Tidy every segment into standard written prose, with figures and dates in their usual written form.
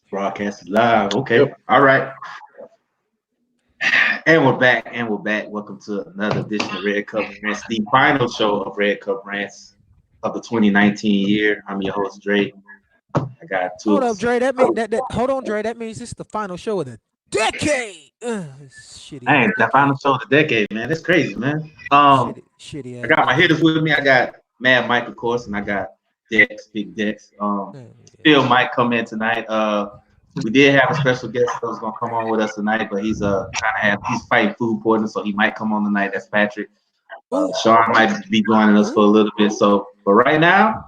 Broadcast live. Okay. Yep. All right. And we're back. Welcome to another edition of Red Cup Rants, the final show of Red Cup Rants of the 2019 year. I'm your host, Dre. I got two Hold of up, us. Dre. That mean that hold on, Dre. That means this is the final show of the decade. Shitty Man, ass the final decade. show of the decade, man. That's crazy, man. Shitty I ass got my hitters decade. with me. I got Mad Mike, of course, and I got Dex, Big Dex. Yeah. Phil might come in tonight. We did have a special guest that was gonna come on with us tonight, but he's fighting food poisoning, so he might come on tonight. That's Patrick. Ooh, Sean might be joining us for a ooh. little bit. So, but right now,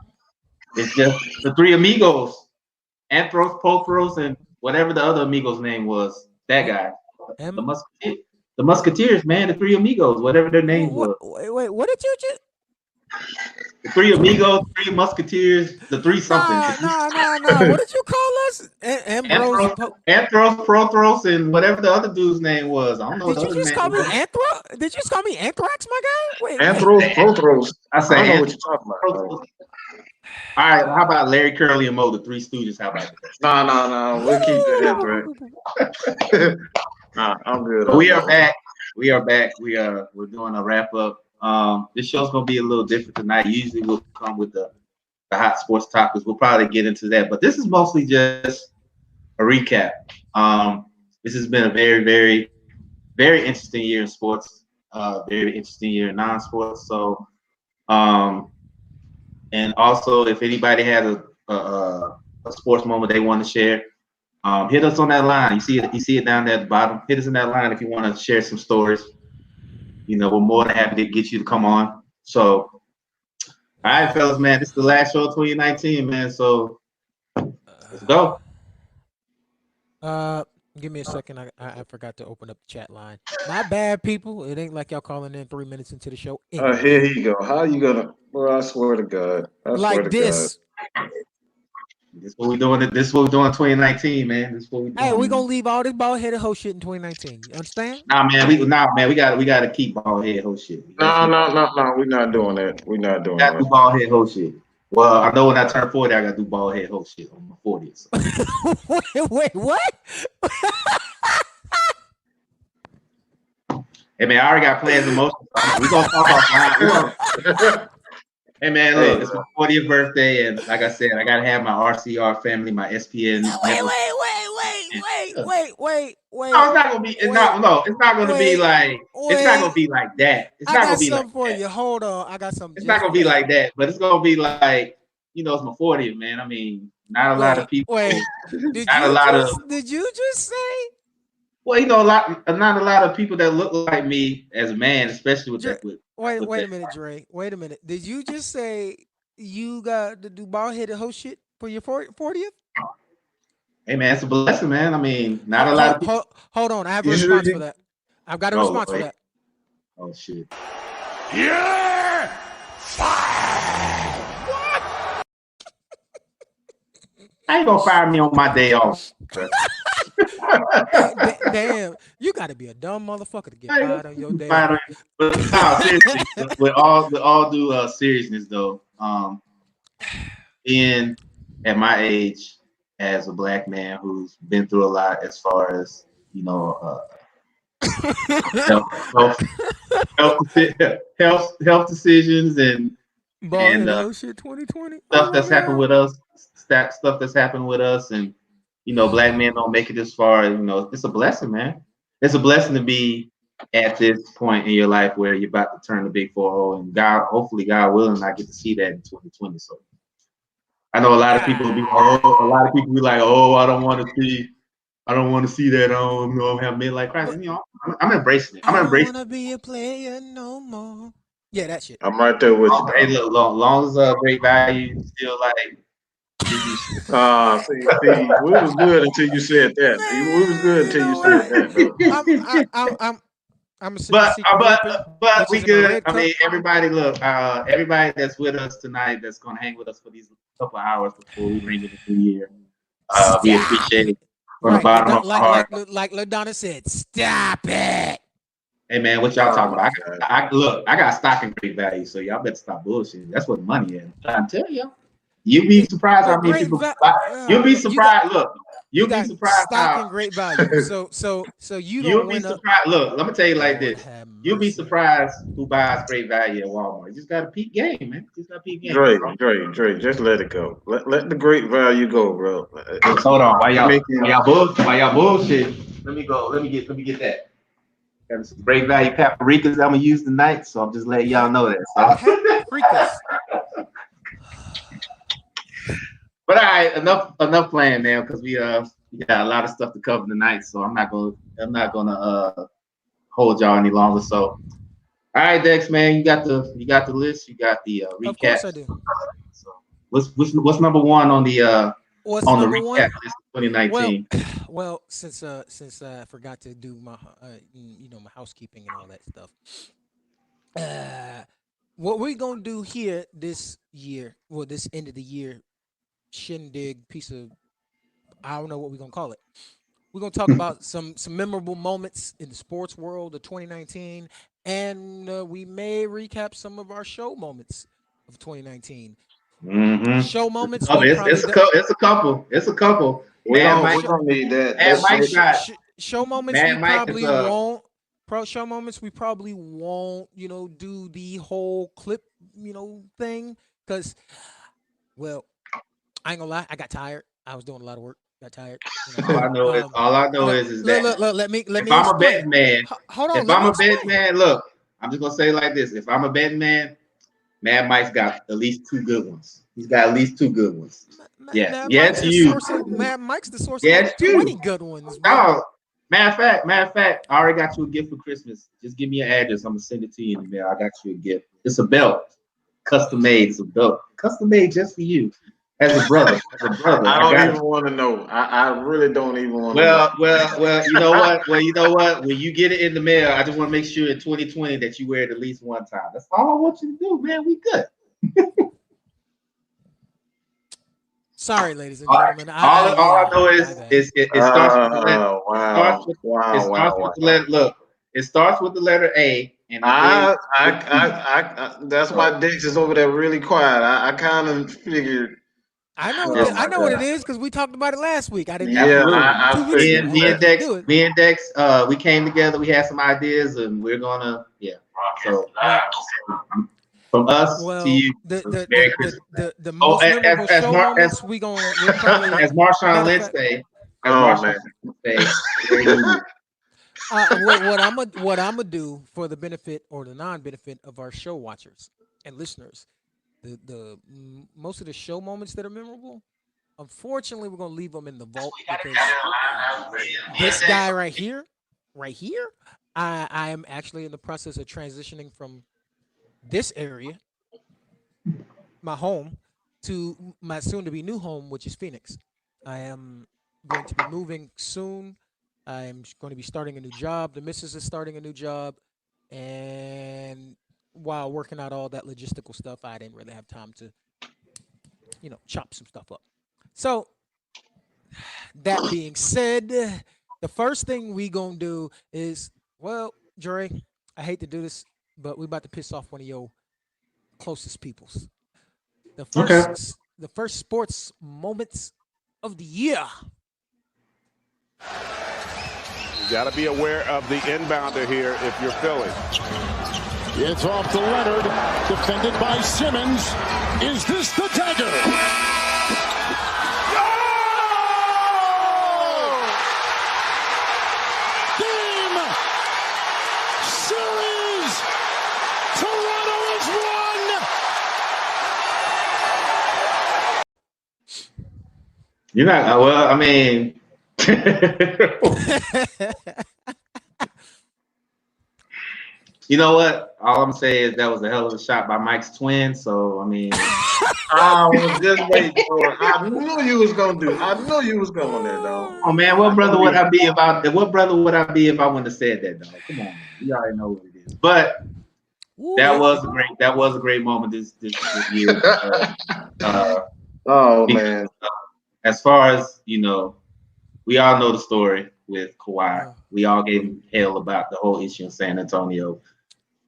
it's just the three amigos, Anthros, Pothros, and whatever the other amigo's name was. That M guy, the M. Musketeers, the Musketeers, man, the three amigos, whatever their names What? was. Wait. What did you just? The three amigos, three Musketeers, the three something. Nah. What did you call us? Ambrose. Anthros, Anthros, Prothros, and whatever the other dude's name was. I don't know what Did the you other just name call me was. Anthrax? Did you just call me Anthrax, my guy? Wait. Anthros, Prothros. I I don't say know what Anthros. you're talking about. All right, how about Larry, Curly, and Moe, the Three Stooges? How about that? No. We'll keep that Anthrax. Nah, I'm good But on we are that one. back. We're doing a wrap up. This show's gonna be a little different tonight. Usually we'll come with the hot sports topics. We'll probably get into that, but this is mostly just a recap. This has been a very, very, very interesting year in sports. Very interesting year in non-sports. So, um, and also if anybody has a sports moment they want to share, hit us on that line. You see it down there at the bottom. Hit us in that line if you want to share some stories. We're more than happy to get you to come on. So, all right, fellas, man, this is the last show of 2019, man. So let's go. Uh, Give me a second. I forgot to open up the chat line. My bad, people. It ain't like y'all calling in 3 minutes into the show Here anyway. you go. How you gonna? Bro, I swear to God. I swear Like to God. this. This is what we're doing. This is what we're doing in 2019, man. This is what we're Hey, doing, we gonna man. leave all this bald headed hoe shit in 2019. You understand? We gotta keep ball head whole shit. We gotta keep ball. No. We're not doing that. We're not We doing gotta that. do ball head whole shit. Well, I know when I turn 40, I gotta do ball head whole shit on my 40th. So. Wait, what? Hey man, I already got plans in motion. We gonna talk offline. Hey man, Hey, look, it's my 40th birthday, and like I said, I gotta have my RCR family, my SPN Wait, network. wait, wait, And, wait, wait, wait, no, wait, it's not gonna be. It's wait, not. No, it's not gonna be wait, like. It's not gonna wait. be like that. It's I not gonna got be like something for that. you. Hold on. I got something It's not just gonna for be you. like that. But it's gonna be like, it's my 40th, man. I mean, not a lot of people. Wait. Did Not a you lot of. just did you just say Well, not a lot of people that look like me as a man, especially with Dre, that. With wait that. a minute, Dre. Wait a minute. Did you just say you got to do bald headed hoe shit for your 40th? Hey man, it's a blessing, man. I mean, not a lot of people. Hold on. I have a you sure response for you? that. I've got a Oh response for wait. that. Oh shit. You're fired. How you gonna fire me on my day off? Damn, you got to be a dumb motherfucker to get How you fired on your gonna day fire off. on- But no, seriously, with all due seriousness though, being at my age as a black man who's been through a lot as far as health health health decisions and Bald and headed hoe shit 2020. Oh stuff my that's happened god. with us, stuff that's happened with us, and black men don't make it this far. It's a blessing, man. It's a blessing to be at this point in your life where you're about to turn the big 4-0, and God, hopefully, God willing, I get to see that in 2020. So I know a lot of people will be, a lot of people be like, oh, I don't want to see that. I don't have midlife crisis. But I'm embracing it. I'm I don't embracing want to be a player no more. Yeah, that shit. I'm right there with you, it. Hey, bro. look, long as great value, still like give you. See, we was good until you said that. We was Man, good you until you know said what? that, bro. I'm a But secret but weapon, but which we is in a good. red I cup. mean, everybody look. Everybody that's with us tonight, that's gonna hang with us for these couple of hours before we ring in the new year. We Stop appreciate it. it from the Right, bottom of our heart. like LaDonna said, stop it. Hey man, what y'all Oh talking my about? God. I got stock in great value, so y'all better stop bullshitting. That's what money is. I'm trying to tell you. You'd be surprised how But many great, people buy. You'll be look, you got surprised. Look, You'll be surprised stock how and great value. So you you'll don't be win surprised. Look, let me tell you like Lord this. have You'll be mercy. surprised who buys great value at Walmart. You just got to peep game, man. Just got to peep game. Dre, Bro. Dre, just let it go. Let the great value go, bro. Hold on, why Making- y'all bullshit? Let me go. Let me get that. Got some great value paprikas I'm gonna use tonight, so I'm just letting y'all know that. So. Paprikas. But all right, enough playing, man, because we got a lot of stuff to cover tonight, so I'm not gonna hold y'all any longer. So, all right, Dex, man, you got the list, you got the recap. Of course I do. So, what's number one on the What's on the number recap one? list of 2019? Well, since I forgot to do my my housekeeping and all that stuff. What we're gonna do here this year, well, this end of the year shindig piece of, I don't know what we're gonna call it. We're gonna talk about some memorable moments in the sports world of 2019, and we may recap some of our show moments of 2019. Mm-hmm. Show moments. Oh, We it's probably a couple. It's a couple. We're Mad gonna need that. Mike got show moments we Mad Mike probably is won't. Pro show moments we probably won't. Do the whole clip thing because, well, I ain't gonna lie. I got tired. I was doing a lot of work. Got tired. all I know is that look, let me if I'm a explain. betting man, Hold on. if Let I'm me a betting explain. man, look, I'm just gonna say it like this: if I'm a betting man, Mad Mike's got at least two good ones. He's got at least two good ones. Yeah, Mike's the you. source of Mike's the source of Yes, like you. 20 good ones. Bro. No, matter of fact, I already got you a gift for Christmas. Just give me your address. I'm gonna send it to you in the mail. I got you a gift. It's a belt, custom made. It's a belt, custom made just for you. As a brother, I don't even want to know. I really don't even want to know. Well, you know what? When you get it in the mail, I just want to make sure in 2020 that you wear it at least one time. That's all I want you to do, man. We good. Sorry, ladies and gentlemen. All I know is it starts with the letter. Look, it starts with the letter A, and that's why Dix is over there really quiet. I kind of figured. I know what it is because we talked about it last week. I didn't. Yeah, I figured. Me and Dex, we came together. We had some ideas, and we're gonna So from us to you, Merry Christmas. The most memorable show moments we'll probably as Marshawn Lynch say. What I'm gonna do for the benefit or the non-benefit of our show watchers and listeners, the most of the show moments that are memorable, unfortunately, we're gonna leave them in the vault because this guy right here, I am actually in the process of transitioning from this area, my home, to my soon-to-be new home, which is Phoenix. I am going to be moving soon. I'm going to be starting a new job. The missus is starting a new job. And while working out all that logistical stuff, I didn't really have time to, chop some stuff up. So, that being said, the first thing we going to do is, well, Dre, I hate to do this, but we about to piss off one of your closest peoples. The first sports moments of the year. You got to be aware of the inbounder here if you're Philly. It's off to Leonard, defended by Simmons. Is this the dagger? You're not well. I mean, you know what? All I'm saying is that was a hell of a shot by Mike's twin. So I mean, I was just waiting for it. I knew you was gonna do. I knew you was going there, dog. Oh man, what brother would I be if I wouldn't have said that, dog? Come on, man. You already know what it is. But that was a great moment this year. Man. As far as we all know the story with Kawhi. We all gave him hell about the whole issue in San Antonio.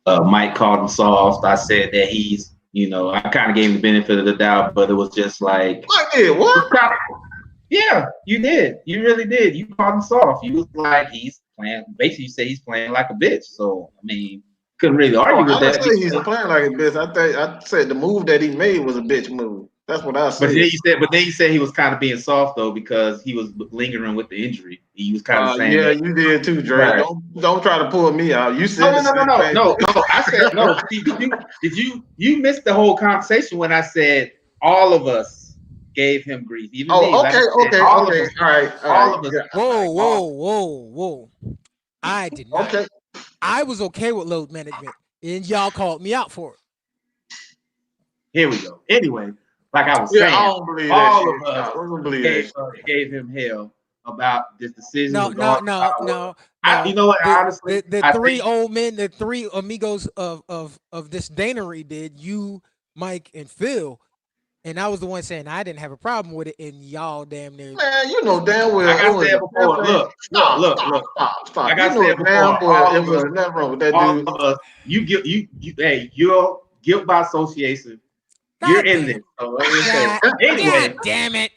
Mike called him soft. I said that he's, I kind of gave him the benefit of the doubt, but it was just like, Mike did what? Yeah, you did. You really did. You called him soft. You was like, he's playing. Basically, you say he's playing like a bitch. So, I mean, couldn't really argue with I that. didn't say he's playing like a bitch. I said the move that he made was a bitch move. That's what I said. But then you said he was kind of being soft though because he was lingering with the injury. He was kind of saying, "Yeah, you did too, Dre. Right. Don't try to pull me out. You said no. I said no. You missed the whole conversation when I said all of us gave him grief. Even me. Okay. All right. All of us. Yeah. Whoa. I did not. Okay. I was okay with load management, and y'all called me out for it. Here we go. Anyway, like I was saying, I don't believe all that of us I don't believe gave him hell about this decision. No. You know what? Honestly, the three old men, the three amigos of this Danery did, you, Mike, and Phil. And I was the one saying I didn't have a problem with it, and y'all damn near. Man, you know damn well. Like I said before, look. Stop. Like I said before, it was nothing wrong with that all dude. of us, hey, you're guilt by association. You're in this. So anyway, God damn it.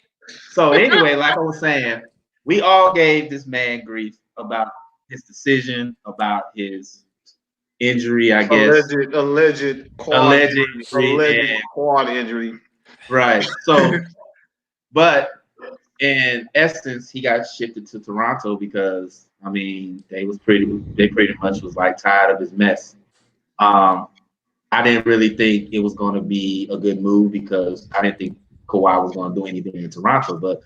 So anyway, like I was saying, we all gave this man grief about his decision, about his injury, I guess. Alleged quad injury. Right. So, but in essence, he got shifted to Toronto because I mean they pretty much was like tired of his mess. I didn't really think it was going to be a good move because I didn't think Kawhi was going to do anything in Toronto, but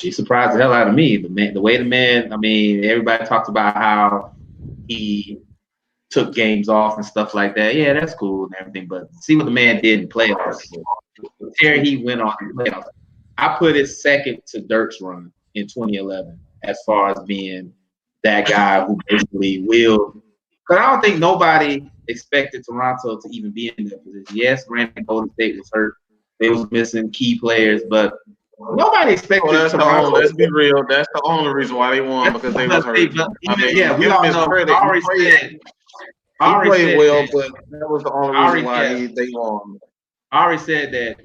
he surprised the hell out of me. The way the man, I mean, everybody talked about how he took games off and stuff like that. Yeah, that's cool and everything, but see what the man did in playoffs. There he went on in playoffs. I put it second to Dirk's run in 2011 as far as being that guy who basically will. Because I don't think nobody expected Toronto to even be in that position. Yes, granted, Golden State was hurt. They was missing key players, but nobody expected Toronto. Let's be real. That's the only reason why they won, because they was hurt. We all know. He played well, but that was the only reason why they won. I already said that,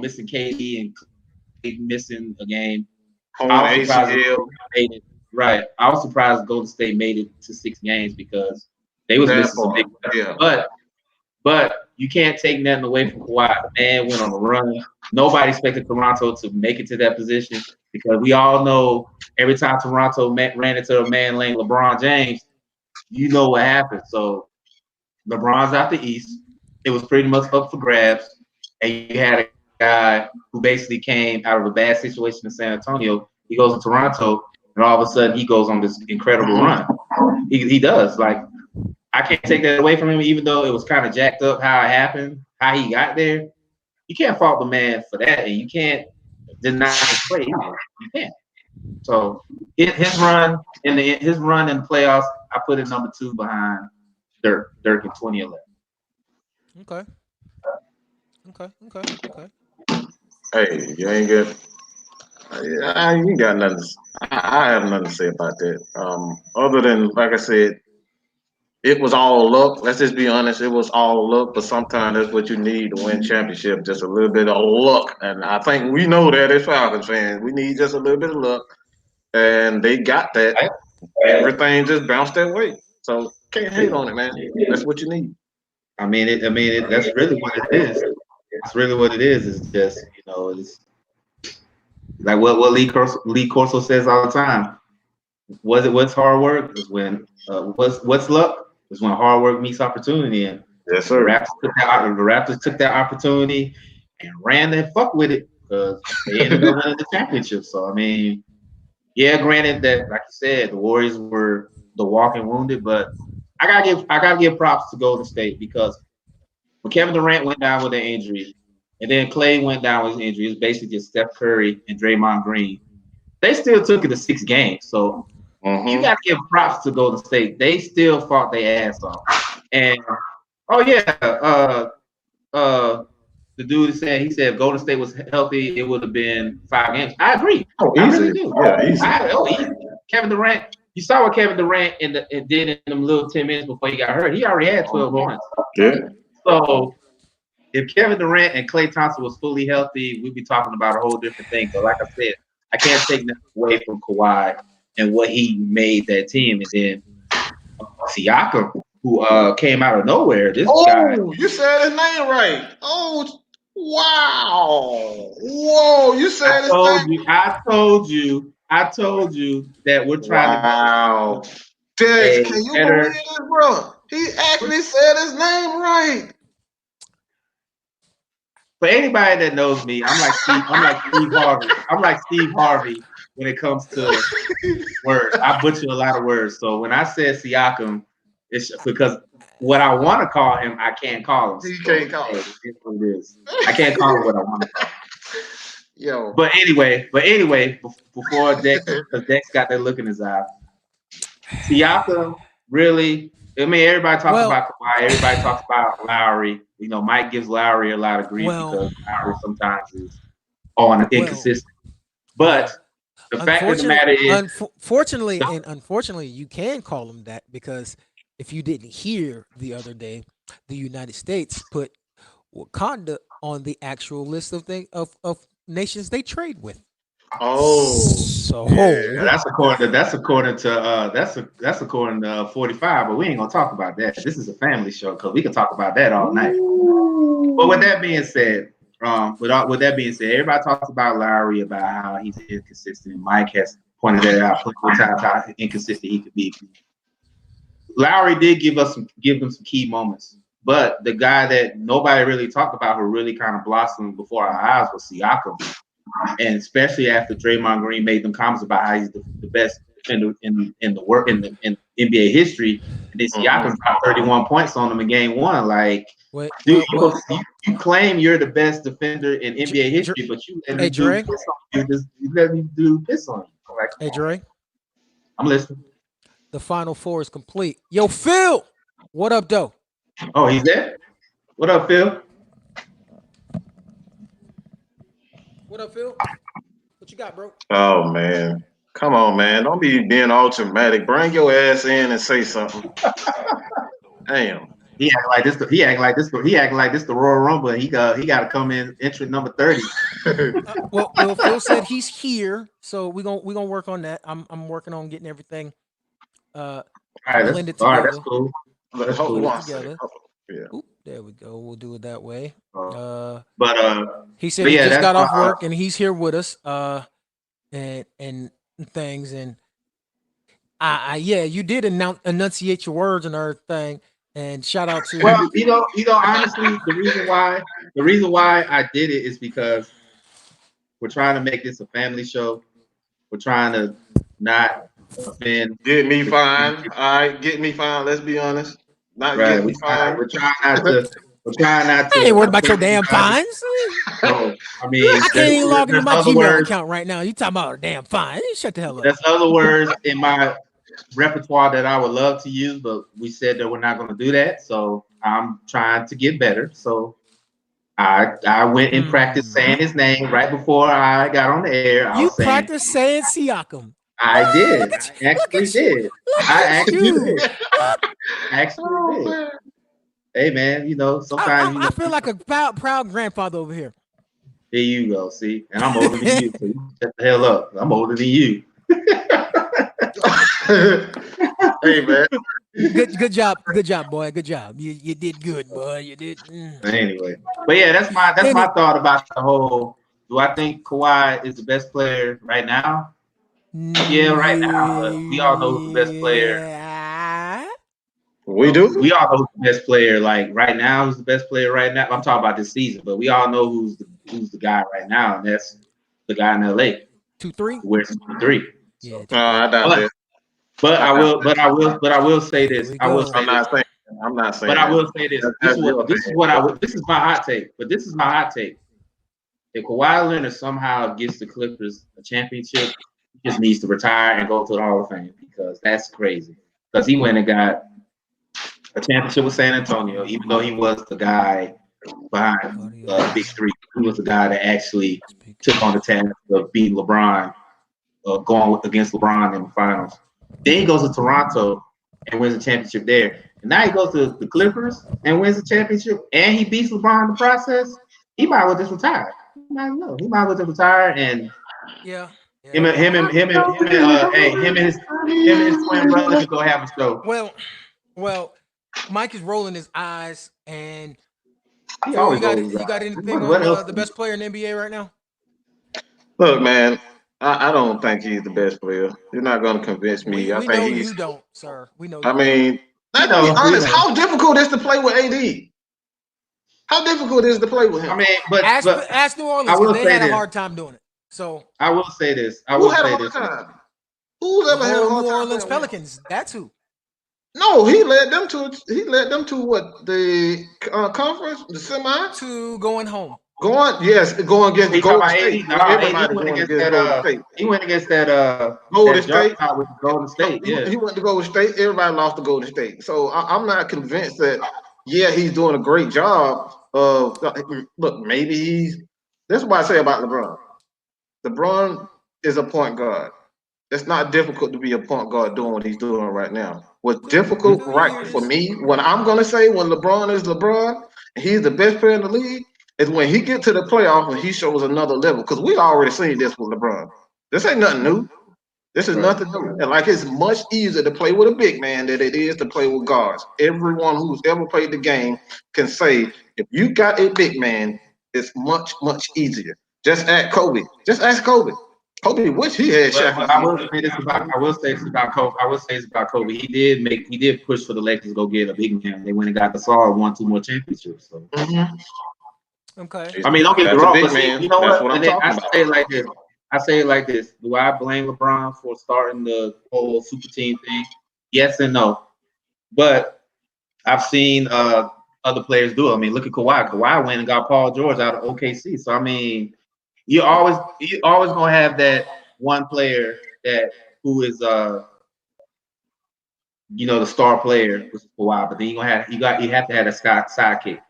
missing KD and missing a game. I was surprised Golden State made it to 6 games because they was missing some big stuff. But you can't take nothing away from Kawhi. The man went on a run. Nobody expected Toronto to make it to that position because we all know every time Toronto ran into a man named LeBron James, you know what happened. So LeBron's out the East. It was pretty much up for grabs. And you had a guy who basically came out of a bad situation in San Antonio. He goes to Toronto, and all of a sudden he goes on this incredible run. He does. Like, I can't take that away from him, even though it was kind of jacked up how it happened, how he got there. You can't fault the man for that, and you can't deny his play either. You can't. So his run in the playoffs, I put it number 2 behind Dirk in 2011. Okay. Hey, you ain't good. You got nothing. I have nothing to say about that. Other than, like I said, it was all luck. Let's just be honest. It was all luck, but sometimes that's what you need to win championship. Just a little bit of luck, and I think we know that as Falcons fans, we need just a little bit of luck, and they got that. Everything just bounced that way. So can't hate on it, man. That's what you need. I mean, that's really what it is. It's really what it is. It's just, it's like what Lee Corso says all the time. What's hard work is when what's luck is when hard work meets opportunity. And yes, sir. The Raptors took that opportunity and ran the fuck with it because they ended up winning the championship. So I mean, yeah, granted that, like you said, the Warriors were the walking wounded, but I gotta give props to Golden State because when Kevin Durant went down with an injury, and then Clay went down with his injury, it was basically just Steph Curry and Draymond Green. They still took it to 6 games. So you got to give props to Golden State. They still fought their ass off. And, the dude said, if Golden State was healthy, it would have been 5 games. I agree. I really do. Yeah, easy. Easy. Kevin Durant, you saw what Kevin Durant did in them little 10 minutes before he got hurt. He already had 12 points. Yeah. So if Kevin Durant and Klay Thompson was fully healthy, we'd be talking about a whole different thing. But like I said, I can't take nothing away from Kawhi and what he made that team. And then Siakam, who came out of nowhere. This guy. You said his name right. Oh, wow. Whoa, you said his name. I told you that we're trying to. Dex, can you believe this, bro? He actually said his name right. For anybody that knows me, I'm like Steve Harvey. I'm like Steve Harvey when it comes to words. I butcher a lot of words. So when I said Siakam, it's because what I want to call him, I can't call him. You can't call him. It's what it is. I can't call him what I want to call him. Yo. But anyway, before Dex, because Dex got that look in his eye, Siakam really. I mean, everybody talks about Kawhi. Everybody talks about Lowry. You know, Mike gives Lowry a lot of grief because Lowry sometimes is inconsistent. But the fact of the matter is, unfortunately, you can call him that because if you didn't hear the other day, the United States put Wakanda on the actual list of nations they trade with. Oh, so that's according to 45, but we ain't gonna talk about that. This is a family show because we can talk about that all night. But with that being said, everybody talks about Lowry, about how he's inconsistent. Mike has pointed that out plenty of times how inconsistent he could be. Lowry did give them some key moments, but the guy that nobody really talked about who really kind of blossomed before our eyes was Siakam. And especially after Draymond Green made them comments about how he's the best defender in NBA history, and then Siakam dropped 31 points on him in Game 1. Like, you claim you're the best defender in NBA history, but you let me do piss on you. Like, hey, Dre, I'm listening. The Final Four is complete. Yo, Phil, what up, though? Oh, he's there. What up, Phil? What up, Phil? What you got, bro? Oh, man. Come on, man. Don't be being all dramatic. Bring your ass in and say something. Damn. He acting like this the Royal Rumble, and he got to come in entrant number 30. Well, Phil said he's here, so we're gonna work on that. I'm working on getting everything blended together. That's cool. Let's hold on together. Yeah. Oop, there we go. We'll do it that way. He said he just got off work and he's here with us. And things and you did enunciate your words and everything. And shout out to honestly, the reason why I did it is because we're trying to make this a family show. We're trying to not offend. Get me fine. All right, get me fine. Let's be honest. Not right. Get me fine. We're trying not to. I ain't worried about your damn fines. No, I mean, I can't even log into my Gmail account right now. You talking about a damn fine? Shut the hell up. There's other words in my repertoire that I would love to use, but we said that we're not going to do that. So I'm trying to get better. So I went and practiced saying his name right before I got on the air. You practiced saying Siakam. I did. I actually did. Hey man, sometimes I feel like a proud grandfather over here. Here you go, see, and I'm older than you. So you shut the hell up. I'm older than you. Hey man, good job, boy. Good job. You did good, boy. You did. Anyway, but yeah, that's my thought about the whole. Do I think Kawhi is the best player right now? Yeah, right now. But we all know who's the best player. We do. We all know who's the best player. Like right now, who's the best player right now? I'm talking about this season, but we all know who's the guy right now, and that's the guy in LA. 2-3. Where's 2-3? Yeah. I doubt it. But I will say this. I'm not saying. But I will say this. This is my hot take. But this is my hot take. If Kawhi Leonard somehow gets the Clippers a championship, he just needs to retire and go to the Hall of Fame because that's crazy. Because he went and got a championship with San Antonio, even though he was the guy behind Big Three. He was the guy that actually took on the task of beating LeBron, going against LeBron in the finals. Then he goes to Toronto and wins the championship there. and now he goes to the Clippers and wins the championship, and he beats LeBron in the process, he might as well just retire. He might as well just retire, and Yeah. him and his twin brother could go have a show. Well, Mike is rolling his eyes, and He Phil, always you rolls his got eyes. anything What else? on the best player in the NBA right now? Look, man, I don't think he's the best player. You're not going to convince me. We I know think he's. you don't, sir. We know. I mean, let's be honest. How difficult is to play with AD? How difficult is to play with him? I mean, but ask New Orleans because they had a hard time doing it. So I will say this. Who had a hard time? Who's ever had a hard time? New Orleans Pelicans. That's who. No, he led them to what, the conference, the semi, to going home. Going against Golden State. He went against that Golden State. With Golden State. Yeah, he went to Golden State. Everybody lost to Golden State. So I'm not convinced that. Yeah, he's doing a great job. Look, maybe that's what I say about LeBron. LeBron is a point guard. It's not difficult to be a point guard doing what he's doing right now. What's difficult, right, for me, what I'm going to say when LeBron is LeBron, and he's the best player in the league, is when he gets to the playoff and he shows another level. Because we already seen this with LeBron. This ain't nothing new. This is nothing new. And like, it's much easier to play with a big man than it is to play with guards. Everyone who's ever played the game can say, if you got a big man, it's much, much easier. Just ask Kobe. Kobe wish he had Shaq. I will say it's about Kobe. He did push for the Lakers to go get a big man. They went and got the Gasol, won 2 more championships. So. Okay. I mean, don't get me wrong, but see, you know what? I say it like this. Do I blame LeBron for starting the whole super team thing? Yes and no. But I've seen other players do it. I mean, look at Kawhi. Kawhi went and got Paul George out of OKC. So I mean, you always gonna have that one player who is the star player, which is Kawhi. But then you have to have a sidekick.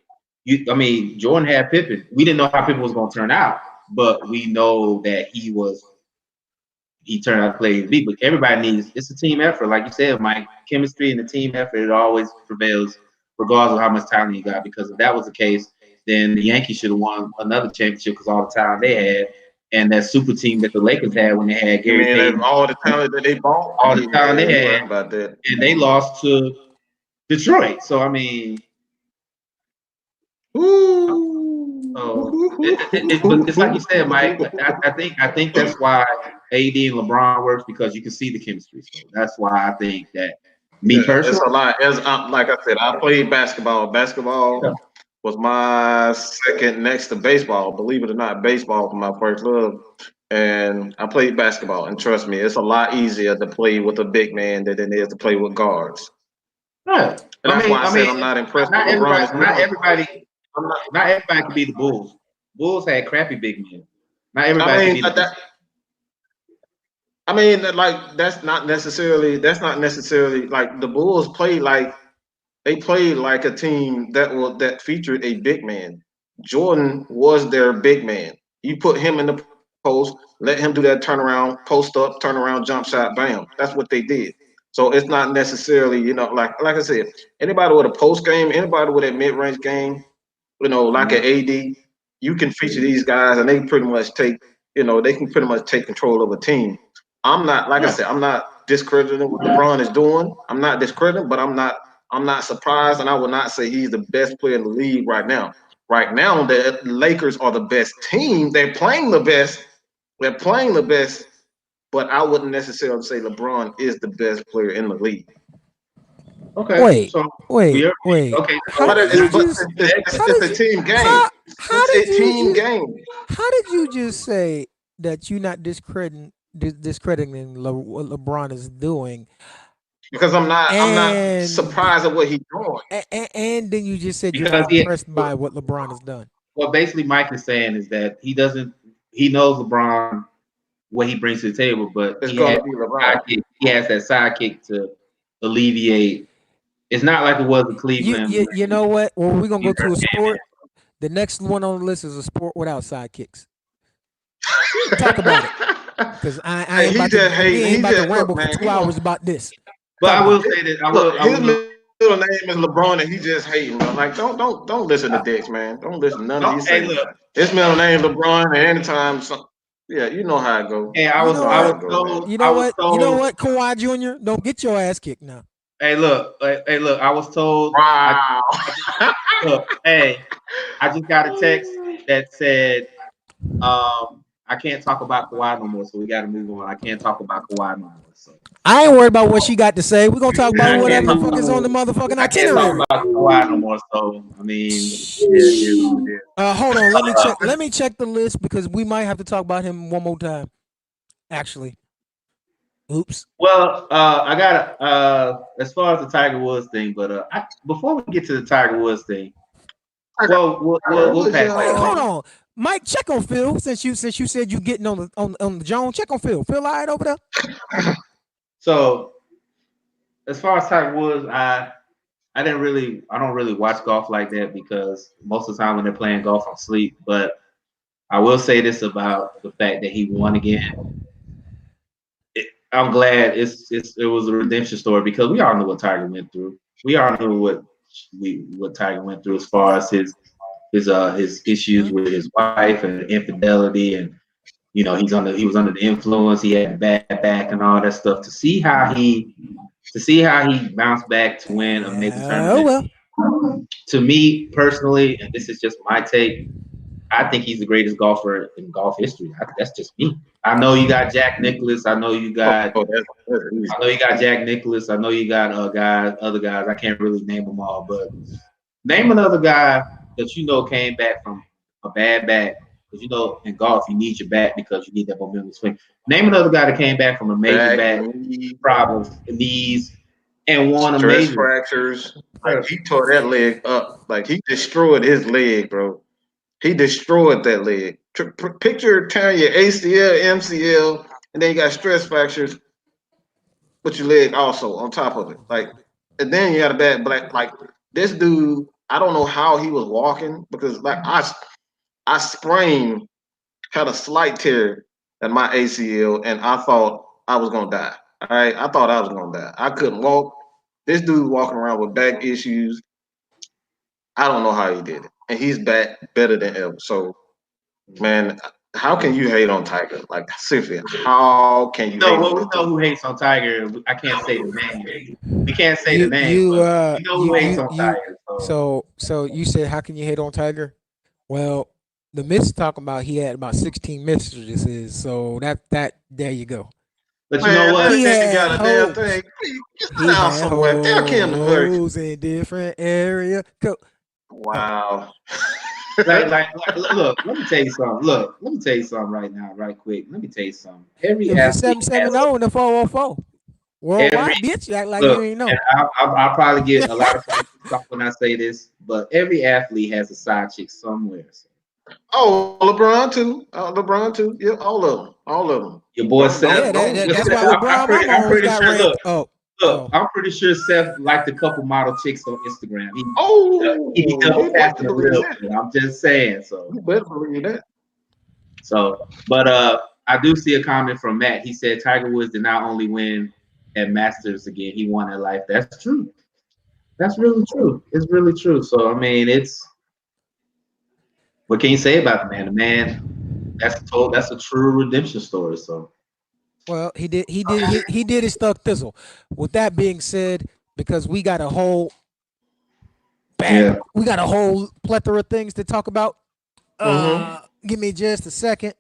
Jordan had Pippen. We didn't know how Pippen was gonna turn out, but we know that he turned out to play beat. But everybody it's a team effort, like you said, Mike. Chemistry and the team effort, it always prevails, regardless of how much talent you got. Because if that was the case, then the Yankees should have won another championship because all the talent they had, and that super team that the Lakers had when they had Gary Payton, all the talent that they bought, all the talent they had, about that, and they lost to Detroit. So I mean, it's like you said, Mike. I think that's why AD and LeBron works, because you can see the chemistry. So that's why I think that personally, it's a lot. Like I said, I played basketball. Basketball was my second next to baseball. Believe it or not, baseball was my first love. And I played basketball. And trust me, it's a lot easier to play with a big man than it is to play with guards. Right. And that's why I said I'm not impressed with LeBron. Not everybody can be the Bulls. Bulls had crappy big men. Not everybody can be the that's not necessarily like the Bulls played like they played like a team that featured a big man. Jordan was their big man. You put him in the post, let him do that turnaround, post up, turnaround, jump shot, bam. That's what they did. So it's not necessarily, like I said, anybody with a post game, anybody with a mid range game, like an AD, you can feature these guys and they pretty much take control of a team. I'm not, I said, I'm not discrediting what LeBron is doing. I'm not discrediting, but I'm not surprised, and I will not say he's the best player in the league right now. Right now, the Lakers are the best team. They're playing the best. But I wouldn't necessarily say LeBron is the best player in the league. Okay. Wait. Okay. It's a team game. It's a team game. How did you just say that you're not discrediting what LeBron is doing? Because I'm not surprised at what he's doing. And then you just said you're not impressed by what LeBron has done. Well, basically, Mike is saying is that he knows LeBron, what he brings to the table, but he has that sidekick to alleviate. It's not like it was in Cleveland. You know what? Well, we're going to go to a sport. The next one on the list is a sport without sidekicks. Talk about it. Because I ain't about to ramble for 2 hours about this. But I will say that middle name is LeBron and he just hating, bro. Like, don't listen to Dex, man. Don't listen to none of these things. Look. His middle name LeBron, and anytime yeah, you know how it goes. Hey, I was told. You know what, Kawhi Jr. Don't get your ass kicked now. Hey, look. I was told. Wow. I just got a text that said, I can't talk about Kawhi no more, so we got to move on. I can't talk about Kawhi no more. So I ain't worried about what she got to say. We're gonna talk about whatever the fuck is on the motherfucking itinerary. I can't talk about Kawhi no more. So I mean, hold on. Let me check the list because we might have to talk about him one more time. Actually, oops. Well, I got as far as the Tiger Woods thing, but before we get to the Tiger Woods thing, we'll pass. Hold on, Mike. Check on Phil since you said you getting on the Jones. Check on Phil. Phil, all right over there. So, as far as Tiger Woods, I don't really watch golf like that because most of the time when they're playing golf, I'm asleep. But I will say this about the fact that he won again. I'm glad it was a redemption story because we all know what Tiger went through. We all know what Tiger went through as far as his issues with his wife and infidelity, and he was under the influence. He had a bad back and all that stuff. To see how he bounced back to win a major tournament. To me personally, and this is just my take, I think he's the greatest golfer in golf history. That's just me. I know you got Jack Nicklaus. I know you got Jack Nicklaus. I know you got other guys. I can't really name them all, but name another guy that came back from a bad back. Because in golf you need your back because you need that momentum swing. Name another guy that came back from a major back problems, knees, and won a major. Stress fractures. Like he tore that leg up. Like he destroyed his leg, bro. He destroyed that leg. Picture tearing your ACL, MCL, and then you got stress fractures with your leg also on top of it. Like, and then you got a bad black. Like this dude, I don't know how he was walking because like I sprained, had a slight tear in my ACL, and I thought I was gonna die. All right, I thought I was gonna die. I couldn't walk. This dude walking around with back issues. I don't know how he did it, and he's back better than ever. So, man, how can you hate on Tiger? Like seriously, how can you? No, well, we know who hates on Tiger. I can't say the name. We can't say the name. We know who hates on Tiger. So you said, how can you hate on Tiger? Well, the miss talking about he had about 16 mistresses, so that there you go. But you know what? He got a damn thing. He down somewhere. Damn hoes in different area. Wow. Look, let me tell you something. Let me tell you something right now, right quick. Let me tell you something. Every athlete 770 in the 404. Worldwide, bitch. You act like you ain't know. I'll probably get a lot of stuff when I say this, but every athlete has a side chick somewhere. So. Oh, LeBron too. Yeah, all of them. Your boy Seth. That's why LeBron. I'm pretty sure Seth liked a couple model chicks on Instagram. He passed the real. I'm just saying. So you better believe that. So, but I do see a comment from Matt. He said Tiger Woods did not only win at Masters again, he won at life. That's true. That's really true. It's really true. So I mean, what can you say about the man? The man, that's a true redemption story. So, well, he did his thug thistle. With that being said, because we got a whole plethora of things to talk about. Give me just a second.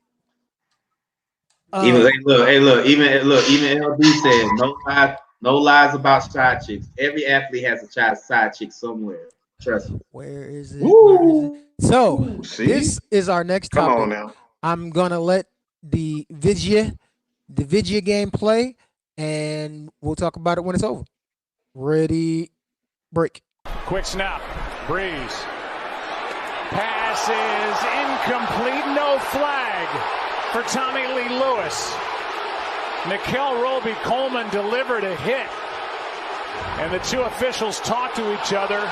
Even LB said no lies about side chicks. Every athlete has a side chick somewhere. Trust me. Where is it? So this is our next topic. Come on now. I'm gonna let the Vidya game play, and we'll talk about it when it's over. Ready, break. Quick snap, Breeze. Pass is incomplete, no flag for Tommy Lee Lewis. Nickel Roby-Coleman delivered a hit, and the two officials talk to each other.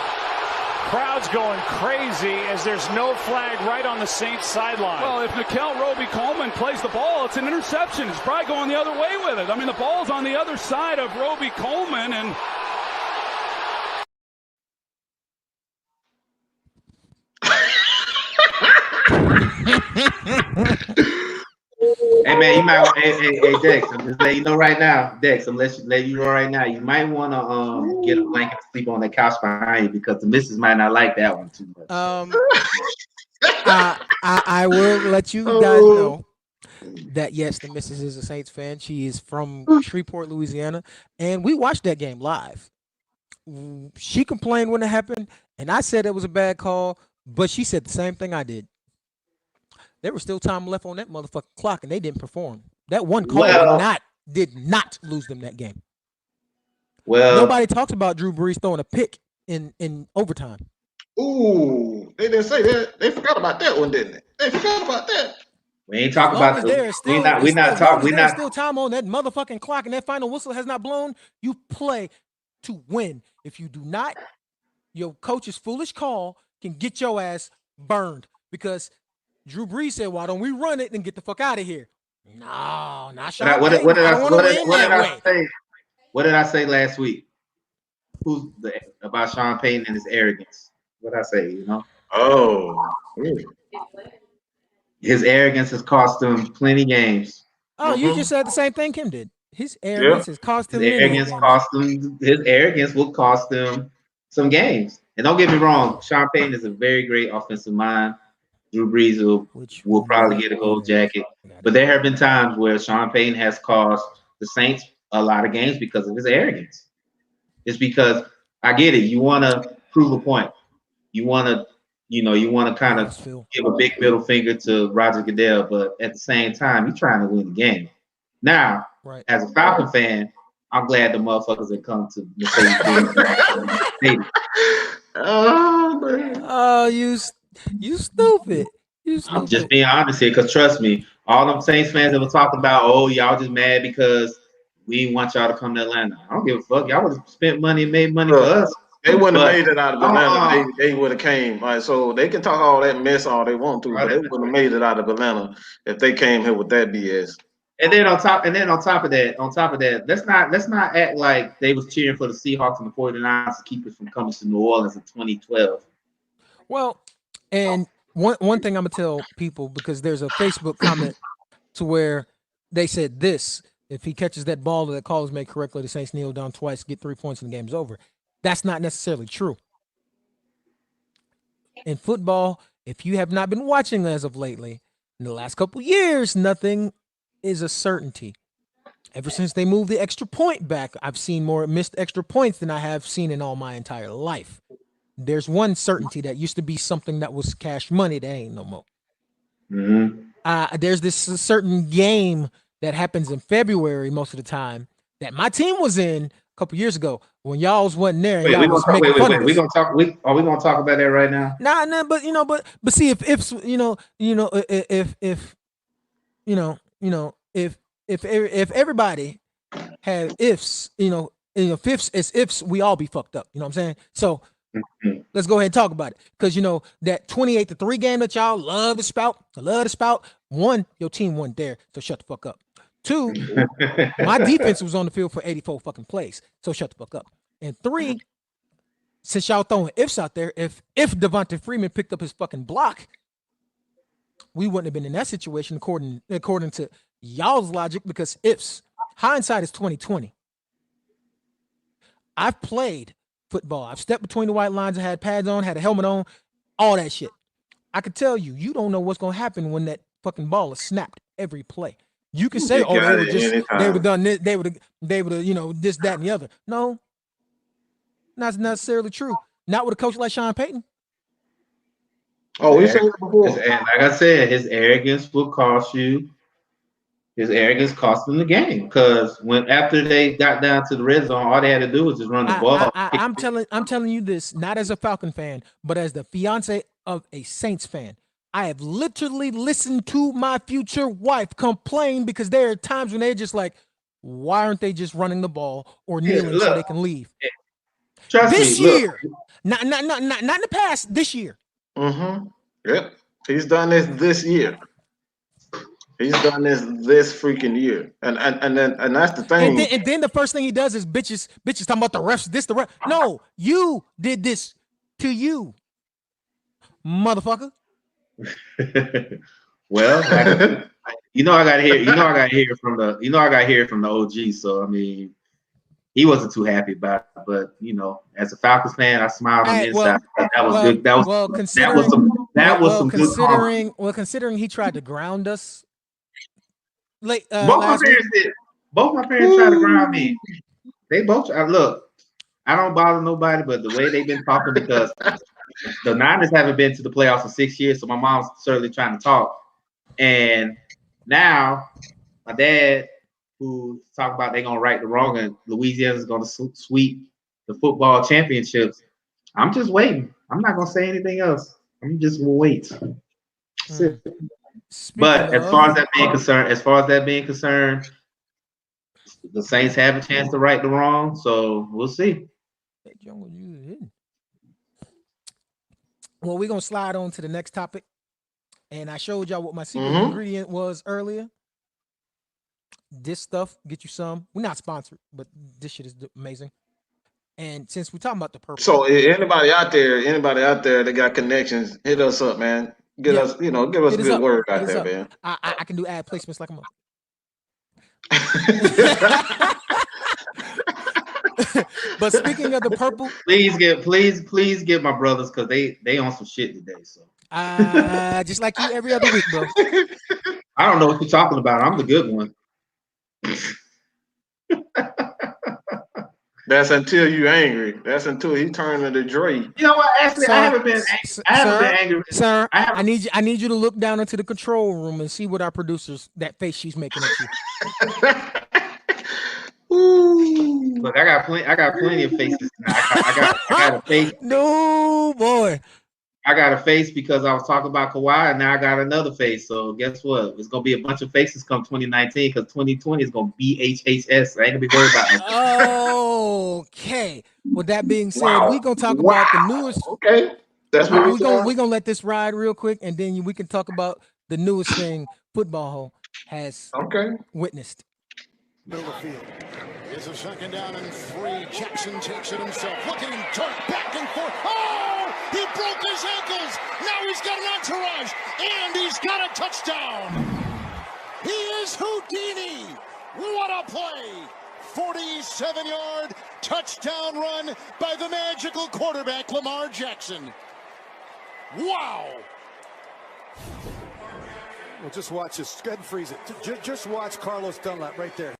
Crowd's going crazy as there's no flag right on the Saints sideline. Well, if Nickel Roby-Coleman plays the ball, it's an interception. It's probably going the other way with it. I mean, the ball's on the other side of Roby-Coleman, and might, hey, Dex, I'm just letting you know right now, Dex, I'm letting you know right now, you might want to get a blanket to sleep on the couch behind you because the missus might not like that one too much. I will let you guys know that yes, the missus is a Saints fan. She is from Shreveport, Louisiana, and we watched that game live. She complained when it happened, and I said it was a bad call, but she said the same thing I did. There was still time left on that motherfucking clock, and they didn't perform. That one call did not lose them that game. Well, nobody talks about Drew Brees throwing a pick in overtime. Ooh, they didn't say that. They forgot about that one, didn't they? They forgot about that. We ain't talking about There's still time on that motherfucking clock, and that final whistle has not blown. You play to win. If you do not, your coach's foolish call can get your ass burned because Drew Brees said, "Why don't we run it and get the fuck out of here?" No, not Sean Payton. What did I say? What did I say last week? About Sean Payton and his arrogance? What did I say? You know? Oh, his arrogance has cost him plenty games. Oh, you just said the same thing Kim did. His arrogance has cost him. His arrogance will cost him some games. And don't get me wrong, Sean Payton is a very great offensive mind. Drew Brees will probably get a gold jacket. But there have been times where Sean Payton has cost the Saints a lot of games because of his arrogance. It's because I get it. You want to prove a point. You want to kind of give a big middle finger to Roger Goodell, but at the same time, you're trying to win the game. Now, as a Falcon fan, I'm glad the motherfuckers that come to Mercedes-Benz. Oh, man. Oh, you stupid. I'm just being honest here, because trust me, all them Saints fans that were talking about, oh, y'all just mad because we didn't want y'all to come to Atlanta. I don't give a fuck. Y'all would have spent money and made money for us. They wouldn't have made it out of Atlanta. They would have came. Right? So they can talk all that mess all they want to, but they wouldn't have made it out of Atlanta if they came here with that BS. And then on top of that, let's not act like they was cheering for the Seahawks and the 49ers to keep us from coming to New Orleans in 2012. Well, and one thing I'm gonna tell people, because there's a Facebook comment to where they said this: if he catches that ball that call is made correctly, the Saints kneel down twice, get 3 points, and the game's over. That's not necessarily true. In football, if you have not been watching as of lately, in the last couple of years, nothing is a certainty. Ever since they moved the extra point back, I've seen more missed extra points than I have seen in all my entire life. There's one certainty that used to be something that was cash money that ain't no more. Mm-hmm. There's this certain game that happens in February most of the time that my team was in a couple years ago when y'all's wasn't there. Wait, are we gonna talk about that right now? Nah, but see if everybody had ifs, fifths as ifs, we all be fucked up. You know what I'm saying? So let's go ahead and talk about it. Because that 28-3 game that y'all love to spout. One, your team wasn't there, so shut the fuck up. Two, my defense was on the field for 84 fucking plays, so shut the fuck up. And three, since y'all throwing ifs out there, if Devonta Freeman picked up his fucking block, we wouldn't have been in that situation according to y'all's logic, because ifs. Hindsight is 20/20. I've played football. I've stepped between the white lines. I had pads on, had a helmet on, all that shit. I could tell you don't know what's going to happen when that fucking ball is snapped every play. You can say, they would have done this, they would have, this, that, and the other. No, not necessarily true. Not with a coach like Sean Payton. Oh, we said it before. And like I said, his arrogance will cost you. His arrogance cost them the game, because after they got down to the red zone, all they had to do was just run the ball. I'm telling you this, not as a Falcon fan, but as the fiance of a Saints fan. I have literally listened to my future wife complain because there are times when they're just like, why aren't they just running the ball or kneeling so they can leave? This year, not in the past. This year. Mm-hmm. Yep, he's done this year. He's done this freaking year, and that's the thing. And then the first thing he does is bitches talking about the refs. The ref. No, you did this to you, motherfucker. Well, I got to hear. I got to hear from the. I got to hear from the OG. So I mean, he wasn't too happy about it. But as a Falcons fan, I smiled on the inside. That was good. That was some good karma. Considering he tried to ground us late Both my last week. parents did. Both my parents tried to ground me. They both. Look, I don't bother nobody, but the way they've been talking, because the Niners haven't been to the playoffs in 6 years, so my mom's certainly trying to talk. And now my dad, who talk about they're gonna right the wrong and Louisiana's gonna sweep the football championships. I'm just waiting. I'm not gonna say anything else. I'm just gonna wait. But as far as that being concerned, the Saints have a chance to right the wrong. So we'll see. Well, we're gonna slide on to the next topic. And I showed y'all what my secret ingredient was earlier. This stuff, get you some. We're not sponsored, but this shit is amazing. And since we're talking about the purple, so anybody out there that got connections, hit us up, man. Give us a good word out there, man. I can do ad placements like a month. But speaking of the purple, please get my brothers, because they on some shit today. So just like you every other week, bro. I don't know what you're talking about. I'm the good one. That's until you angry. That's until he turned into Dre. You know what? Actually, I haven't been angry. Sir, I need you to look down into the control room and see what our producers, that face she's making at you. Look, I got plenty of faces now. I got a face. No, boy. I got a face because I was talking about Kawhi, and now I got another face. So guess what? It's gonna be a bunch of faces come 2019, because 2020 is gonna be HHS. I ain't gonna be worried about it. Okay. With that being said, we're gonna talk about the newest. Okay. That's what we're gonna let this ride real quick, and then we can talk about the newest thing football has witnessed. Middle of the field. It's a second down and 3. Jackson takes it himself. Look at him dart back and forth. Oh! He broke his ankles. Now he's got an entourage. And he's got a touchdown. He is Houdini. What a play. 47-yard touchdown run by the magical quarterback, Lamar Jackson. Wow. Well, just watch this. Go ahead and freeze it. Just watch Carlos Dunlap right there.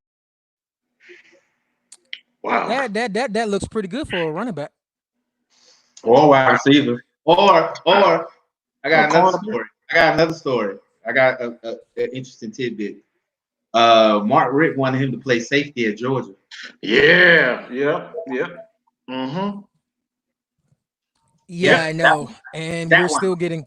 Wow. That looks pretty good for a running back. Or wide receiver. Or I got another story. I got an interesting tidbit. Mark Richt wanted him to play safety at Georgia. Yeah. Mm-hmm. Yeah, I know. And we're still getting.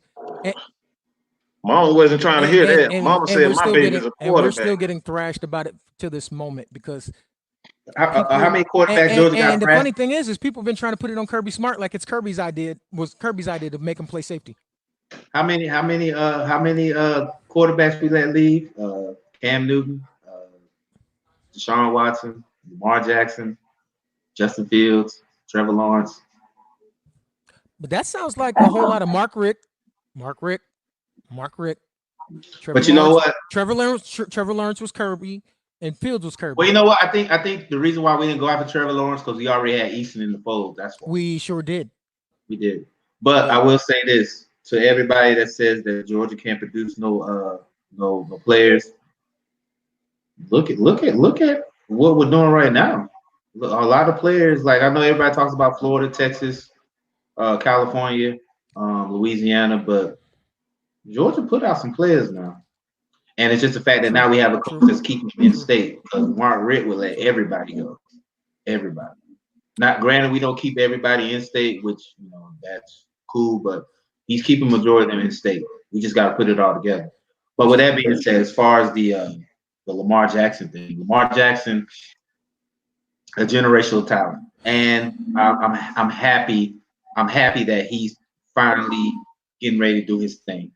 Mama wasn't trying to hear that. Mama said my baby's a quarterback. And we're still getting thrashed about it to this moment, because how many quarterbacks Georgia got? And the funny thing is people have been trying to put it on Kirby Smart like it's Kirby's idea to make him play safety. How many quarterbacks we let leave? Cam Newton, Deshaun Watson, Lamar Jackson, Justin Fields, Trevor Lawrence. But that sounds like a whole lot of Mark Richt. But you know what? Trevor Lawrence was Kirby, and Fields was Kirby. Well, you know what? I think the reason why we didn't go after Trevor Lawrence, because we already had Easton in the fold. That's why. We sure did. We did. But I will say this to everybody that says that Georgia can't produce no players. Look at what we're doing right now. A lot of players, like I know everybody talks about Florida, Texas, California, Louisiana, but Georgia put out some players now. And it's just the fact that now we have a coach that's keeping them in state, because Mark Richt will let everybody go. Everybody. Not granted, we don't keep everybody in state, which that's cool, but he's keeping majority of them in state. We just got to put it all together. But with that being said, as far as the Lamar Jackson thing, Lamar Jackson, a generational talent, and I'm happy that he's finally getting ready to do his thing.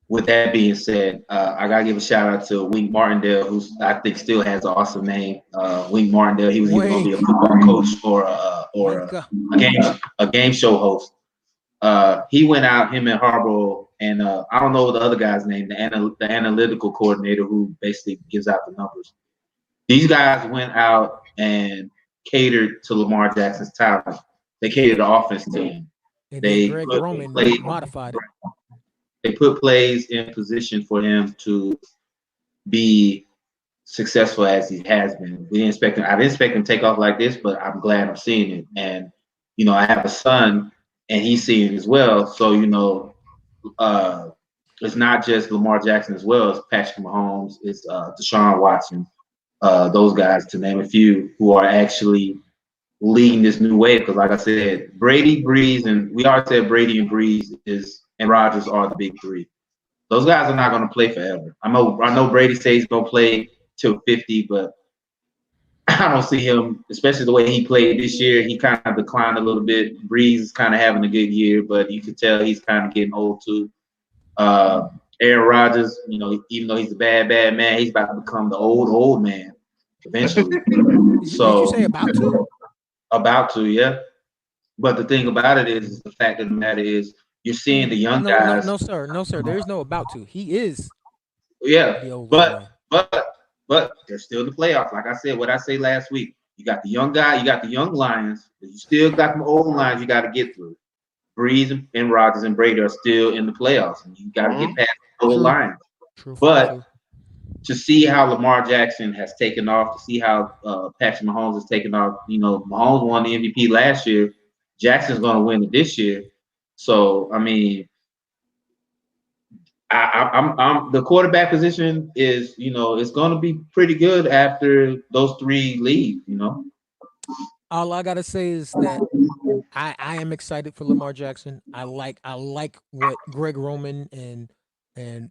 With that being said, I gotta give a shout out to Wink Martindale, who I think still has an awesome name. Wink Martindale, he was either gonna be a football coach or a game show host. He went out, him and Harbaugh and I don't know the other guy's name, the analytical coordinator who basically gives out the numbers. These guys went out and catered to Lamar Jackson's talent. They catered the offense to him. And They then Greg put Roman plays- modified it. They put plays in position for him to be successful as he has been. I didn't expect him to take off like this, but I'm glad I'm seeing it. And I have a son, and he's seeing it as well. So it's not just Lamar Jackson as well. It's Patrick Mahomes, it's Deshaun Watson, those guys, to name a few, who are actually leading this new wave. Because, like I said, Brady, Breeze, and we already said Brady and Breeze and Rodgers are the big three. Those guys are not going to play forever. I know Brady says he's going to play till 50, but I don't see him, especially the way he played this year. He kind of declined a little bit. Breeze is kind of having a good year, but you can tell he's kind of getting old too. Aaron Rodgers, even though he's a bad man, he's about to become the old man eventually. Did you say about to? About to, yeah. But the thing about it is the fact of the matter is you're seeing the young guys. No, sir. There's no about to. He is. Yeah, the old but man. but they're still in the playoffs. Like I said, what I say last week, you got the young guy, you got the young Lions, but you still got the old Lions you got to get through. Breeze and Rodgers and Brady are still in the playoffs, and you got to get past the old Lions. But to see how Lamar Jackson has taken off, to see how Patrick Mahomes has taken off, Mahomes won the MVP last year. Jackson's going to win it this year. So, I mean, I'm the quarterback position is, it's going to be pretty good after those three leave, All I gotta say is that I am excited for Lamar Jackson. I like what Greg Roman and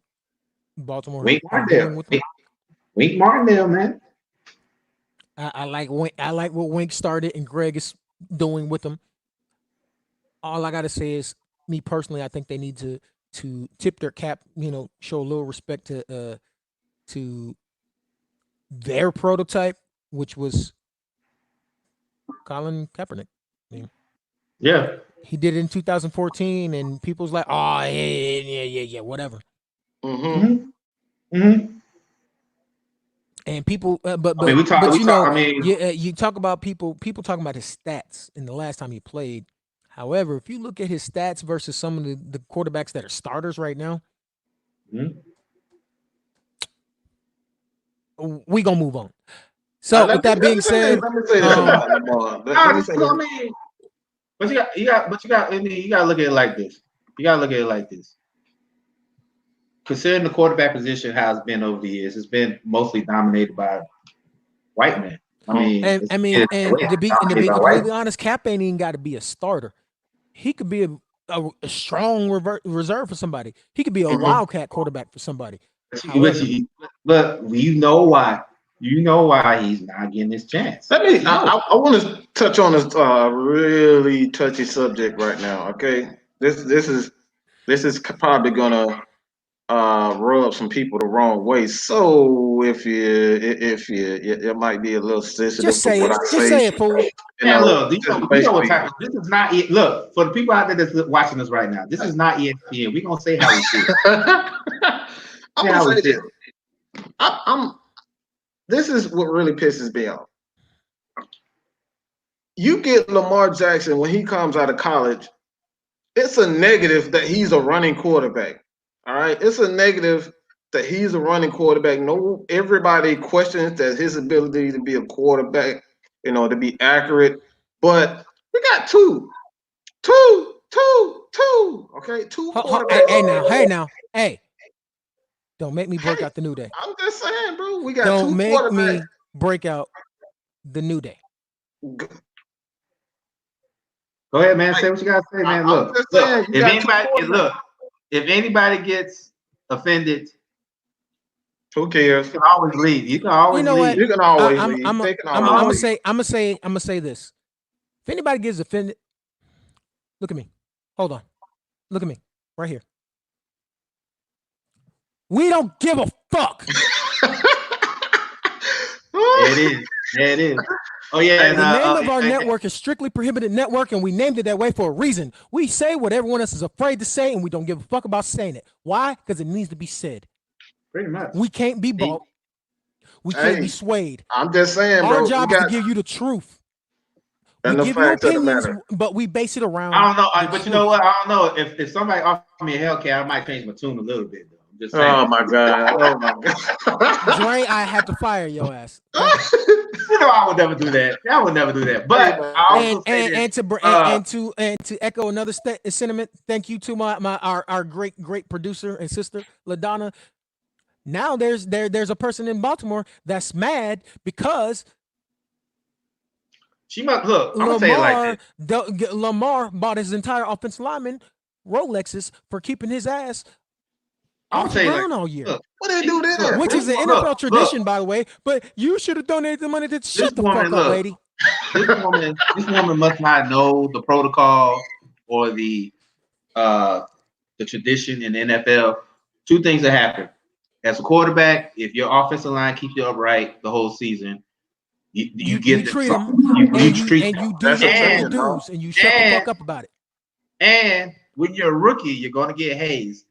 Baltimore Wink are doing with him. Wink Martindale, man. I like what Wink started and Greg is doing with them. All I gotta say is, me personally, I think they need to tip their cap, show a little respect to their prototype, which was Colin Kaepernick. Yeah, he did it in 2014, and people's like, "Oh, yeah, whatever." And people, you talk about people talking about his stats in the last time he played. However, if you look at his stats versus some of the quarterbacks that are starters right now, we gonna move on. So, with that being said, but you gotta look at it like this. Considering the quarterback position how it's been over the years, it's been mostly dominated by white men. To be completely honest, Cap ain't even got to be a starter. He could be a strong reserve for somebody. He could be a wildcat quarterback for somebody. But you know why? You know why he's not getting his chance. I want to touch on this really touchy subject right now. Okay, this is probably gonna rub some people the wrong way. So if you it might be a little sensitive. Just say it. Just say it, fool. Look, what type of, this is not it. Look, for the people out there that's watching us right now, this is not ESPN. We're gonna say how we feel. This is what really pisses me off. You get Lamar Jackson when he comes out of college, it's a negative that he's a running quarterback. All right, it's a negative that he's a running quarterback. No, everybody questions that his ability to be a quarterback, to be accurate. But we got two. Okay, two quarterbacks. Hey. Don't make me break out the New Day. I'm just saying, bro. We got Don't two make quarterbacks. me break out the New Day. Go ahead, man. Say what you gotta say, man. Look, if anybody gets offended, who cares? You can always leave. You can always leave. You can always leave. I'm gonna say this. If anybody gets offended, look at me. Hold on. Look at me. Right here. We don't give a fuck. There it is. Oh yeah, The name of our network is Strictly Prohibited Network, and we named it that way for a reason. We say what everyone else is afraid to say, and we don't give a fuck about saying it. Why? Because it needs to be said. Pretty much. We can't be bought. We can't be swayed. I'm just saying, bro. Our job is to give you the truth. We give you opinions, but we base it around. I don't know, but you know what? I don't know if somebody offered me a Hellcat, I might change my tune a little bit. Though. I'm just saying. Oh my god! Oh my god! Dre, I had to fire your ass. You know, I would never do that. I would never do that. But to echo another sentiment, thank you to our great producer and sister LaDonna. Now there's a person in Baltimore that's mad because she must look. I'm gonna say it like this. Lamar bought his entire offensive lineman Rolexes for keeping his ass on the ground all year. Look, what did they do there? Which is an NFL tradition, by the way. But you should have donated the money to shut the fuck up, lady. This woman must not know the protocol or the tradition in the NFL. Two things that happen. As a quarterback, if your offensive line keeps you upright the whole season, you treat them. You treat them. And you do your dues, and you shut the fuck up about it. And when you're a rookie, you're going to get hazed.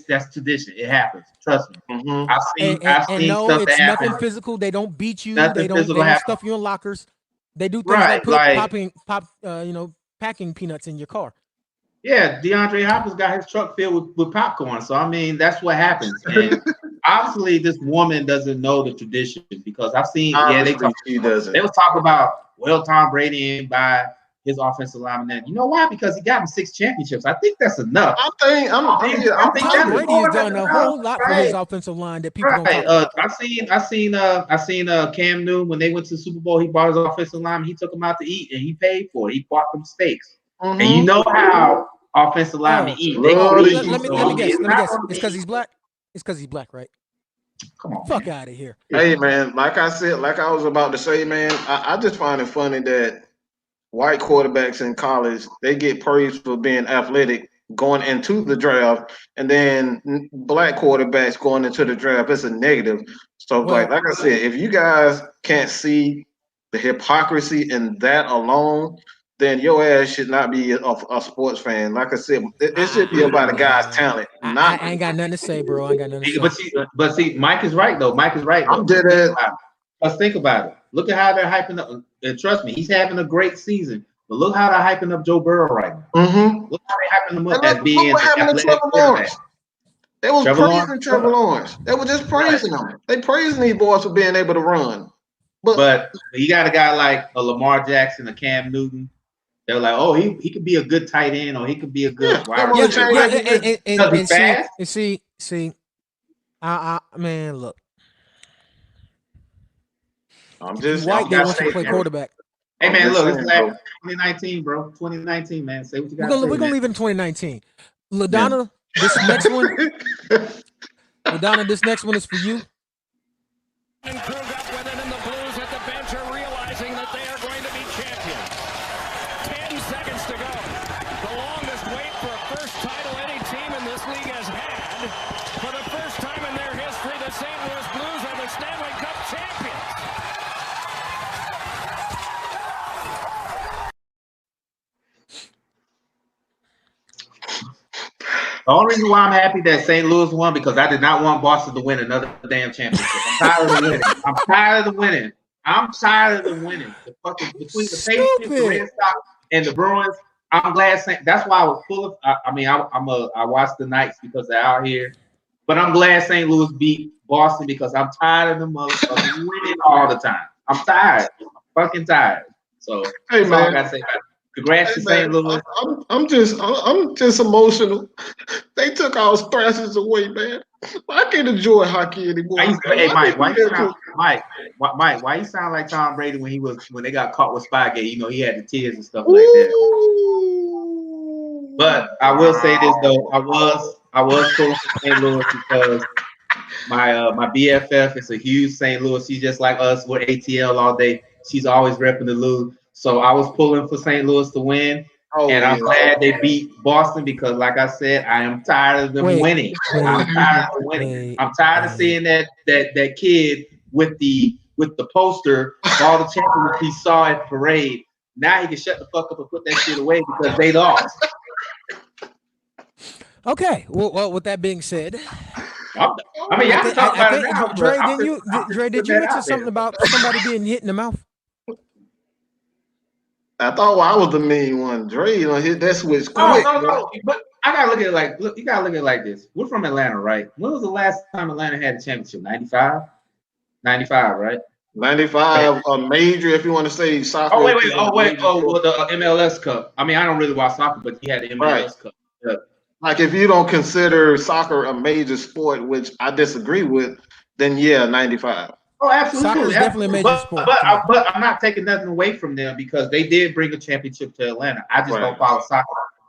That's tradition. It happens. Trust me. Mm-hmm. I've seen no, stuff it's that nothing happen. physical. They don't beat you. Nothing they don't happen. stuff you in lockers. They do things packing peanuts in your car. Yeah, DeAndre Hopkins got his truck filled with popcorn. So I mean, that's what happens. And obviously, this woman doesn't know the tradition because I've seen. She doesn't. They was talking about Tom Brady and by his offensive lineman. You know why? Because he got him 6 championships. I think that's enough. Tom Brady has done a whole lot for his offensive line that people don't talk about. I seen Cam Newton when they went to the Super Bowl. He bought his offensive lineman. He took him out to eat and he paid for it. He bought them steaks. Mm-hmm. And you know how offensive linemen eat. Let me guess. It's because he's black. It's because he's black, right? Come on, fuck out of here. Hey man, like I was about to say, man, I just find it funny that white quarterbacks in college, they get praised for being athletic going into the draft, and then black quarterbacks going into the draft, it's a negative. So like I said, if you guys can't see the hypocrisy in that alone, then your ass should not be a sports fan. Like I said, it should be about a guy's talent. I ain't got nothing to say, bro. I ain't got nothing to say. But see, Mike is right, though. I'm dead at. Let's think about it. Look at how they're hyping up. And trust me, he's having a great season. But look how they're hyping up Joe Burrow right now. Mm-hmm. Look how they're hyping him up as being what happened to Trevor Lawrence. They was praising Trevor Lawrence. They were just praising him. They praising these boys for being able to run. But you got a guy like a Lamar Jackson, a Cam Newton. They're like, oh, he could be a good tight end, or he could be a good wide receiver. And see, man, look. I'm just white. They want to play quarterback. Hey man, look, it's 2019, bro. 2019, man. Say what you got. We're gonna leave it in 2019. LaDonna, this next one. LaDonna, this next one is for you. And Krug up with it, and the Blues at the bench are realizing that they are going to be champions. 10 seconds to go. The longest wait for a first title any team in this league has had. For the first time in their history, the St. Louis Blues are the Stanley Cup champions. The only reason why I'm happy that St. Louis won because I did not want Boston to win another damn championship. I'm tired of the winning. I'm tired of the winning. The fucking between the Patriots, the Red Sox, and the Bruins. I'm glad. That's why I was full of. I watched the Knights because they're out here, but I'm glad St. Louis beat Boston because I'm tired of the motherfuckers winning all the time. I'm tired. I'm fucking tired. So that's all I gotta say about it. Congrats to St. Louis. I'm just emotional. They took our scratches away, man. I can't enjoy hockey anymore. Mike, why you sound like Tom Brady when they got caught with Spygate? You know, he had the tears and stuff like that. But I will say this though, I was pulling for St. Louis because my BFF is a huge St. Louis. She's just like us. We're ATL all day. She's always repping the Lou. So I was pulling for St. Louis to win, I'm glad they beat Boston because, like I said, I am tired of them winning. I'm tired of winning. I'm tired of seeing that kid with the with the poster of all the champions he saw at parade. Now he can shut the fuck up and put that shit away because they lost. Okay. Well, with that being said, I mean, y'all can talk about it now. Dre, did you mention something about somebody being hit in the mouth? I thought I was the mean one. Dre, hit that switch quick. No. But I gotta look at it you gotta look at it like this. We're from Atlanta, right? When was the last time Atlanta had a championship? 95? 95, right? 95, a major, if you want to say soccer. Oh, wait. Well, the MLS Cup. I mean, I don't really watch soccer, but he had the MLS Cup. Yeah. Like, if you don't consider soccer a major sport, which I disagree with, then yeah, 95. Oh, absolutely. Soccer is definitely a major sport. But I'm not taking nothing away from them because they did bring a championship to Atlanta. I just don't follow soccer.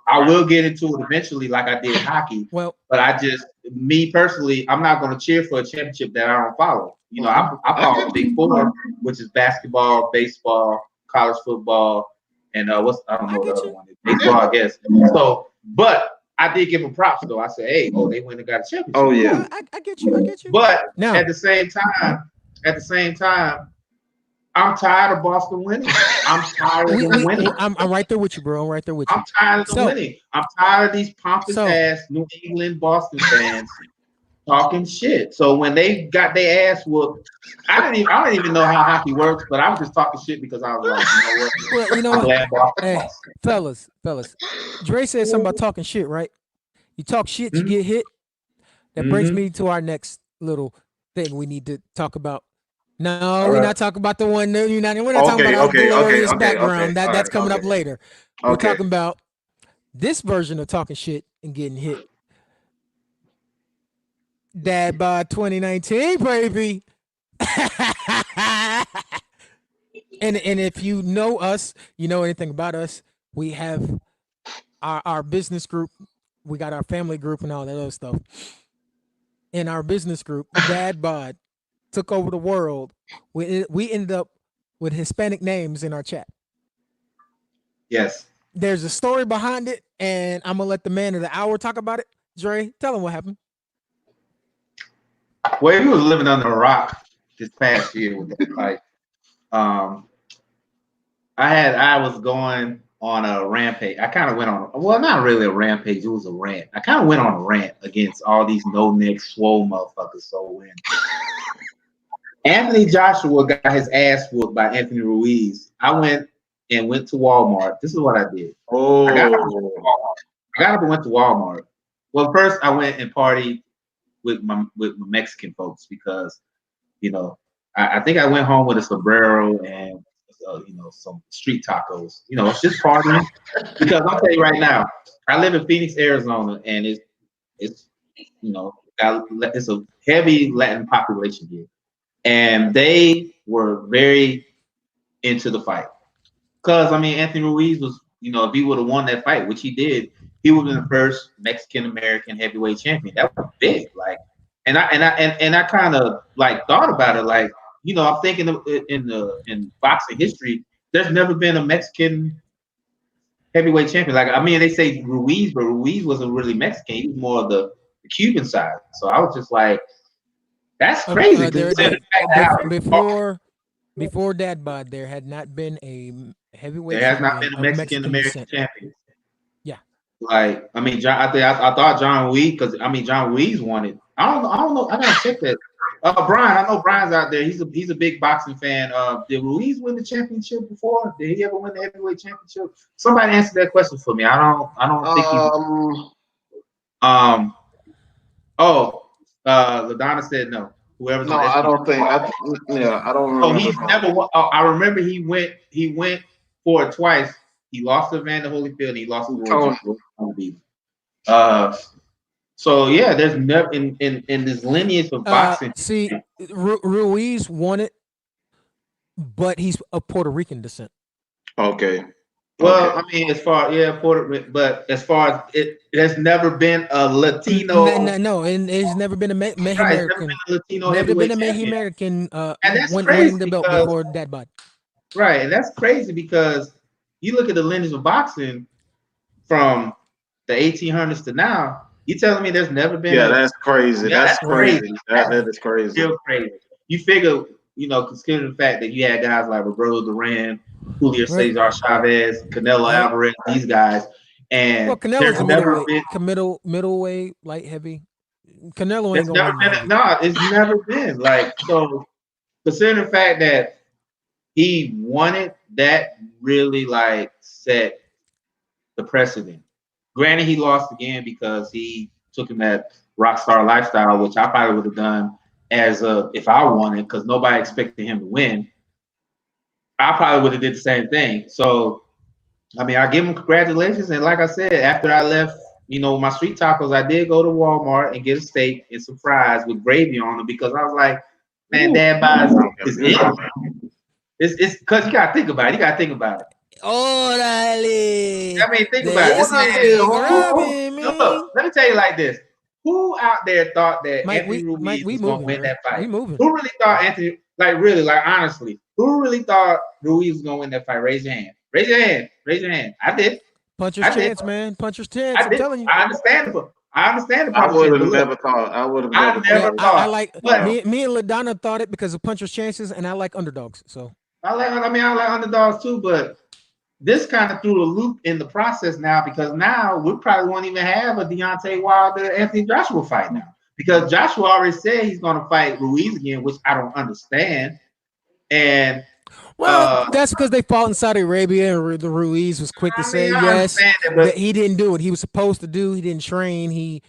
I will get into it eventually, like I did hockey. Well, but me personally, I'm not going to cheer for a championship that I don't follow. I follow the Big Four, which is basketball, baseball, college football, and I don't know the other one. Baseball, I guess. So, but I did give them props though. I said, hey, they went and got a championship. Oh yeah, I get you. But at the same time, I'm tired of Boston winning. I'm tired of them winning. I'm right there with you, bro. I'm right there with you. I'm tired of them winning. I'm tired of these pompous ass New England Boston fans talking shit. So when they got their ass whooped, I don't even know how hockey works, but I was just talking shit because I was like, you know what? Hey, fellas, Dre said something about talking shit, right? You talk shit, you get hit. That brings me to our next little thing we need to talk about. No, we're not talking about the one. We're not talking about our glorious background. That's coming up later. We're talking about this version of talking shit and getting hit. Dad bod 2019, baby. and if you know us, you know anything about us, we have our business group. We got our family group and all that other stuff. In our business group, Dad bod took over the world. We ended up with Hispanic names in our chat. Yes. There's a story behind it, and I'm gonna let the man of the hour talk about it. Dre, tell him what happened. Well, he was living under a rock this past year with that. Like, I was going on a rampage. I kind of went on, well, not really a rampage. It was a rant. I kind of went on a rant against all these no-neck swole motherfuckers. So when Anthony Joshua got his ass whooped by Anthony Ruiz, I went to Walmart. This is what I did. I got up and went to Walmart. Well, first I went and partied with my Mexican folks because, I think I went home with a sombrero and some street tacos. It's just partying. Because I'll tell you right now, I live in Phoenix, Arizona, and it's a heavy Latin population here, and they were very into the fight. Because Anthony Ruiz was, if he would have won that fight, which he did, he would have been the first Mexican American heavyweight champion. That was big, and I kind of thought about it, I'm thinking in boxing history, there's never been a Mexican heavyweight champion. They say Ruiz, but Ruiz wasn't really Mexican. He was more of the Cuban side. So I was just like, that's crazy. Before Dad bod, there had not been a heavyweight. There has not been a Mexican American champion. Yeah. I thought John Ruiz, because John Ruiz won it. I don't know. I gotta check that. Brian, I know Brian's out there. He's a big boxing fan. Did Ruiz win the championship before? Did he ever win the heavyweight championship? Somebody answer that question for me. I don't think he. LaDonna said no. Whoever's no, I don't think. I don't remember. Oh, he's never won. I remember he went for it twice. He lost to Evander Holyfield. And he lost to Tony. So yeah, there's never in this lineage of boxing. See, Ruiz won it, but he's of Puerto Rican descent. Okay. Well, as far but as far as it, there's never been a Latino. No, and there's never been a Mexican. Never been a American. And that's winning the belt before Dad bod. Right, and that's crazy because you look at the lineage of boxing from the 1800s to now. You telling me there's never been? Yeah, that's crazy. That's crazy. That is crazy. Still crazy. You figure considering the fact that you had guys like Roberto Duran, Julio Cesar Chavez, Canelo Alvarez, these guys, and Canelo's there's never been middleweight, light heavy. Canelo ain't It's never gonna been. No, it's never been so. Considering the fact that he won it, that really set the precedent. Granted, he lost again because he took him at rock star lifestyle, which I probably would have done if I won it, because nobody expected him to win. I probably would have did the same thing. So, I give him congratulations. And like I said, after I left, my street tacos, I did go to Walmart and get a steak and some fries with gravy on them because I was like, man, Dad buys it. It's because you gotta think about it. You gotta think about it. Orale. Think about it. Look, let me tell you like this. Who out there thought that Anthony Ruiz was going to win that fight? Who really thought honestly, who really thought Ruiz was going to win that fight? Raise your hand. Raise your hand. Raise your hand. I did. Puncher's chance, man. Puncher's chance. I'm telling you. I understand the I would have never thought. I would have never thought. I like me and LaDonna thought it because of puncher's chances, and I like underdogs. So I like underdogs too, but this kind of threw a loop in the process now because now we probably won't even have a Deontay Wilder Anthony Joshua fight now because Joshua already said he's going to fight Ruiz again, which I don't understand. And that's because they fought in Saudi Arabia, and the Ruiz was quick to say yes, that he didn't do what he was supposed to do. He didn't train.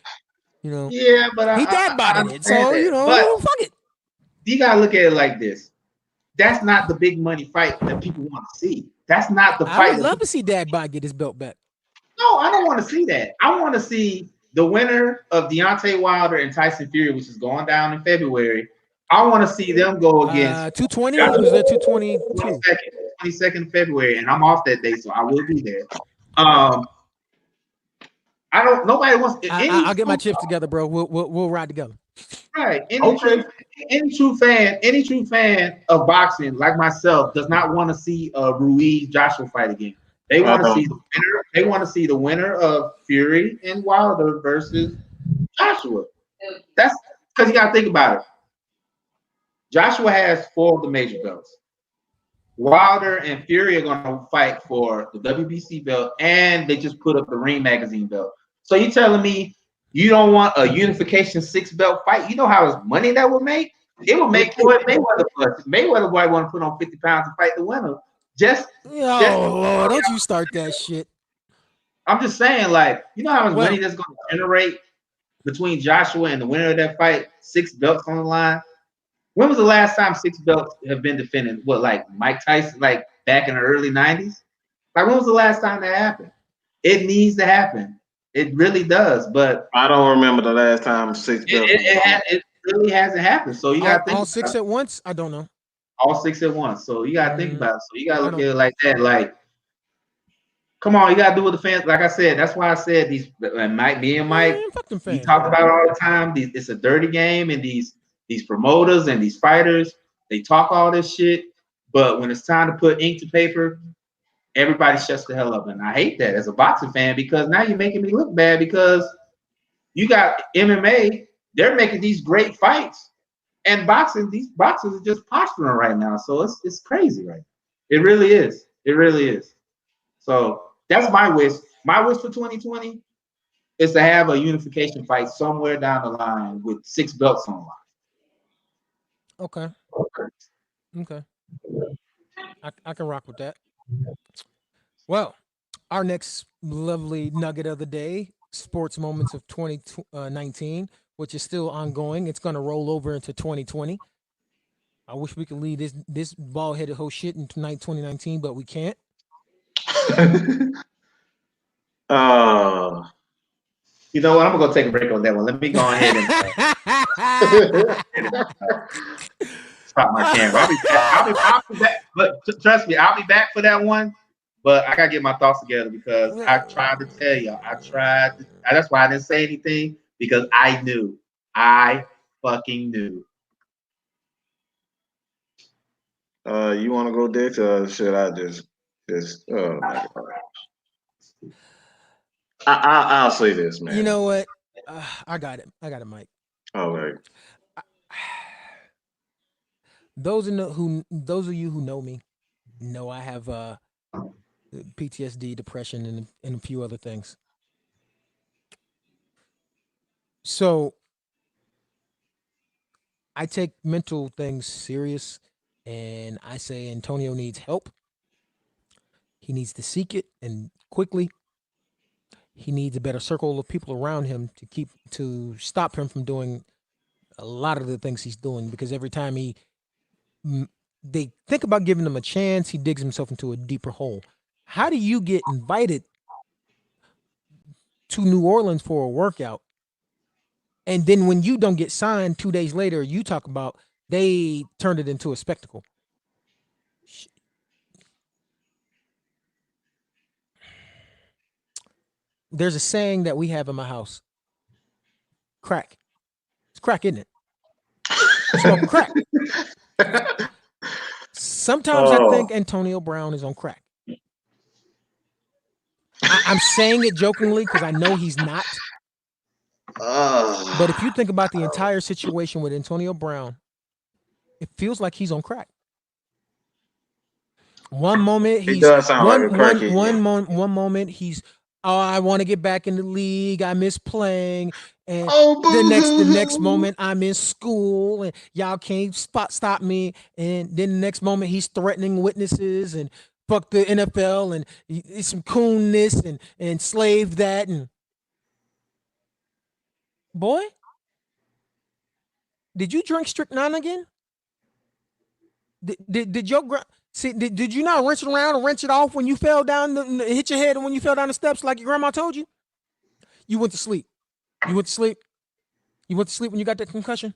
But he dad bodied it. So fuck it. You gotta look at it like this. That's not the big money fight that people want to see. That's not the fight. I would love to see Dad Bod get his belt back. No, I don't want to see that. I want to see the winner of Deontay Wilder and Tyson Fury, which is going down in February. I want to see them go against 220. Or was that 222? 22nd February, and I'm off that day, so I will be there. Nobody wants. I'll get my chips together, bro. We'll ride together. Right. Any true fan of boxing like myself does not want to see a Ruiz Joshua fight again. They want to see the winner. They want to see the winner of Fury and Wilder versus Joshua. That's because you got to think about it. Joshua has 4 of the major belts. Wilder and Fury are going to fight for the WBC belt, and they just put up the Ring Magazine belt. So you telling me you don't want a unification 6-belt fight? You know how much money that would make? It would make Floyd Mayweather. Mayweather might want to put on 50 pounds to fight the winner. Lord, don't you start that shit. I'm just saying, you know how much money that's going to generate between Joshua and the winner of that fight? 6 belts on the line. When was the last time 6 belts have been defended? What, Mike Tyson, back in the early 90s? When was the last time that happened? It needs to happen. It really does, but I don't remember the last time 6 belts. It really hasn't happened. So you got to think all 6 at once. I don't know. All 6 at once. So you got to think about it. So you got to look at it like that. Come on, you got to do what the fans. Like I said, that's why I said these. Mike, me and Mike, we talk about it all the time. It's a dirty game, and these promoters and these fighters, they talk all this shit, but when it's time to put ink to paper, everybody shuts the hell up. And I hate that as a boxing fan because now you're making me look bad because you got MMA, they're making these great fights. And these boxers are just posturing right now. So it's crazy, right? It really is. It really is. So that's my wish. My wish for 2020 is to have a unification fight somewhere down the line with 6 belts on the line. Okay. I can rock with that. Well, our next lovely nugget of the day, sports moments of 2019, which is still ongoing. It's going to roll over into 2020. I wish we could leave this bald-headed whole shit in 2019, but we can't. You know what? I'm gonna take a break on that one. Let me go ahead and stop my camera. I'll be back. But trust me, I'll be back for that one. But I gotta get my thoughts together because I tried to tell y'all. That's why I didn't say anything because I knew. I fucking knew. You want to go, Dick, or should I just? I'll say this, man. You know what? I got it. I got it, Mike. All right. those of you who know me know I have PTSD, depression, and a few other things. So I take mental things serious, and I say Antonio needs help. He needs to seek it, and quickly. He needs a better circle of people around him to stop him from doing a lot of the things he's doing, because every time they think about giving him a chance, he digs himself into a deeper hole. How do you get invited to New Orleans for a workout, and then when you don't get signed 2 days later, you talk about they turned it into a spectacle? There's a saying that we have in my house. Crack. It's crack, isn't it? Smoking crack. Sometimes I think Antonio Brown is on crack. I'm saying it jokingly because I know he's not. But if you think about the entire situation with Antonio Brown, it feels like he's on crack. One moment he does sound like a crackhead. One moment he's, oh, I want to get back in the league. I miss playing. And the next moment I'm in school and y'all can't stop me. And then the next moment he's threatening witnesses and fuck the NFL and it's some coon this and slave that. And boy, did you drink strychnine again? Did your did you not wrench it around and wrench it off when you fell down, hit your head, and when you fell down the steps like your grandma told you? You went to sleep. You went to sleep. You went to sleep when you got that concussion.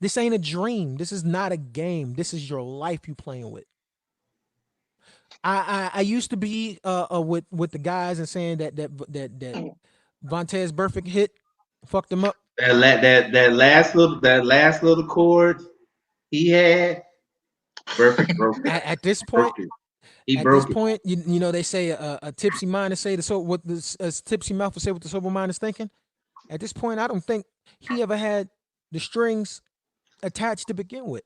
This ain't a dream. This is not a game. This is your life you playing with. I used to be with the guys and saying that Vontez Burfict hit fucked him up. That last little chord he had. Burfict broke it. At this point, you know they say a tipsy mind is say a tipsy mouth will say what the sober mind is thinking. At this point, I don't think he ever had the strings attached to begin with.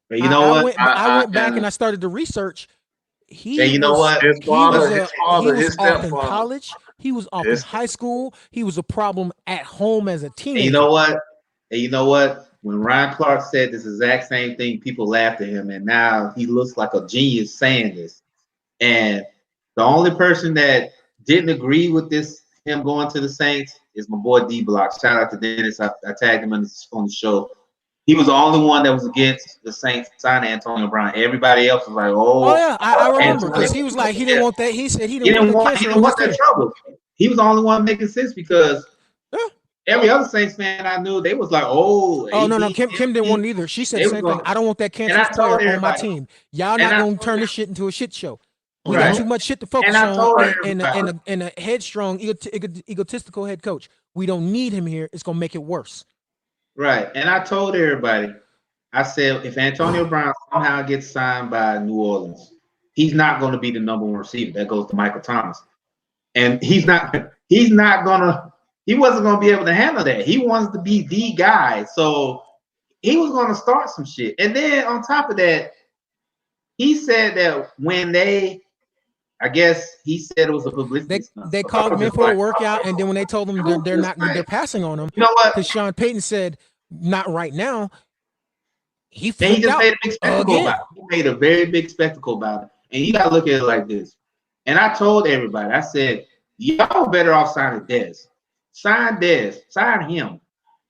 But you know what? I went back and I started to research. You know what? His father, he was off in college. He was off in high school. He was a problem at home as a teenager. And you know what? When Ryan Clark said this exact same thing, people laughed at him, and now he looks like a genius saying this. And the only person that didn't agree with him going to the Saints, is my boy D Block. Shout out to Dennis. I tagged him on the show. He was the only one that was against the Saints signing Antonio Brown. Everybody else was like, "Oh yeah, I remember," because he was like, he didn't want that. He said he didn't want that trouble. He was the only one making sense because every other Saints fan I knew, they was like, "Oh, no, Kim didn't want it either." She said the same thing. I don't want that cancerous player on my team. Y'all not gonna turn this shit into a shit show. We got too much shit to focus on, and a headstrong, egotistical head coach. We don't need him here. It's gonna make it worse. Right, and I told everybody, I said, if Antonio Brown somehow gets signed by New Orleans, he's not going to be the number one receiver. That goes to Michael Thomas, and he wasn't going to be able to handle that. He wants to be the guy, so he was going to start some shit. And then on top of that, he said that when I guess he said it was a publicity stunt. They called him in for a workout, and then when they told him they're passing on him, you know what? Because Sean Payton said, "Not right now." He just made a big spectacle about it. He made a very big spectacle about it, and you gotta look at it like this. And I told everybody, I said, y'all better off signing Dez. Sign Dez. Sign him,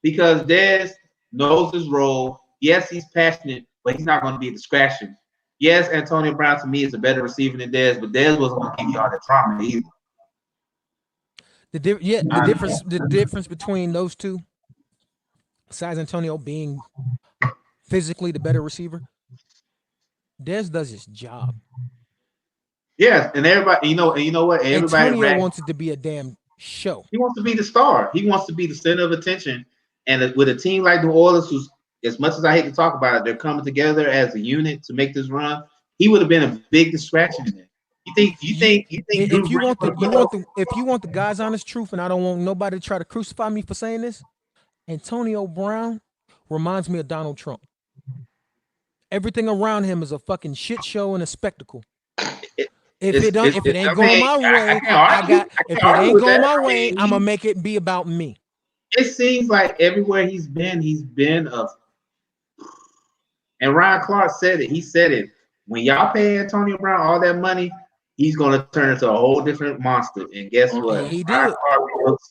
because Dez knows his role. Yes, he's passionate, but he's not going to be a distraction. Yes, Antonio Brown to me is a better receiver than Dez, but Dez wasn't going to give you all that trauma either. The difference between those two, besides Antonio being physically the better receiver, Dez does his job. Yes, and everybody, you know what? Everybody Antonio wants it to be a damn show. He wants to be the star. He wants to be the center of attention. And with a team like New Orleans, who's, as much as I hate to talk about it, they're coming together as a unit to make this run. He would have been a big distraction in there. You think if you want the God's honest truth, and I don't want nobody to try to crucify me for saying this, Antonio Brown reminds me of Donald Trump. everything around him is a fucking shit show and a spectacle. It- If it's- it ain't I going mean, my I way, can't argue. I if can't it argue ain't with going that. my way, mean, I'm gonna make it be about me. It seems like everywhere he's been a. And Ryan Clark said it. He said it. When y'all pay Antonio Brown all that money, he's gonna turn into a whole different monster. And guess what? He did.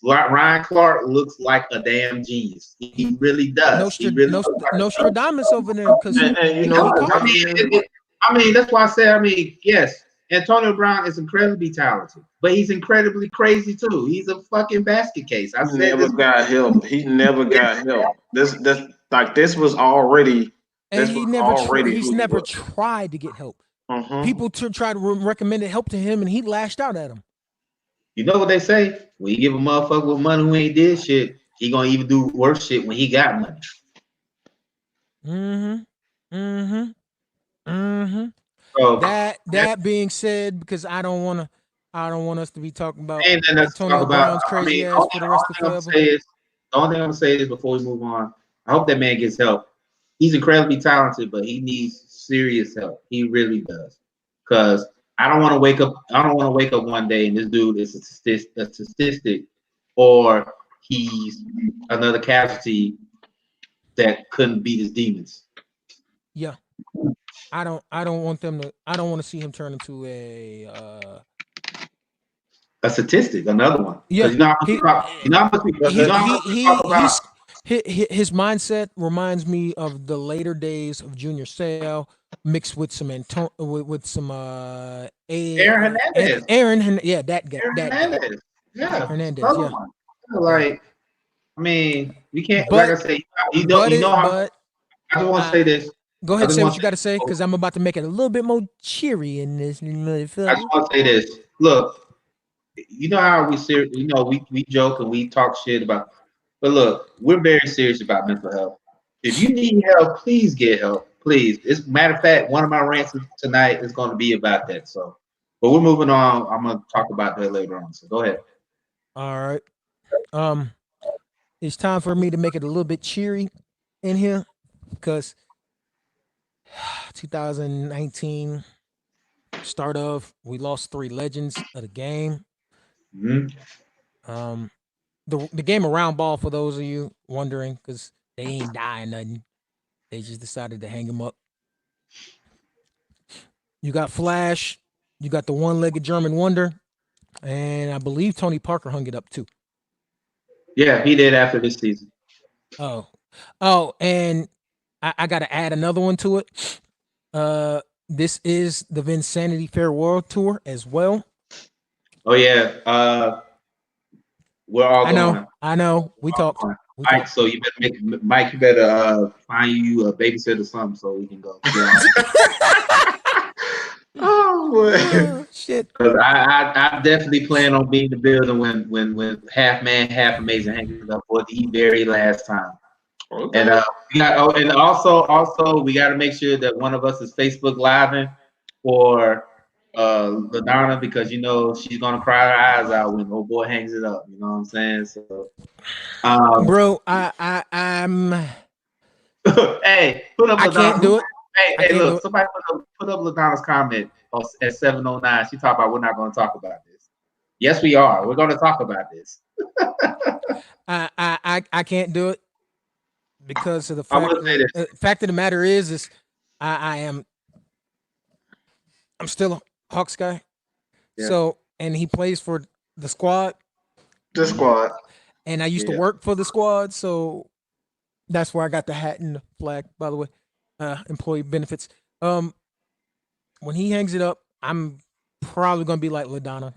Ryan Clark looks like a damn genius. He really does. He really looks like Nostradamus over there because And you know, I mean, that's why I say. I mean, yes, Antonio Brown is incredibly talented, but he's incredibly crazy too. He's a fucking basket case. I he said never this. got help. He never got help. This was already. and This he was never already he's who he never was. tried to get help. Mhm. People try to recommended help to him, and he lashed out at him. You know what they say? When you give a motherfucker with money who ain't did shit, he gonna even do worse shit when he got money. So That being said, because I don't want us to be talking about and then let's Antonio talk about. Brown's crazy I mean, ass for the rest of forever. the only thing I'm gonna say is before we move on. I hope that man gets help. He's incredibly talented, but he needs serious help. He really does. Because I don't want to wake up. I don't want to wake up one day and this dude is a statistic, or he's another casualty that couldn't beat his demons. Yeah, I don't want them to. I don't want to see him turn into a statistic, another one. Yeah, you know how much we talk about. His mindset reminds me of the later days of Junior Seau mixed with some with some Aaron Hernandez. Yeah, that guy. Hernandez. Yeah, Hernandez. yeah. One. Like, I mean, we can't. But, like I say, I just want to say this. Go ahead, say what you got to say, because I'm about to make it a little bit more cheery in this. I just want to say this. Look, you know how we serious. You know, we joke and we talk shit about. But look, we're very serious about mental health. If you need help, please get help. Please. As a matter of fact, one of my rants tonight is going to be about that. So, but we're moving on. I'm going to talk about that later on. So go ahead. All right. It's time for me to make it a little bit cheery in here because 2019 start of we lost 3 legends of the game. Mm-hmm. The game of round ball, for those of you wondering, because they ain't dying nothing. They just decided to hang him up. You got Flash, you got the one-legged German wonder, and I believe Tony Parker hung it up too. Yeah, he did after this season. Oh, and I got to add another one to it. This is the Vinsanity Farewell Tour as well. Oh yeah. We're all going. I know. We talked. Mike, so you better find you a babysitter or something so we can go. Oh boy. Shit. Because I definitely plan on being in the building when half man, half amazing hanging up for the very last time. Okay. And also we got to make sure that one of us is Facebook living for LaDonna, because you know she's gonna cry her eyes out when old boy hangs it up. You know what I'm saying? So, bro, I'm. Hey, put up. I can't do it. Hey, look! Somebody put up LaDonna's comment at 7:09. She talked about we're not going to talk about this. Yes, we are. We're going to talk about this. I can't do it because of the fact of the matter is I'm still a Hawks guy. Yeah. So, and he plays for the squad. The squad. And I used to work for the squad, so that's where I got the hat and the flag, by the way. Employee benefits. When he hangs it up, I'm probably gonna be like LaDonna.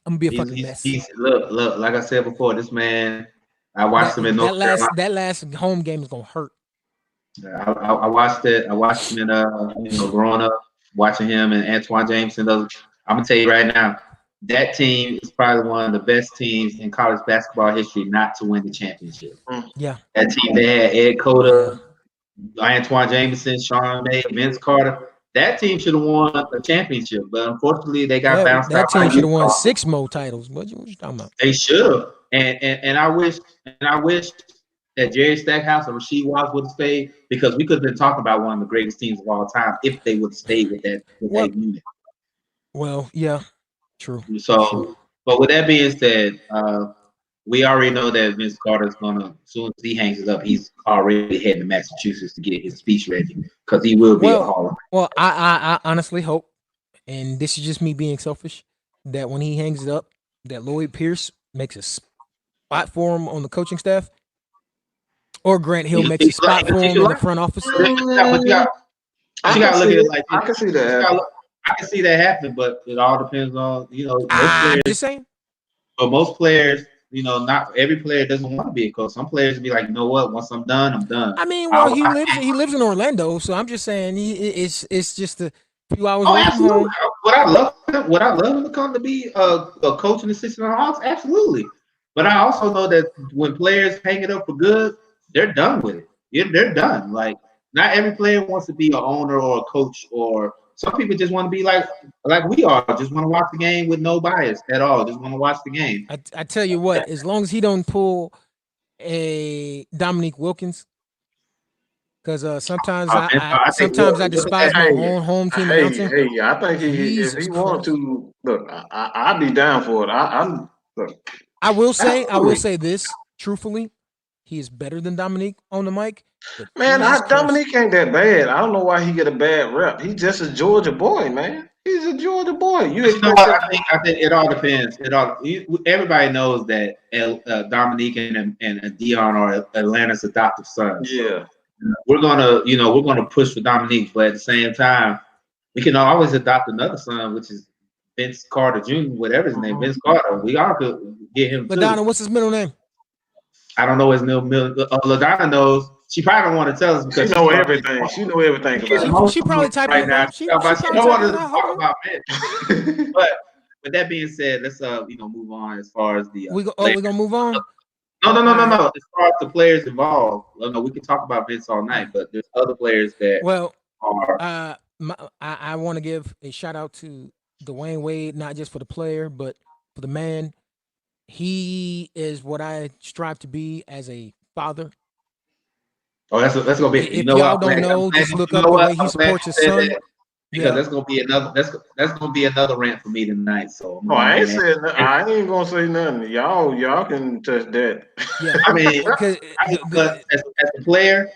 I'm gonna be a fucking mess. Look, like I said before, this man, I watched him in North Carolina. That last home game is gonna hurt. I watched it. I watched him in growing up, watching him and Antoine Jameson. I'm gonna tell you right now, that team is probably one of the best teams in college basketball history not to win the championship. Yeah. That team, they had Ed Cota, Antoine Jameson, Sean May, Vince Carter. That team should have won a championship, but unfortunately they got bounced out. That team should have won 6 more titles. What you talking about? They should have. And I wish that Jerry Stackhouse or Rasheed Wallace would have stayed, because we could have been talking about one of the greatest teams of all time if they would have stayed with that unit. Well, yeah, true. So, but with that being said, we already know that Vince Carter's gonna, as soon as he hangs it up, he's already heading to Massachusetts to get his speech ready, because he will be a Hall of Fame. Well, I honestly hope, and this is just me being selfish, that when he hangs it up, that Lloyd Pierce makes a spot for him on the coaching staff, or Grant Hill makes a spot for him in the front office. But you gotta look at it like this. I can see that. I can see that happen, but it all depends on, most I'm players. just saying. But most players, not every player doesn't want to be a coach. Some players be like, you know what? Once I'm done, I'm done. I mean, well, he lives in Orlando, so I'm just saying it's just a few hours away from home. Would I love him to come to be a coach and assistant on the Hawks? Absolutely. But I also know that when players hang it up for good, they're done with it. They're done. Like, not every player wants to be an owner or a coach, or some people just want to be like we are, just want to watch the game with no bias at all. Just want to watch the game. I tell you what, as long as he don't pull a Dominique Wilkins, because sometimes I despise my own home team announcer. Hey, I think if he wanted to, look, I'd be down for it. I will say this truthfully. He is better than Dominique on the mic. Man, Dominique ain't that bad. I don't know why he get a bad rep. He's just a Georgia boy, man. He's a Georgia boy. I think it all depends. Everybody knows that Dominique and Dion are Atlanta's adoptive sons. Yeah, we're gonna push for Dominique, but at the same time, we can always adopt another son, which is Vince Carter Jr., whatever his name, Vince Carter. We all could get him. Madonna, what's his middle name? I don't know his middle. LaDonna knows. She probably don't want to tell us because she know everything. She know everything about it. She probably typing right now. She don't want to talk about it. But with that being said, let's move on as far as the. We're gonna move on. No. As far as the players involved, no, we can talk about Vince all night, but there's other players that are. I want to give a shout out to Dwayne Wade, not just for the player, but for the man. He is what I strive to be as a father. Oh, that's gonna be. If y'all don't know, just look up the way he supports his son. Because that's gonna be another. That's gonna be another rant for me tonight. So I ain't gonna say nothing. Y'all can touch that. Yeah, I mean, because as a player,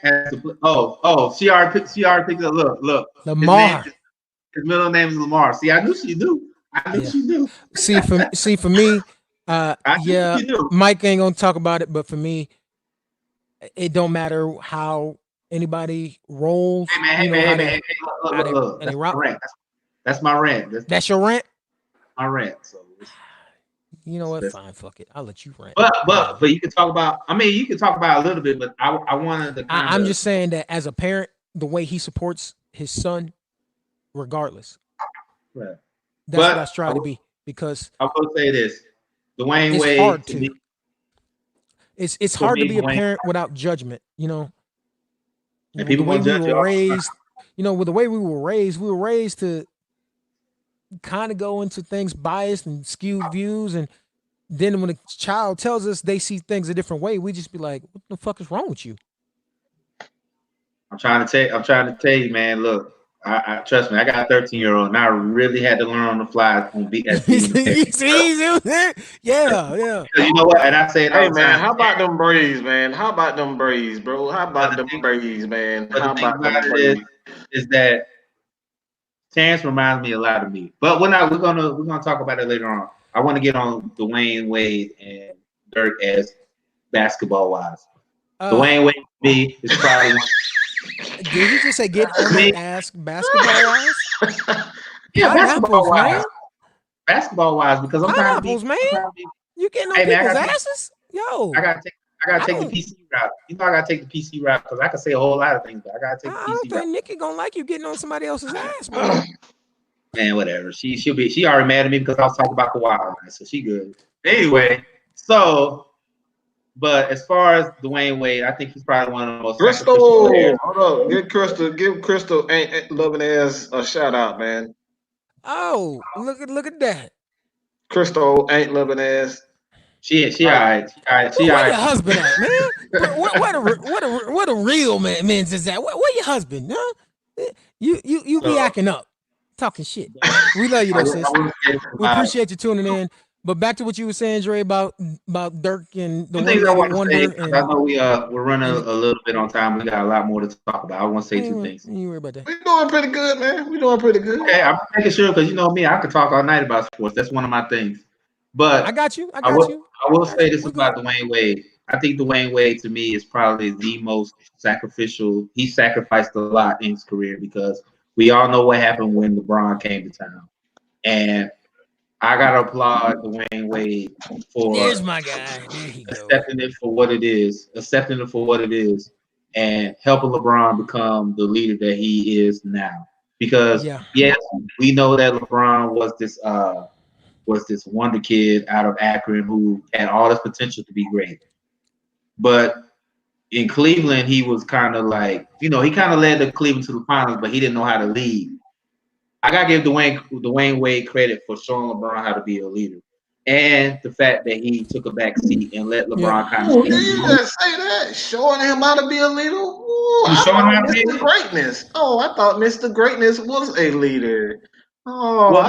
she already picked up. Look, Lamar. His middle name is Lamar. See, I knew she knew. She knew. See for me. Mike ain't gonna talk about it, but for me, it don't matter how anybody rolls. Hey, man, look, that's my rant. That's your rant? My rant. So you know what? Fine, fuck it. I'll let you rant. But you can talk about. I mean, you can talk about a little bit, but I wanted to. I'm just saying that as a parent, the way he supports his son, regardless. Right. That's what I strive to be, because I will say this. Dwayne it's Wade. Hard to. It's hard to be a parent without judgment, And people want to judge you. With the way we were raised to kind of go into things biased and skewed views, and then when a child tells us they see things a different way, we just be like, "What the fuck is wrong with you?" I'm trying to tell you, man. Look. I trust me. I got a 13-year-old, and I really had to learn on the fly on beat. Yeah. You know what? And I say it all the man, time. how about them Braves, man? How about them Braves, bro? How about them Braves, man? How about them Braves? Is that Terrence reminds me a lot of me, but we're gonna talk about it later on. I want to get on Dwayne Wade and Dirk as basketball wise. Dwayne Wade to me is probably. Did he just say get on the ass basketball wise? Yeah, basketball wise. Basketball wise, because I'm trying to be, man. You getting on people's asses? Yo. I gotta take the PC route. I gotta take the PC route because I can say a whole lot of things, but I gotta take the PC route. I don't think Nikki gonna like you getting on somebody else's ass, bro. Man, whatever. She already mad at me because I was talking about Kawhi Leonard, so she good. Anyway, but as far as Dwayne Wade, I think he's probably one of the most. Crystal, hold up, give Crystal ain't loving ass a shout out, man. Oh, look at that. Crystal ain't loving ass. She all right. She all right. Where your husband at, man? What a real man is that? Where your husband? Huh? You be acting up, talking shit. We love you though, sis. We appreciate you tuning in. But back to what you were saying, Dre, about Dirk and the things I one-legged want to say, wonder. And I know we're running a little bit on time. We got a lot more to talk about. I want to say two things. You worry about that. We're doing pretty good, man. We're doing pretty good. Okay, I'm making sure because you know me, I could talk all night about sports. That's one of my things. But I got you. I will say this about Dwayne Wade. I think Dwayne Wade to me is probably the most sacrificial. He sacrificed a lot in his career because we all know what happened when LeBron came to town. And I gotta applaud Dwayne Wade for there's my guy. There he accepting it for what it is, and helping LeBron become the leader that he is now. Because yes, we know that LeBron was this wonder kid out of Akron who had all this potential to be great. But in Cleveland, he was kind of like, he kind of led the Cleveland to the finals, but he didn't know how to lead. I gotta give Dwayne Wade credit for showing LeBron how to be a leader, and the fact that he took a back seat and let LeBron kind of. You just say that, showing him how to be a leader. Showing him how to be Mr. Greatness. Oh, I thought Mr. Greatness was a leader. Oh, well,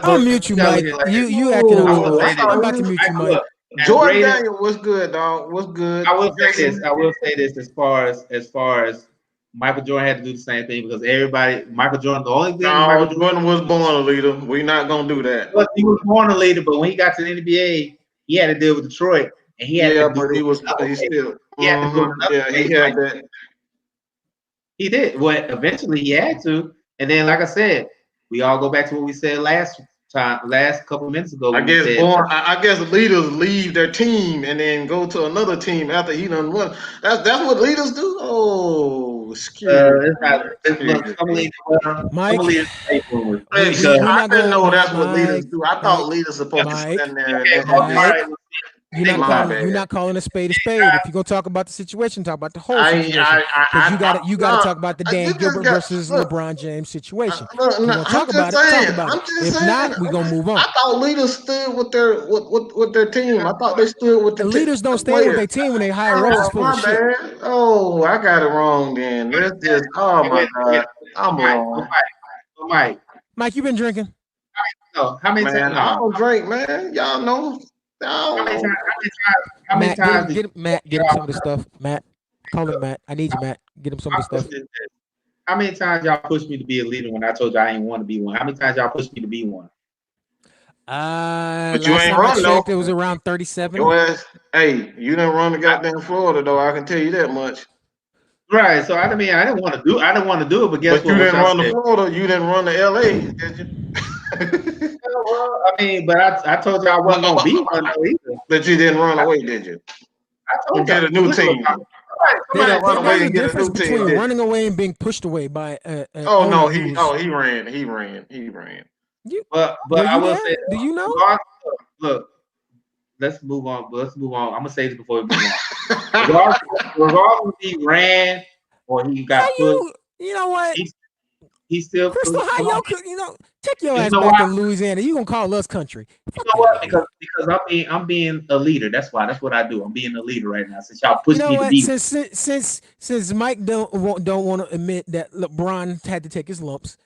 I'll mute you, Mike. You acting up. I'm about to mute you, Mike. Jordan Daniel was good, dog. Was good. I will say this as far as Michael Jordan had to do the same thing because Michael Jordan, the only thing Michael Jordan was born a leader. We're not gonna do that. Well, he was born a leader, but when he got to the NBA, he had to deal with Detroit, and he had to do he had that. He did. Well, eventually he had to, and then like I said, we all go back to what we said last couple of minutes ago. I guess leaders leave their team and then go to another team after he done won. That's what leaders do. Oh, Mike, I didn't know that's what leaders do. I thought leaders supposed to stand there. You're not calling a spade a spade. If you're gonna talk about the situation, talk about the whole situation. Because you gotta talk about the Dan Gilbert versus LeBron James situation. Talk about it. If not, we're gonna move on. I thought leaders stood with their team. I thought they stood with the leaders don't stand with their team when they hire refs full of shit. Oh, I got it wrong then. Oh my God. I'm wrong. Mike, you been drinking? No, how many times? I don't drink, man. Y'all know. How many times? Matt, get him some of the stuff. Matt, call him Matt. I need you, Matt. Get him some of the stuff. How many times y'all pushed me to be a leader when I told you I didn't want to be one? How many times y'all pushed me to be one? But you ain't run though. It was around 37. Hey, you didn't run to goddamn Florida though. I can tell you that much. Right. So I didn't want to do it, but guess what? You didn't run to Florida. You didn't run to LA, did you? Well, I told you I wasn't gonna be one either. But you didn't run away, did you? I told you get a new team. There's a difference between running away and being pushed away by. He ran. But I will say, do you know? Look, let's move on. I'm gonna say this before we move on. Regardless if he ran or he got pushed. You know what? He still Crystal, take your ass back to Louisiana. You gonna call us country? You know what? Because I'm being a leader. That's why. That's what I do. I'm being a leader right now. Since y'all pushed me to be. Since Mike don't want to admit that LeBron had to take his lumps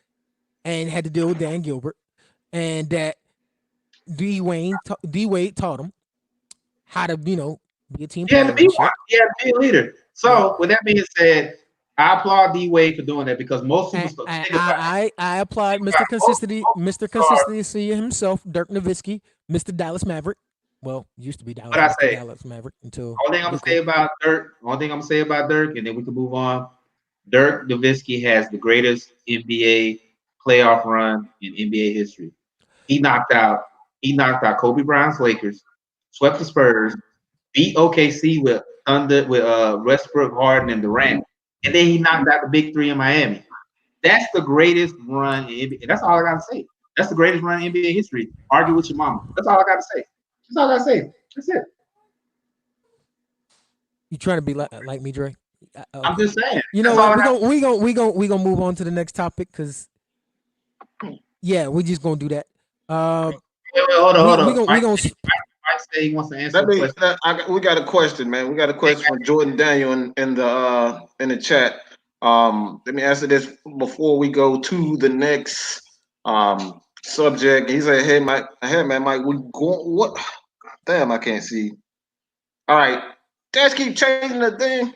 and had to deal with Dan Gilbert, and that D Wade taught him how to be a team player. To be a leader. So with that being said, I applaud D Wade for doing that because most of us. I applaud Mr. Consistency himself, Dirk Nowitzki, Mr. Dallas Maverick. Well, used to be Dallas Maverick until. Only thing I'm gonna say about Dirk, and then we can move on. Dirk Nowitzki has the greatest NBA playoff run in NBA history. He knocked out Kobe Bryant's Lakers, swept the Spurs, beat OKC with Westbrook, Harden, and Durant. And then he knocked out the big three in Miami. That's the greatest run in NBA. That's all I gotta say. That's the greatest run in NBA history. Argue with your mama. That's all I gotta say. That's it. You trying to be like me, Dre? I'm just saying. You know what? We gonna move on to the next topic because we're just gonna do that. Hold on. Mike say he wants to answer the question. We got a question, man. We got a question from Jordan Daniel in the chat. Let me answer this before we go to the next subject. He said, "Hey, man, Mike, we go what? Damn, I can't see. All right, just keep changing the thing.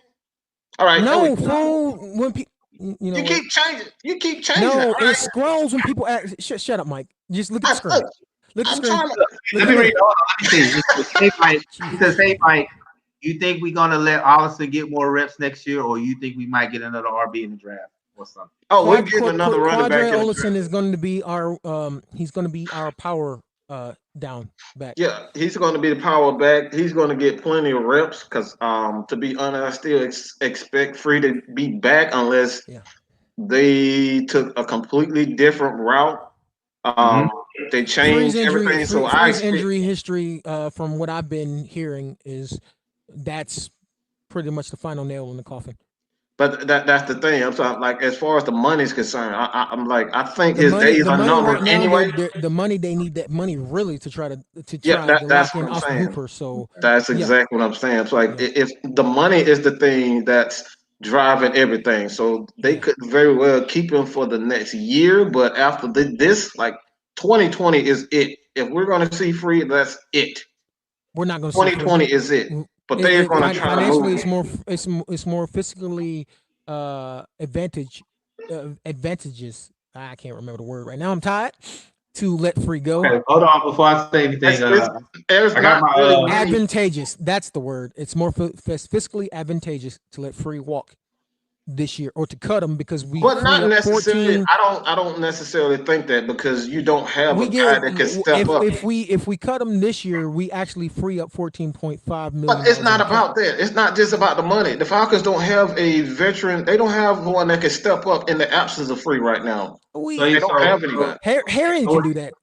All right, no, fool. When people, you keep changing. You keep changing. No, it scrolls when people ask. Shut up, Mike. Just look at the screen. Look at the screen. Let me read. Let me see. It says, "Hey, Mike, you think we're gonna let Allison get more reps next year, or you think we might get another RB in the draft or something?" Oh, we're getting another running back. Olsen is going to be our he's going to be our power down back. Yeah, he's going to be the power back. He's going to get plenty of reps because to be honest, I still expect Free to be back unless they took a completely different route. They changed everything. So Free's injury history, from what I've been hearing, is that's pretty much the final nail in the coffin. But that's the thing. I'm talking like as far as the money's concerned, I'm like I think his days are numbered anyway. The money they need that money really to try to that's lock in Austin Hooper. So that's exactly what I'm saying. It's like if the money is the thing that's driving everything, so they could very well keep him for the next year. But after this, like 2020 is it. If we're going to see Free, that's it. We're not going to. 2020 is it. But they're going to try to move. It's more fiscally advantages. I can't remember the word right now. I'm tired to let Free go. Okay, hold on before I say anything. I got my advantageous. That's the word. It's more fiscally advantageous to let Free walk this year or to cut him because we. But not necessarily. I don't necessarily think that because you don't have a guy that can step up. If we cut him this year, we actually free up $14.5 million. But it's not about that. It's not just about the money. The Falcons don't have a veteran. They don't have one that can step up in the absence of Free right now. They don't have anybody. Harry can do that.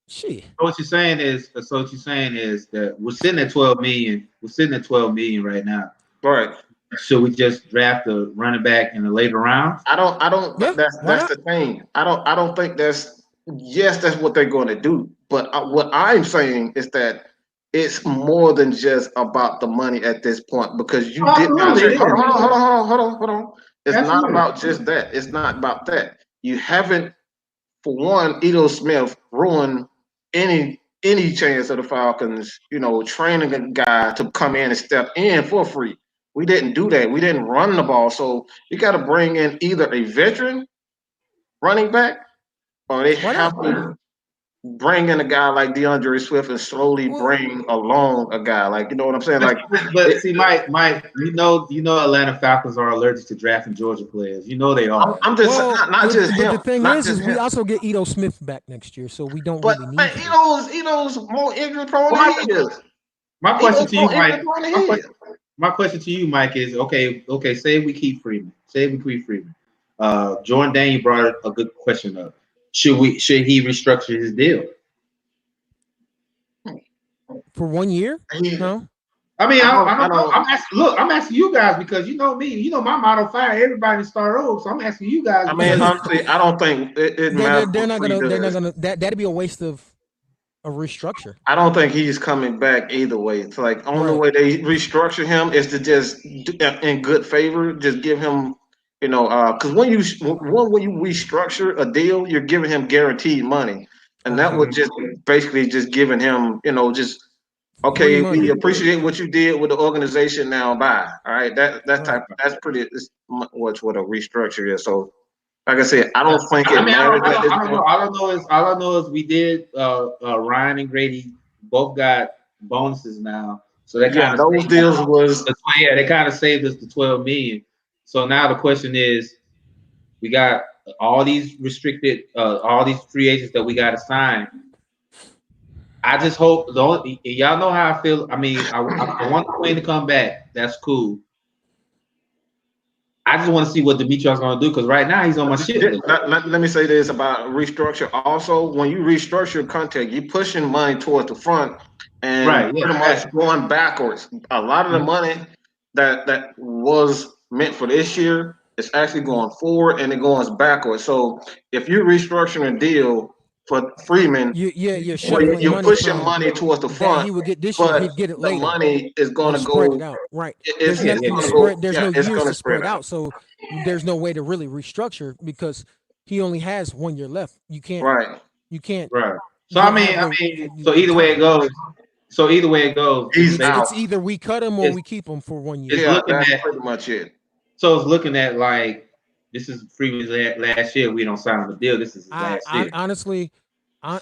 Shit. So what you're saying is that we're sitting at $12 million. We're sitting at $12 million right now. Right. Should we just draft a running back in the later rounds? I don't. Yeah, that's the thing. I don't think that's. Yes, that's what they're going to do. But what I'm saying is that it's more than just about the money at this point because you did not. Hold on. It's not about just that. It's not about that. You haven't, for one, Edo Smith ruined any chance of the Falcons. Training a guy to come in and step in for Free. We didn't do that. We didn't run the ball. So you got to bring in either a veteran running back or they have to bring in a guy like DeAndre Swift and slowly bring along a guy. Like, you know what I'm saying? But see, Mike, you know Atlanta Falcons are allergic to drafting Georgia players. You know they are. I'm just not just him. The thing is we also get Edo Smith back next year, so we don't really need him. Edo's more injury prone than he is. My question to you, Mike. My question to you, Mike, is okay. Say we keep Freeman. Jordan Daniel brought a good question up. Should he restructure his deal for 1 year? No. I mean, I don't know. I'm asking you guys because you know me. You know my motto: fire everybody, start over. So I'm asking you guys. I mean, honestly, I don't think it matters. They're not gonna. That'd be a waste of a restructure. I don't think he's coming back either way. It's like only way they restructure him is to just in good favor, just give him, because when you restructure a deal, you're giving him guaranteed money, and that would just basically just giving him, just okay, we appreciate what you did with the organization. Now, bye. All right, that's pretty. It's what a restructure is. So. Like I said, I don't think it matters. All I know is we did. Ryan and Grady both got bonuses now, so that kind of those deals was they kind of saved us the $12 million. So now the question is, we got all these restricted, all these free agents that we got to sign. I just hope y'all know how I feel. I mean, I want Quinn to come back. That's cool. I just want to see what Dimitri's going to do because right now he's on my shit. Let me say this about restructure. Also, when you restructure a contract, you're pushing money towards the front and pretty much going backwards. A lot of the money that was meant for this year is actually going forward and it goes backwards. So if you're restructuring a deal for Freeman. You're shuffling You're money pushing from money towards the front. he would get this year, but he'd get it the later. money is going to spread go. it out, right? It's There's nothing gonna to go- spread. There's yeah, no it's years gonna to spread out. out, so there's no way to really restructure because he only has 1 year left. You can't. Right. You can't. Right. you So can't have so either way it goes. So either way it goes, He's they- out. It's either we cut him or we keep him for 1 year. It's Yeah, looking that's at- pretty much it. So it's looking at like this is Freeman's last year. We don't sign him a deal. This is his last year.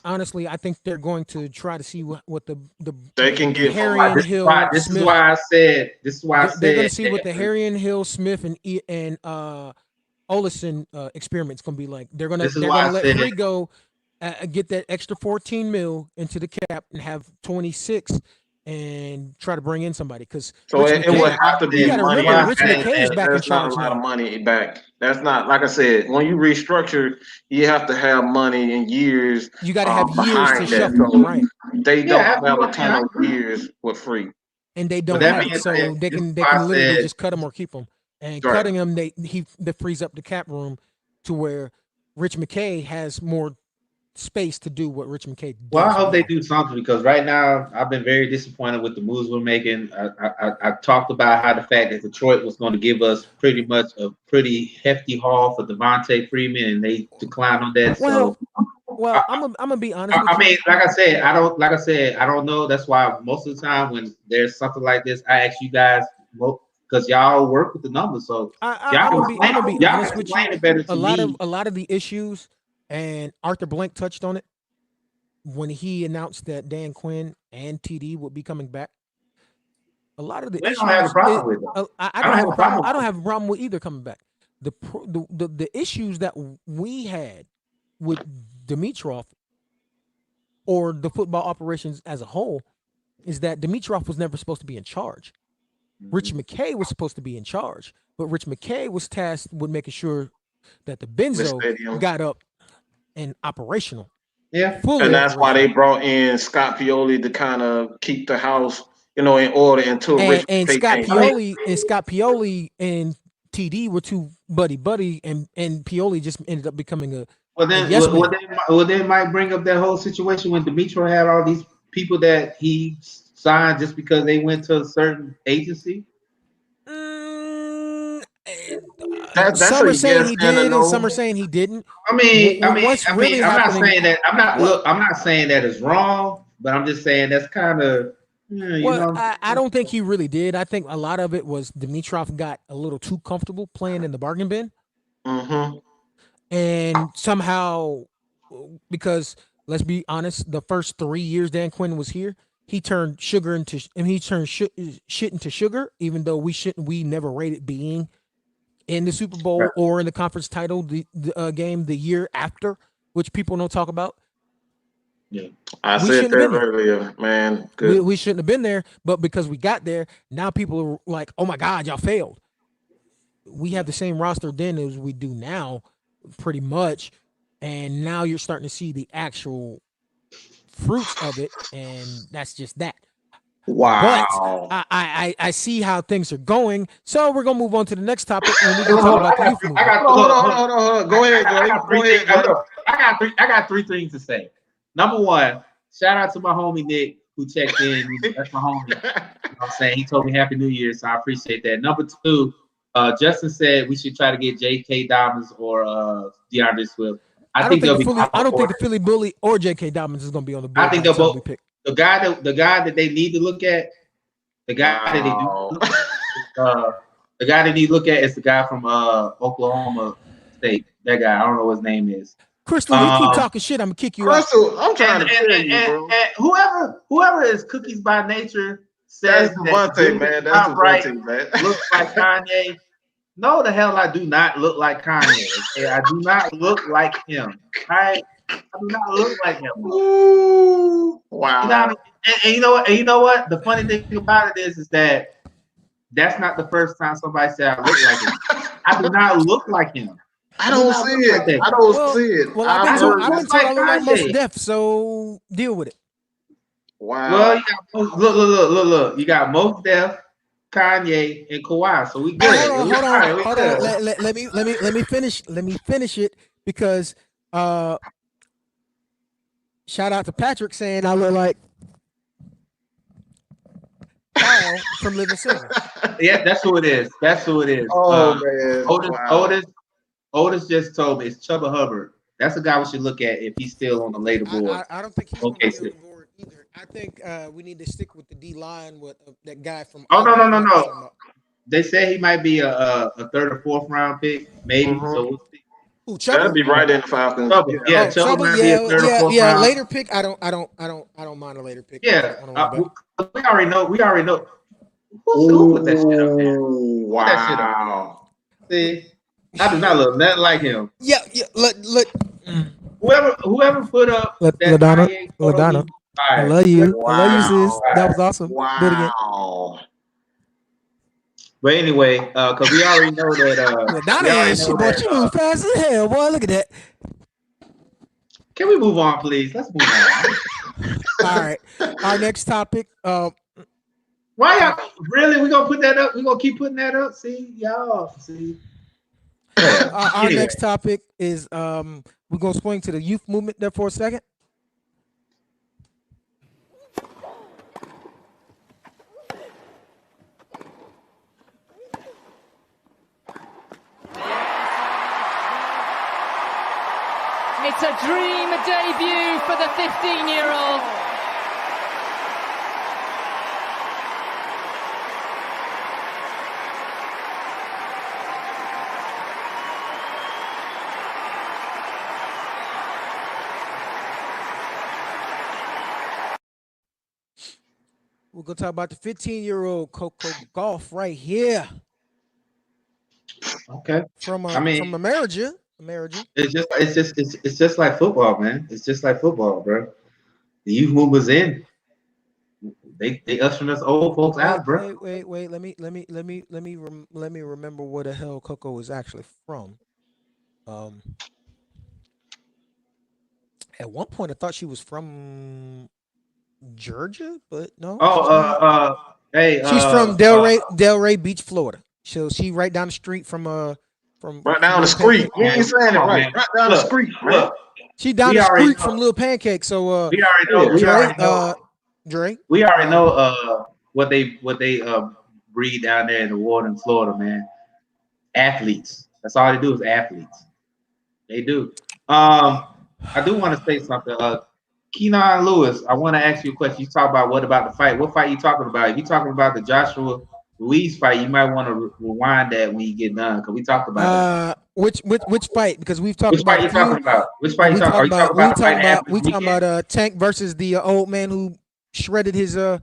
Honestly, I think they're going to try to see what the They can get Harry and Hill. This is why I said. They're going to see what the Harry and Hill, Smith, and Olsen experiment's going to be like. They're going to let Free go, get that extra 14 mil into the cap, and have 26, and try to bring in somebody. Because So it would have to be money. Rich McKay is back in That's not charge a lot now. of money back. That's not, like I said, when you restructure, you have to have money in years. You got to have years behind to that. shuffle, So right? They don't have a ton of years with Free. And they don't that have it, means so that they can this is why I literally said- just cut him or keep him. And Right. cutting him, that frees up the cap room to where Rich McKay has more space to do what Rich McKay does. Well, I hope they do something because right now I've been very disappointed with the moves we're making. I talked about how the fact that Detroit was going to give us pretty much a pretty hefty haul for Devontae Freeman, and they declined on that. Well, so I'm gonna be honest. I mean, like I said, I don't know. That's why most of the time when there's something like this, I ask you guys because y'all work with the numbers. So I'm gonna be honest with you. Better A lot of the issues, and Arthur Blank touched on it when he announced that Dan Quinn and TD would be coming back. A lot of the We issues. don't have a problem with them. I don't have a problem. I don't have a problem with either coming back. The issues that we had with Dimitrov or the football operations as a whole is that Dimitrov was never supposed to be in charge. Rich McKay was supposed to be in charge, but Rich McKay was tasked with making sure that the Benzo got up and operational. Yeah, and that's why they brought in Scott Pioli to kind of keep the house, in order until Rich Scott Pioli and TD were two buddy, and Pioli just ended up becoming a. They might bring up that whole situation when Dimitro had all these people that he signed just because they went to a certain agency. Some are saying he did, and some are saying he didn't. I'm not saying that. I'm not saying that is wrong, but I'm just saying that's kind of. I don't think he really did. I think a lot of it was Dimitrov got a little too comfortable playing in the bargain bin. Mm-hmm. And somehow, because let's be honest, the first 3 years Dan Quinn was here, he turned shit into sugar, even though we never rated being in the Super Bowl or in the conference title game the year after, which people don't talk about. Yeah, I said that earlier, man. Good. We shouldn't have been there, but because we got there, now people are like, "Oh my God, y'all failed." We have the same roster then as we do now, pretty much, and now you're starting to see the actual fruits of it, and that's just that. Wow. But I see how things are going, so we're gonna move on to the next topic, and we're gonna talk about the youth movement. Hold on. Go ahead, Joe. I got 3 things to say. Number 1, shout out to my homie Nick who checked in. That's my homie. You know what I'm saying? He told me Happy New Year, so I appreciate that. Number 2, Justin said we should try to get J.K. Dobbins or DeAndre Swift. I don't think the Philly Bully or J.K. Dobbins is going to be on the board. I think they'll both pick. The guy that they need to look at, the guy that they need to look at is the guy from Oklahoma State. That guy, I don't know what his name is. Crystal, you keep talking shit, I'm gonna kick you out. Crystal, I'm trying to tell you, bro. And whoever is cookies by nature says that's Devontae, man. That's Devontae, man. Looks like Kanye. No, the hell I do not look like Kanye. Okay? I do not look like him. I do not look like him. Ooh, wow. And you know what? The funny thing about it is that that's not the first time somebody said I look like him. I do not look like him. I don't see it. I don't see it. Well, I've been told I look like Most Def, so deal with it. Wow. Well, look. You got Most Def, Kanye, and Kawhi. So we good. Hold on. Let me finish it because Shout out to Patrick saying I look like Kyle from Living Silver. Yeah, that's who it is. That's who it is. Oh man, Otis just told me it's Chuba Hubbard. That's a guy we should look at if he's still on the later board. I don't think he's Okay, on so- the board either. I think we need to stick with the D line with that guy from. Oh no. They say he might be a third or fourth round pick, maybe. Mhm. So we'll see. Ooh, that'd be right in the Falcons. Chuba might be a third or fourth round. Later pick. I don't mind a later pick. Yeah, I don't know about- we already know. Who put that shit up there? Wow. That shit up. See, I do not look nothing like him. Yeah. Look. Whoever put up that LaDonna, 98 photo, LaDonna. he's I fired. love you. Wow. I love you, sis. That was awesome. Do it again. Wow. But anyway, because we already know that. LaDonna is shit, boy. She move fast as hell, boy. Look at that. Can we move on, please? Let's move on. All right. Our next topic. Why y'all really? We gonna put that up? We gonna keep putting that up? See, y'all. See. Our Anyway. next topic is we're gonna swing to the youth movement there for a second. It's a dream debut for the 15-year-old. We're gonna talk about the 15-year-old Coco Golf right here Okay. from mean- America. It's just like football, man. It's just like football, bro. The youth movement's in. They ushering us old folks out, bro. Wait. Let me remember where the hell Coco is actually from. At one point I thought she was from Georgia, but no. Hey, she's from Delray Beach, Florida. So she right down the street from Right down the street. You ain't saying it right. Right down the street, man. Look, she down we the already street know. from Little Pancake. So we already know. Dre. We already know what they breed down there in the water in Florida, man. Athletes. That's all they do is athletes. They do. I do want to say something. Keenan Lewis, I want to ask you a question. You talk about what about the fight? What fight you talking about? If you talking about the Joshua Ruiz fight, you might want to rewind that when you get done because we talked about it. Which fight? Because we've talked Which fight you talking about? Which fight you talking about? Are you talking about the fight after we the talking weekend? about Tank versus the old man who shredded his His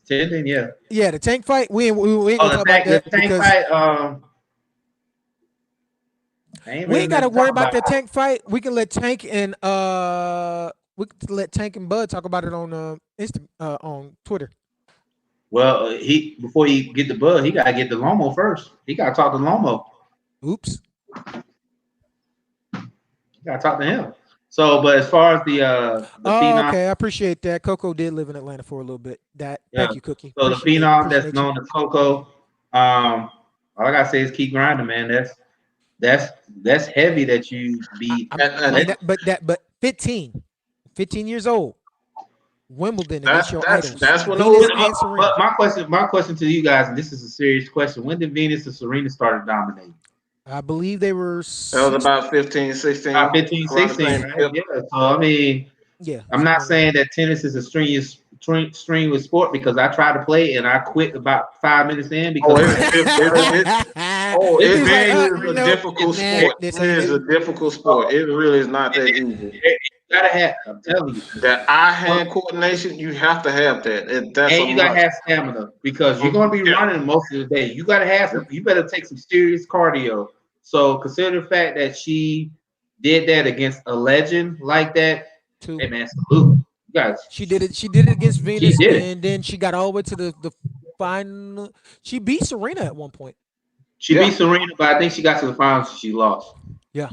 tendon, yeah. yeah, the Tank fight. We ain't gonna talk about that the tank because fight. we ain't gotta worry about the Tank fight. We can let Tank and Bud talk about it on on Twitter. Well, before he get the Bud, he gotta get the Lomo first. He gotta talk to Lomo. Oops. You gotta talk to him. So, but as far as the phenom, okay, I appreciate that. Coco did live in Atlanta for a little bit. Thank you, Cookie. So the Appreciate phenom that's you. known as Coco, all I gotta say is keep grinding, man. That's heavy that you beat. But 15 years old, Wimbledon against your idols. That's what Venus and Serena. But my question to you guys, and this is a serious question: when did Venus and Serena start dominating? I believe they were. That was about 15, 16. 15, 16, right? Yeah. So I mean, yeah. I'm not saying that tennis is a strenuous sport because I tried to play and I quit about 5 minutes in because it is a difficult sport. It is a difficult sport. It really is not that easy. You gotta have. I'm telling you that eye-hand coordination. You have to have that. And you gotta have stamina because you're gonna be running most of the day. You gotta have. You better take some serious cardio. So consider the fact that she did that against a legend like that. Hey man, salute. You guys. She did it against Venus, and then she got all the way to the final. She beat Serena at one point. She beat Serena, but I think she got to the finals. She lost. Yeah.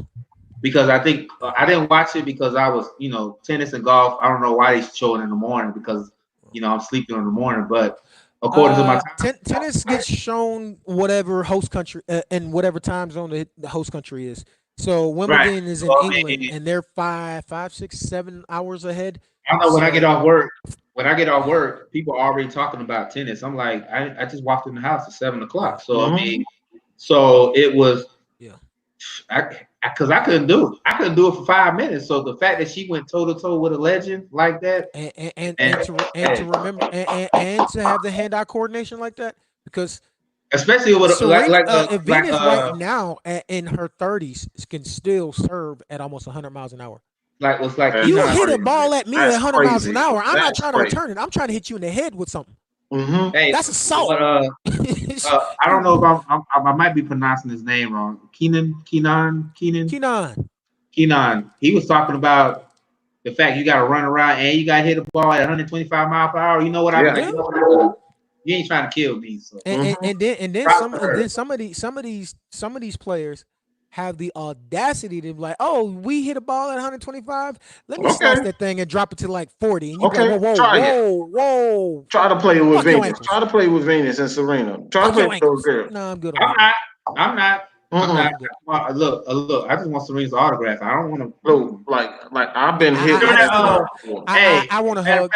Because I think I didn't watch it because I was, tennis and golf. I don't know why they show it in the morning because, I'm sleeping in the morning. But according to my tennis gets shown whatever host country and whatever time zone the host country is. So Right. Wimbledon is in So, I England, mean, and they're 5, 6, 7 hours ahead. I know when I get So- off work. When I get off work, people are already talking about tennis. I'm like, I just walked in the house at 7 o'clock. So I mean, so it was. Yeah. Because I couldn't do it. I couldn't do it for 5 minutes. So the fact that she went toe to toe with a legend like that, and to remember and to have the hand-eye coordination like that, because especially with Serena, like Venus right now in her 30s can still serve at almost 100 miles an hour. like was like You hit a ball at me at 100 miles an hour. I'm not That's trying to return it. I'm trying to hit you in the head with something. Hey, that's assault. But, I don't know if I might be pronouncing his name wrong. Kenan. He was talking about the fact you got to run around and you got to hit a ball at 125 miles per hour. You know what I mean? You ain't trying to kill me. So. And then some of these players have the audacity to be like, oh, we hit a ball at 125. Let me slice that thing and drop it to like 40. And you go, whoa. Try to play with Venus. Try to play with Venus and Serena. Try to play with those girls. No, I'm good. I'm not. Look, I just want Serena's autograph. I don't want to. Look, like I've been hit. I want to hug.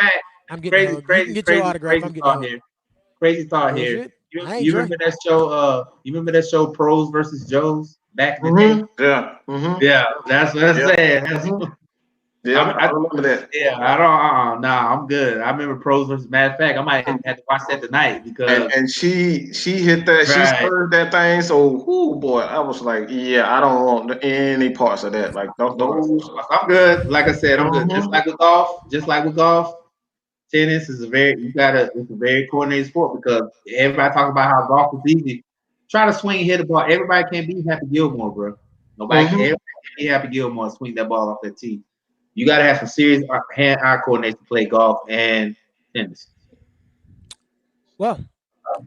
I'm getting crazy. You can get your autograph. I'm getting here. Crazy thought here. You remember that show? You remember that show, Pros versus Joes, back in the day? Yeah. Yeah, that's what I'm saying. I remember that. Yeah, I don't. Nah, I'm good. I remember Pros versus. Matter of fact, I might have to watch that tonight because. And she hit that. Right. She served that thing. So, boy, I was like, yeah, I don't want any parts of that. Like, don't. I'm good. Like I said, I'm good. Just like with golf, tennis is it's a very coordinated sport because everybody talks about how golf is easy. Try to swing and hit the ball. Everybody can't be Happy Gilmore, bro. Everybody can't be Happy Gilmore and swing that ball off that tee. You got to have some serious hand-eye coordination to play golf and tennis. Well,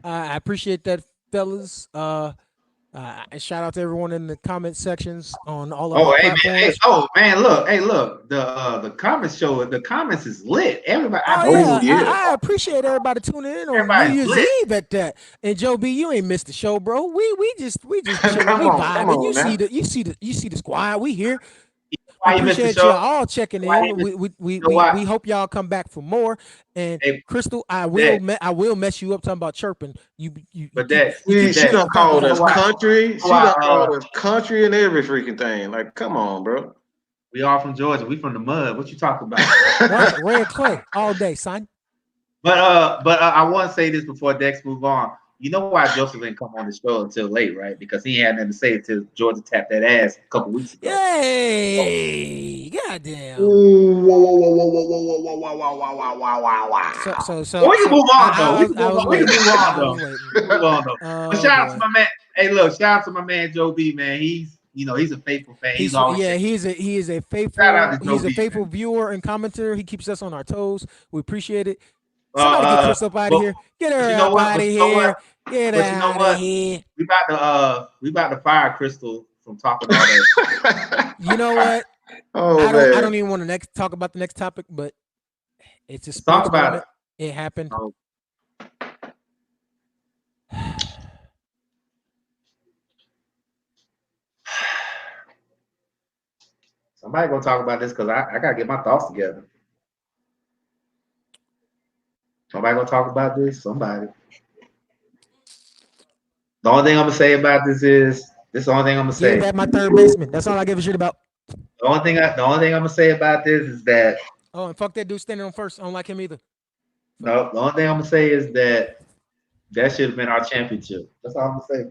I appreciate that, fellas. Shout out to everyone in the comment sections on all of our platforms. Look. The comments show the comments is lit. Everybody, I appreciate everybody tuning in on New Year's Eve at that. And Joe B, you ain't missed the show, bro. We just chilling, we vibing. You see the squad. We here. I appreciate y'all all checking in. We hope y'all come back for more. And Crystal, I will mess you up talking about chirping. She done called us country. She done called us country and every freaking thing. Like, come on, bro. We all from Georgia. We from the mud. What you talking about? Red clay all day, son. But I want to say this before Dex move on. You know why Joseph didn't come on the show until late, right? Because he had nothing to say until Georgia tapped that ass a couple weeks ago. Yay! Goddamn. Wow. So we can move on, though. We can move on, though. But shout out to my man. Hey, look, shout out to my man Joe B, man. He's a faithful fan. He is a faithful viewer and commentator. He keeps us on our toes. We appreciate it. Somebody get Chris up out of here. Get her out of here. Get out of here. We about to fire Crystal from talking all that. You know what? I don't even want to talk about the next topic, but it's a sports moment. It happened. Somebody gonna talk about this because I gotta get my thoughts together. Somebody gonna talk about this? Somebody. The only thing I'm gonna say about this is the only thing I'm gonna say. Give that my third baseman. That's all I give a shit about. The only thing I'm gonna say about this is that. Oh, and fuck that dude standing on first. I don't like him either. No, the only thing I'm gonna say is that should have been our championship. That's all I'm gonna say.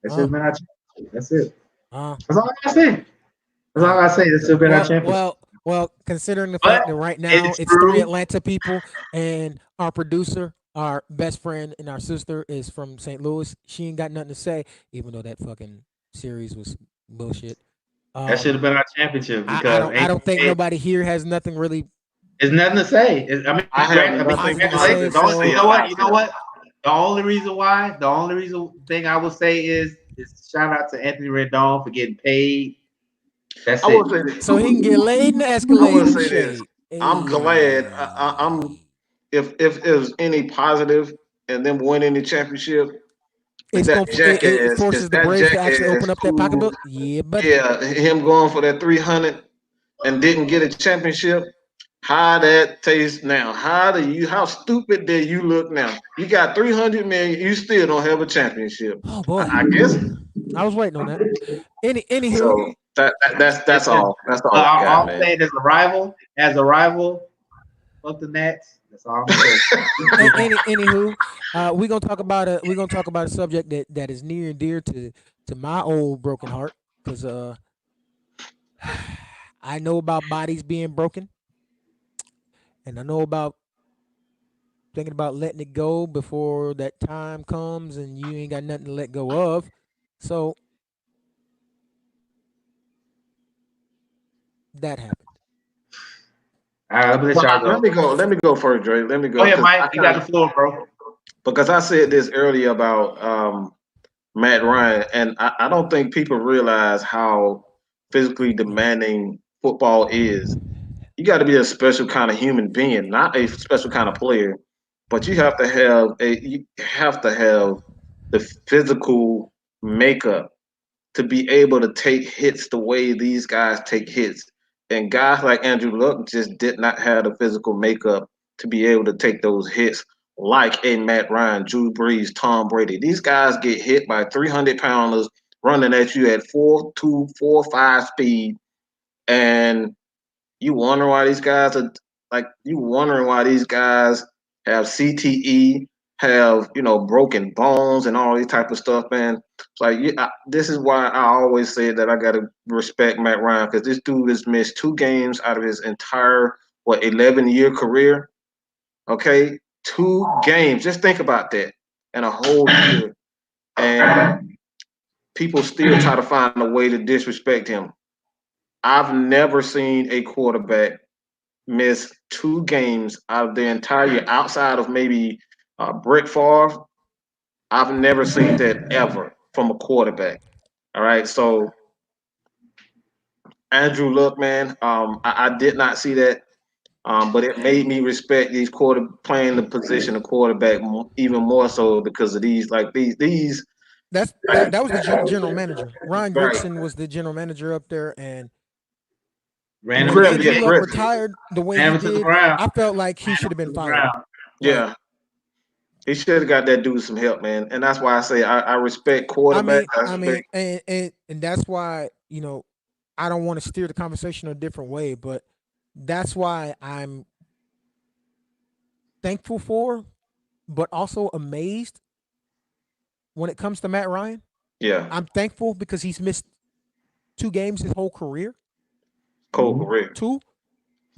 That should have been our championship. That's it. That's all I gotta say. That's all I gotta say. That should have been our championship. Well, considering the fact that right now it's 3 Atlanta people and our producer, our best friend, and our sister is from St. Louis, she ain't got nothing to say, even though that fucking series was bullshit. That should have been our championship because I don't think nobody here has nothing really. It's nothing to say. You know what? The only thing I will say is shout out to Anthony Rendon for getting paid. That's it. So he can get laid in the Escalade. I want to say this. I'm glad. I'm if there's any positive and them winning the championship, It forces the Braves to actually open up that pocketbook. Yeah, but him going for that 300 and didn't get a championship. How that tastes now? How stupid did you look now? You got 300 million, you still don't have a championship. Oh boy, I guess I was waiting on that. Anywho, so that's all. That's all I got, I'm man. saying as a rival of the Nats. That's all I'm saying. anywho, we're gonna talk about a subject that is near and dear to my old broken heart, because I know about bodies being broken, and I know about thinking about letting it go before that time comes and you ain't got nothing to let go of. So that happened. All right, let y'all go. Let me go first, Dre. Let me go. Go ahead, Mike. You got the floor, bro. Because I said this earlier about Matt Ryan, and I don't think people realize how physically demanding football is. You got to be a special kind of human being, not a special kind of player, but you have to have the physical makeup to be able to take hits the way these guys take hits. And guys like Andrew Luck just did not have the physical makeup to be able to take those hits like a Matt Ryan, Drew Brees, Tom Brady. These guys get hit by 300-pounders running at you at 4.2, 4.5 speed, and you wondering why these guys have CTE, have broken bones and all these type of stuff, man. It's like this is why I always say that I gotta respect Matt Ryan, because this dude has missed 2 games out of his entire 11-year career. Okay, 2 games. Just think about that, in a whole year, and people still try to find a way to disrespect him. I've never seen a quarterback miss 2 games out of the entire year, outside of maybe Brett Favre. I've never seen that ever from a quarterback. All right, so Andrew Luck, man, I did not see that, but it made me respect these playing the position of quarterback even more so because of these. That was the general manager. Ryan Right. Grigson was the general manager up there, and Ran when him Andrew to Luck retired the way Ran he him to the did, ground. I felt like he should have been fired. Yeah. He should have got that dude some help, man. And that's why I say I respect I quarterback. mean, and that's why I don't want to steer the conversation a different way, but that's why I'm thankful for, but also amazed when it comes to Matt Ryan. Yeah. I'm thankful because he's missed 2 games his whole career. Career. 2.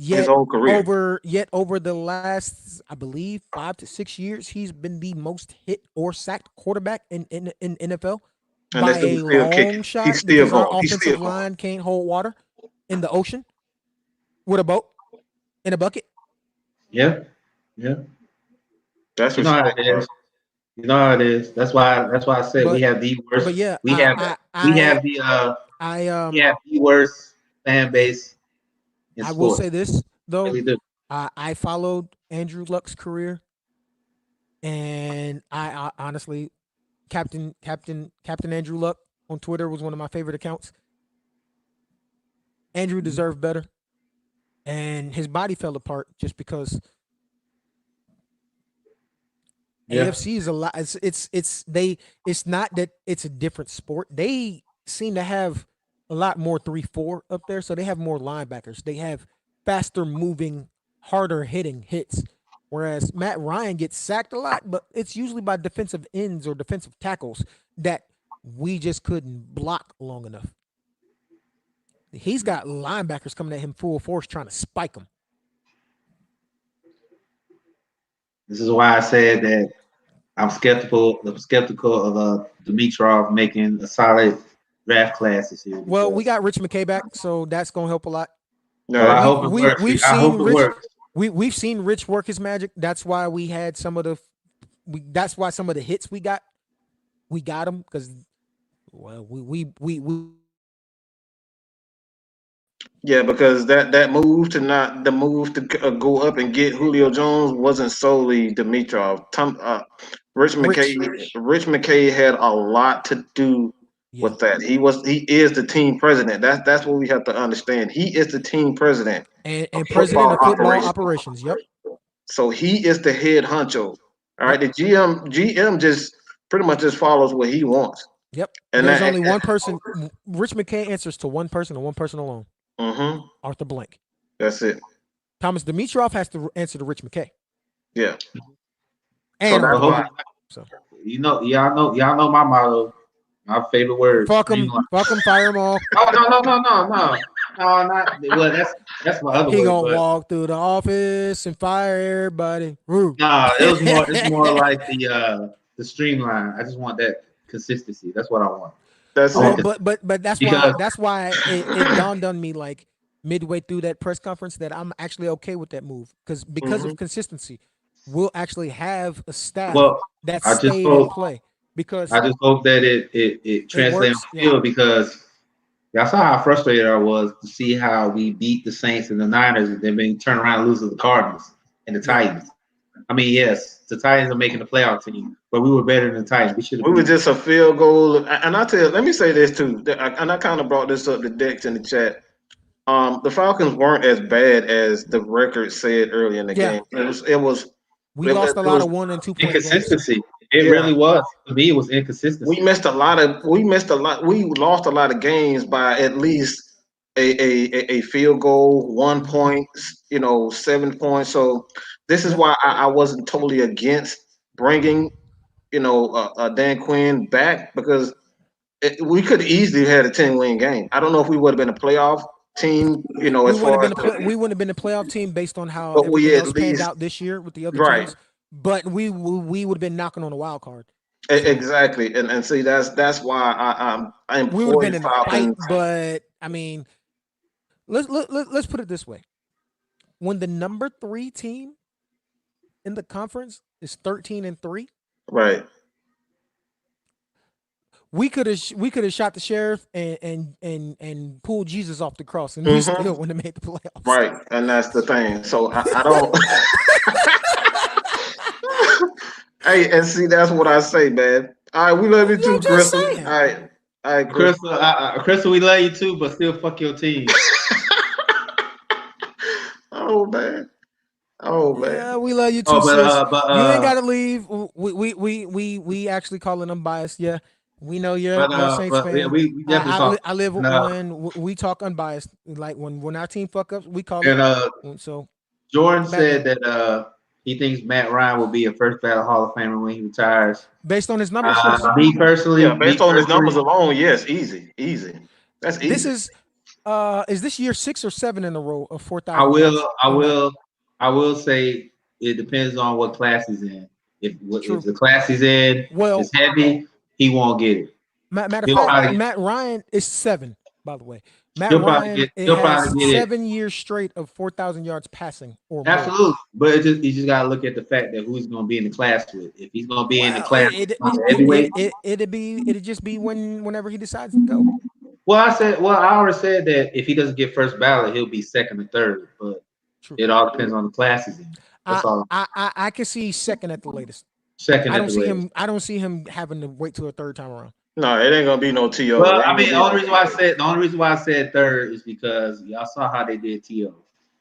His whole career. Over the last, I believe, 5 to 6 years, he's been the most hit or sacked quarterback in NFL And by a long shot, because our offensive line can't hold water in the ocean with a boat in a bucket. Yeah. That's You know how it is. You know how it is. That's why I said we have the worst. But yeah, we have the worst fan base in I sports. will say this though. Really do. I followed Andrew Luck's career, and I honestly, Captain Andrew Luck on Twitter was one of my favorite accounts. Andrew deserved better, and his body fell apart just because AFC is a lot. It's not that it's a different sport. They seem to have a lot more 3-4 up there, so they have more linebackers. They have faster moving, harder hitting hits. Whereas Matt Ryan gets sacked a lot, but it's usually by defensive ends or defensive tackles that we just couldn't block long enough. He's got linebackers coming at him full force trying to spike him. This is why I said that I'm skeptical of Dimitrov making a solid draft class this year. Well, we got Rich McKay back, so that's going to help a lot. Well, I hope it works. I hope it works. We've seen Rich work his magic. That's why we had some of the hits we got them because we Yeah, because that move to go up and get Julio Jones wasn't solely Dimitrov. Rich McKay had a lot to do with that. He is the team president. That's what we have to understand. He is the team president and president of football operations. Yep. So he is the head honcho. All right. The GM just pretty much just follows what he wants. Yep. And there's only one person. Rich McKay answers to one person and one person alone. Mm-hmm. Arthur Blank. That's it. Thomas Dimitrov has to answer to Rich McKay. Yeah. And so y'all know my motto, my favorite word. Fuck them, fire them all. Oh no, not well. That's my other. He gonna walk through the office and fire everybody. Nah, it's more like the streamline. I just want that consistency. That's what I want. But that's why it dawned on me like midway through that press conference that I'm actually okay with that move because of consistency. We'll actually have a staff that stayed in play because I just hope that it translates on the field because y'all saw how frustrated I was to see how we beat the Saints and the Niners and then turn around and lose to the Cardinals and the Titans. I mean, yes, the Titans are making the playoff team, but we were better than the Titans. We were just a field goal. And I tell you, let me say this too, and I kind of brought this up to Dex in the chat. The Falcons weren't as bad as the record said early in the game. We lost a lot of 1 and 2 point inconsistency. Games. It really was. To me, it was inconsistency. We lost a lot of games by at least a field goal, 1 point, 7 points. So this is why I wasn't totally against bringing, Dan Quinn back because we could easily have had a 10-win game. I don't know if we would have been a playoff team, we wouldn't have been a playoff team based on how everything else panned out this year with the other teams. But we would have been knocking on a wild card. Exactly, and see that's why we would have been in the fight. But I mean, let's put it this way: when the number 3 team in the conference is 13-3, right? We could have shot the sheriff and pulled Jesus off the cross, and we still wouldn't have made the playoffs. Right, and that's the thing. So I don't. Hey, and see, that's what I say, man. All right, we love you too, Crystal. All right, Crystal, we love you too, but still fuck your team. Oh man. Yeah, we love you too, sis. You ain't gotta leave. We actually calling them biased. Yeah. We know you're a Saints fan. Yeah, we definitely I live with one. We talk unbiased. Like when our team fuck ups, we call it. So Jordan said that he thinks Matt Ryan will be a first ballot Hall of Famer when he retires. Based on his numbers. Me personally, based on his numbers alone, yes, easy. That's easy. This is this year 6 or 7 in a row of 4,000? I will say it depends on what class he's in. If the class he's in is heavy, he won't get it. Matter of fact, Matt Ryan is 7, by the way. Matt Ryan has 7 years straight of 4,000 yards passing or more. Absolutely. But you just got to look at the fact that who he's going to be in the class with. If he's going to be in the class it'd just be whenever he decides to go. Well, I already said that if he doesn't get first ballot, he'll be 2nd or 3rd. But it all depends on the class he's in. That's all. I can see 2nd at the latest. I don't see him having to wait till a 3rd time around. No, it ain't gonna be no T.O. Well, I mean, the only reason why I said 3rd is because y'all saw how they did T.O.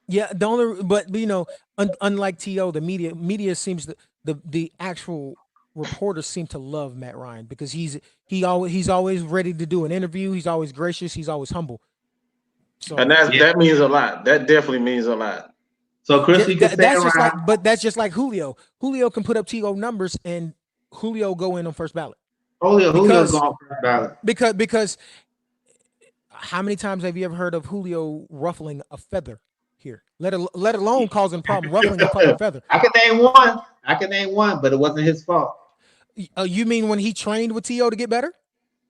Yeah, unlike T.O., the media seems the actual reporters seem to love Matt Ryan because he's always ready to do an interview. He's always gracious. He's always humble. So, and that means a lot. That definitely means a lot. So Chris, that's just like Julio. Julio can put up T.O. numbers, and Julio go in on first ballot. Julio's on first ballot. Because how many times have you ever heard of Julio ruffling a feather here? Let alone causing problem ruffling a fucking feather. I can name one, but it wasn't his fault. You mean when he trained with T.O. to get better?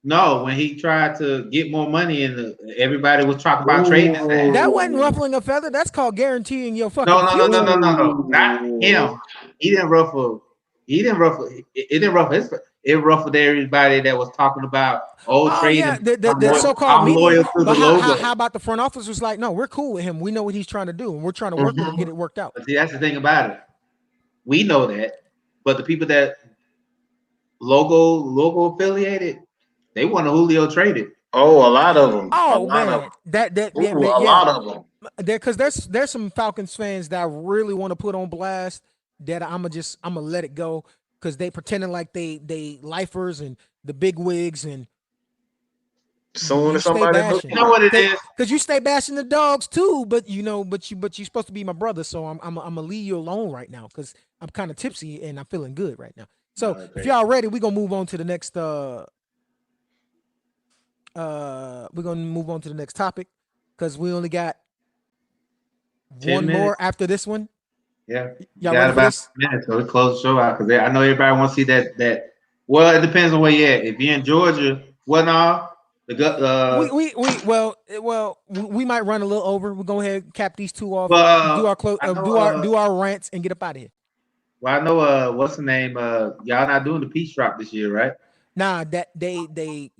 No, when he tried to get more money and everybody was talking about trading his ass. That wasn't ruffling a feather. That's called guaranteeing your fucking future. No. Not him. He didn't ruffle. It didn't ruffle his. it ruffled everybody that was talking about trading. Yeah, the so-called I'm media. loyal to the logo. How about the front office was like, no, we're cool with him. We know what he's trying to do, and we're trying to work with him, get it worked out. But see, that's the thing about it. We know that, but the people that logo affiliated, they want a Julio traded. Oh, a lot of them. Oh man, a lot of them. Because there's some Falcons fans that I really want to put on blast that I'm gonna let it go because they pretending like they lifers and the big wigs and soon as somebody you know what it is, because you stay bashing the dogs too, but you're supposed to be my brother, so I'm gonna leave you alone right now because I'm kind of tipsy and I'm feeling good right now. So if y'all ready, we're gonna move on to the next topic because we only got one more after this one. Yeah, y'all got ready for about this? minutes, so we close the show out because I know everybody wants to see that. Well, it depends on where you're at. If you're in Georgia, we might run a little over. We'll go ahead and cap these two off. Do our rants and get up out of here. Well, I know what's the name? Y'all not doing the peace drop this year, right? Nah, that they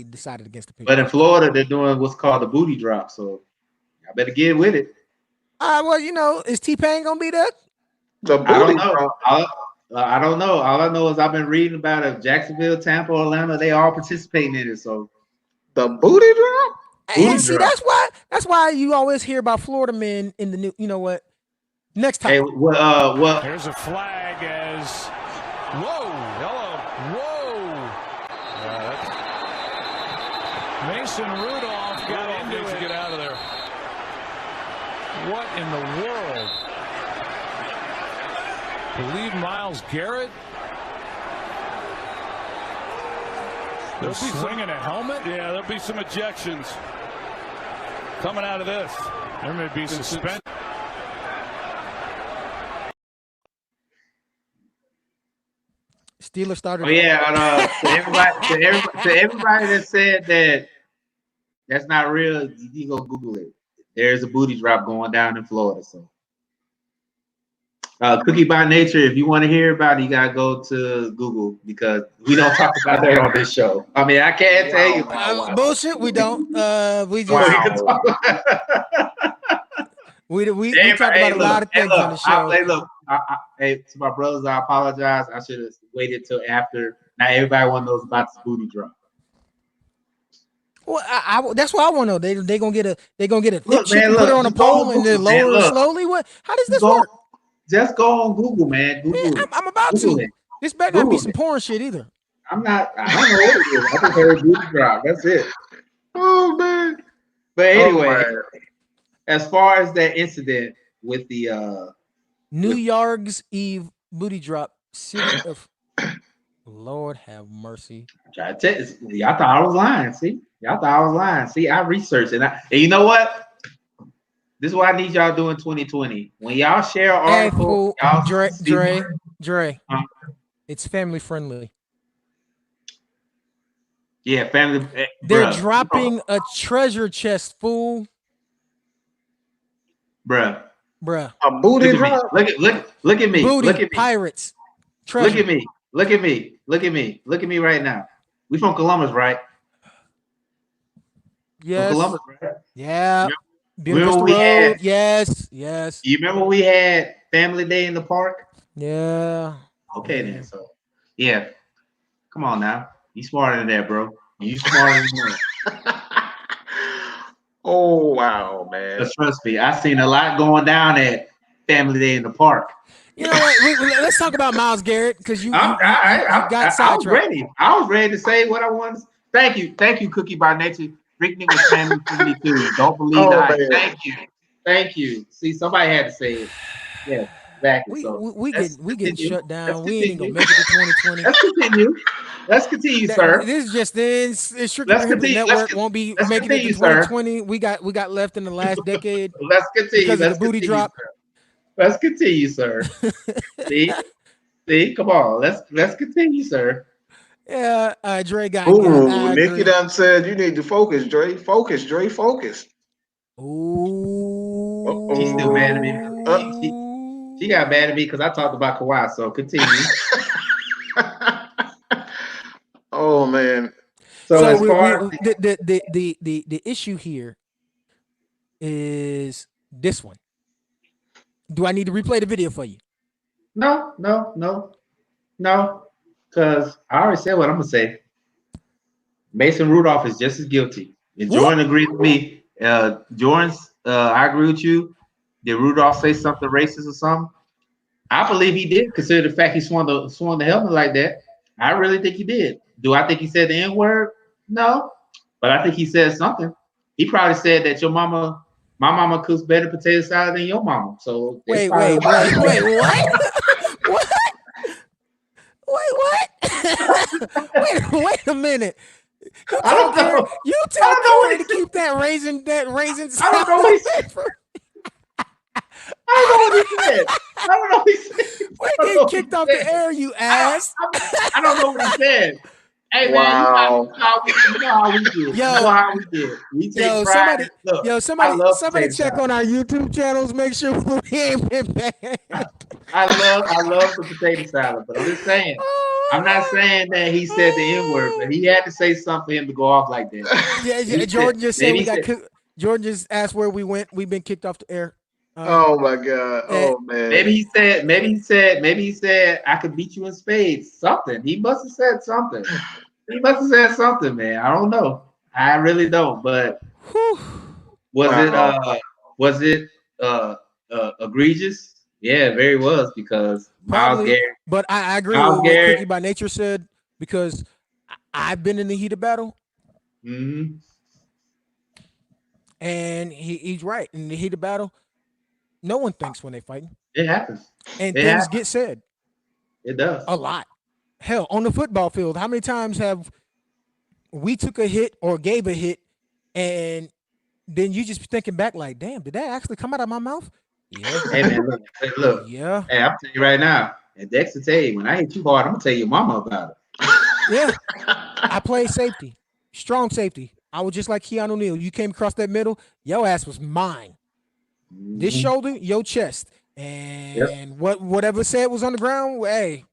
decided against the peace. But in Florida, they're doing what's called the booty drop. So I better get with it. Well, is T-Pain gonna be there? The booty I don't know. drop. I don't know. All I know is I've been reading about it. Jacksonville, Tampa, Atlanta, they all participating in it. So the booty drop. And see, that's why you always hear about Florida men in the new. You know what? Next time. Hey, what? There's a flag as whoa. Mason Rudolph got into it. To get out of there. What in the world? Believe Myles Garrett. They're swinging a helmet. Yeah, there'll be some ejections coming out of this. There may be suspension. Steelers started. Oh yeah, to everybody that said that's not real, you go Google it. There's a booty drop going down in Florida. So, Cookie by Nature, if you want to hear about it, you gotta go to Google because we don't talk about that on this show. I mean, I can't tell you. Bullshit. We don't. We just. We talk about a lot of things on the show. Hey, to my brothers, I apologize. I should have waited till after. Now everybody want to know about this booty drop. Well, that's what I want to know. They gonna get a Look, man, put it on a pole and then lower it slowly. What? How does this work? Just go on Google, man. Google. Man, I'm about Google to. it. This better not be some porn shit either. I'm not. I don't know what it is. I just heard booty drop. That's it. Oh man. But anyway, as far as that incident with the New Year's Eve booty drop, city of Lord have mercy. Try to tell you, y'all thought I was lying. See, y'all thought I was lying. See, I researched and you know what? This is what I need y'all doing 2020. When y'all share articles, Dre, it's family friendly. Yeah, family. They're dropping a treasure chest, fool. Bruh. A booty drop. Look at me. Booty, look at me. Pirates. Treasure. Look at me. Look at me. Look at me. Look at me right now. We from Columbus, right? Yes. From Columbus, right? Yeah. Remember Yes. You remember we had family day in the park? Yeah. Okay then. So yeah. Come on now. You smarter than that, bro. You smarter than that. Oh wow, man. But trust me, I seen a lot going down at family day in the park. You know what? Let's talk about Myles Garrett because you got sidetracked. I was ready. I was ready to say what I wanted. Thank you, Cookie by Nature. Drinking was family friendly too. Don't believe that. Thank you. See, somebody had to say it. Yeah, exactly. We getting shut down. We ain't gonna make it to 2020. Let's continue, sir. This is just this. It's strictly network won't be making it to 2020. We got left in the last decade. Let's continue because of the booty drop. Sir. Let's continue, sir. See, come on. Let's continue, sir. Yeah, Dre got. Ooh, Nikki done said you need to focus, Dre. Focus. Ooh. She's still mad at me. She got mad at me because I talked about Kawhi. So continue. man. So as we, far as the issue here is this one. Do I need to replay the video for you? no, because I already said what I'm gonna say. Mason Rudolph is just as guilty. And Jordan agreed with me. Jordan's, I agree with you. Did Rudolph say something racist or something? I believe he did, consider the fact he swung the helmet like that. I really think he did. Do I think he said the N-word? No. But I think he said something. He probably said that my mama cooks better potato salad than your mama. So wait, what? What? Wait a minute. I don't know. You tell Corey to keep that raisin. I don't know what he said. I don't know what he said. We're getting kicked off the air, you ass. I don't know what he said. Hey man, you know how we do. We take pride. Somebody check on our YouTube channels. Make sure we ain't been bad. I love the potato salad, but I'm just saying. I'm not saying that he said the N-word, but he had to say something for him to go off like that. Yeah. Jordan just said we got kicked. Jordan just asked where we went. We've been kicked off the air. Oh my God! Oh man! Maybe he said I could beat you in spades. Something. He must have said something. Man. I don't know. I really don't. But was it egregious? Yeah, very was because Miles Garrett. But I agree with what Cookie by Nature said because I've been in the heat of battle. Mm-hmm. And he's right. In the heat of battle, no one thinks when they fighting. It happens. And things get said. It does. A lot. Hell, on the football field, how many times have we took a hit or gave a hit and then you just thinking back like, damn, did that actually come out of my mouth? Yeah. Hey man, look. Yeah. Hey, I'm telling you right now, and Dexter tell you, when I hit you hard, I'm gonna tell your mama about it. Yeah. I played safety. Strong safety. I was just like Keanu O'Neal. You came across that middle, your ass was mine. Mm-hmm. This shoulder, your chest. And whatever said was on the ground, hey.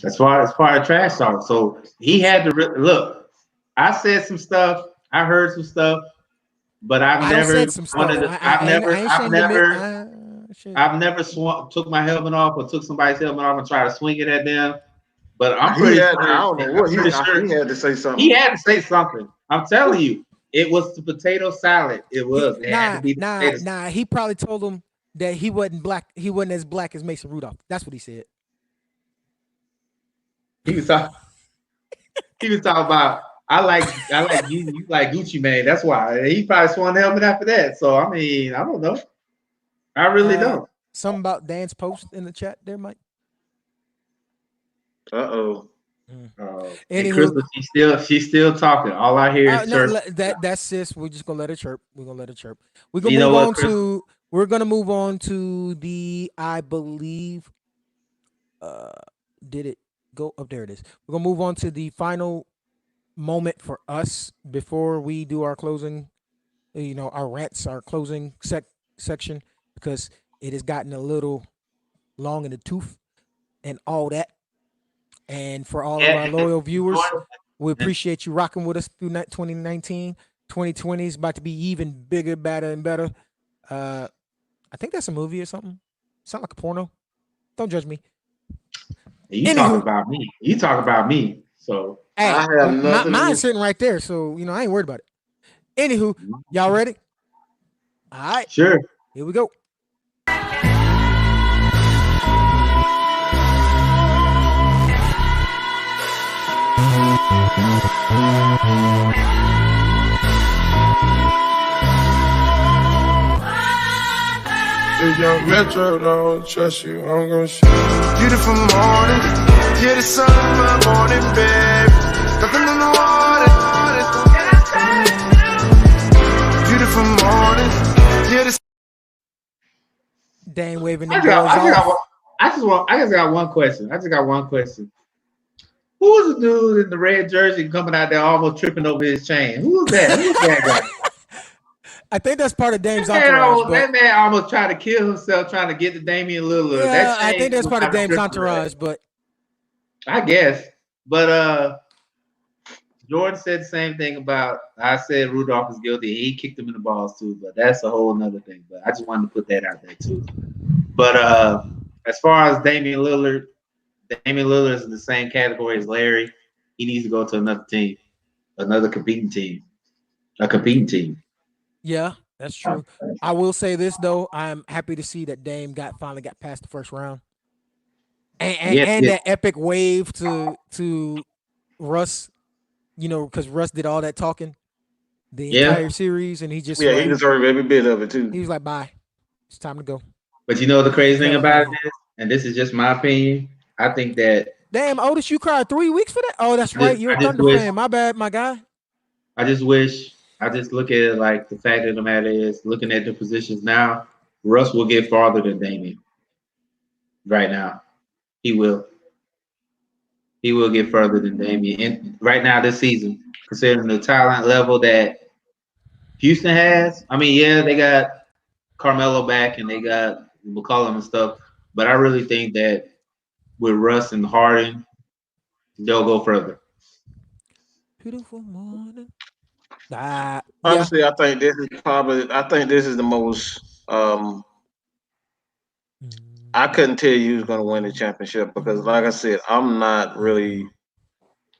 As far as trash talk. So he had to look. I said some stuff. I heard some stuff, but I've never took my helmet off or took somebody's helmet off and tried to swing it at them. But I'm pretty sure. I don't know what he had to say something. He had to say something. I'm telling you, it was the potato salad. It was. He probably told him that he wasn't black. He wasn't as black as Mason Rudolph. That's what he said. He was talking about I like you. You like Gucci Mane. That's why he probably swung the helmet after that. So I mean, I don't know. I really don't. Something about Dan's post in the chat there, Mike. Crystal, she's still talking. All I hear is that's sis. We're just gonna let her chirp. We're gonna move on to the I believe. Did it go up? There it is. We're gonna move on to the final moment for us before we do our closing. Our rants, our closing section, because it has gotten a little long in the tooth and all that. And for all of our loyal viewers, we appreciate you rocking with us through 2019. 2020 is about to be even bigger, better, and better. I think that's a movie or something. Sound like a porno. Don't judge me. You talk about me. So hey, I have nothing. Mine's sitting right there, so I ain't worried about it. Anywho, y'all ready? All right. Sure. Here we go. If young Metro don't trust you, I'm gonna show you. Beautiful morning, yeah, the sun in my morning, babe. Nothing in the water. Beautiful morning, yeah, the Dang waving the I just got one question. Who was the dude in the red jersey coming out there almost tripping over his chain? Who was that? Who was that guy? I think that's part of Dame's That man, entourage. that man almost tried to kill himself trying to get to Damian Lillard. Yeah, I think that's part of Dame's entourage, but I guess. But Jordan said the same thing about I said Rudolph was guilty. He kicked him in the balls too, but that's a whole nother thing. But I just wanted to put that out there too. But as far as Damian Lillard is in the same category as Larry. He needs to go to another team, another competing team, a competing team. Yeah, that's true. I will say this though, I'm happy to see that Dame finally got past the first round, and that epic wave to Russ. You know, because Russ did all that talking the entire series, and he just he deserved every bit of it too. He was like, "Bye, it's time to go." But you know the crazy thing about it is, and this is just my opinion, I think that damn, Otis, you cried 3 weeks for that? Oh, that's right, you're a Thunder fan. My bad, my guy. I just look at it like the fact of the matter is, looking at the positions now, Russ will get farther than Damian. Right now, he will. He will get further than Damian. And right now, this season, considering the talent level that Houston has, I mean, yeah, they got Carmelo back and they got McCollum and stuff, but I really think that with Russ and Harden, they'll go further. Beautiful morning. Honestly, I think this is the most. I couldn't tell you who's going to win the championship because, like I said, I'm not buying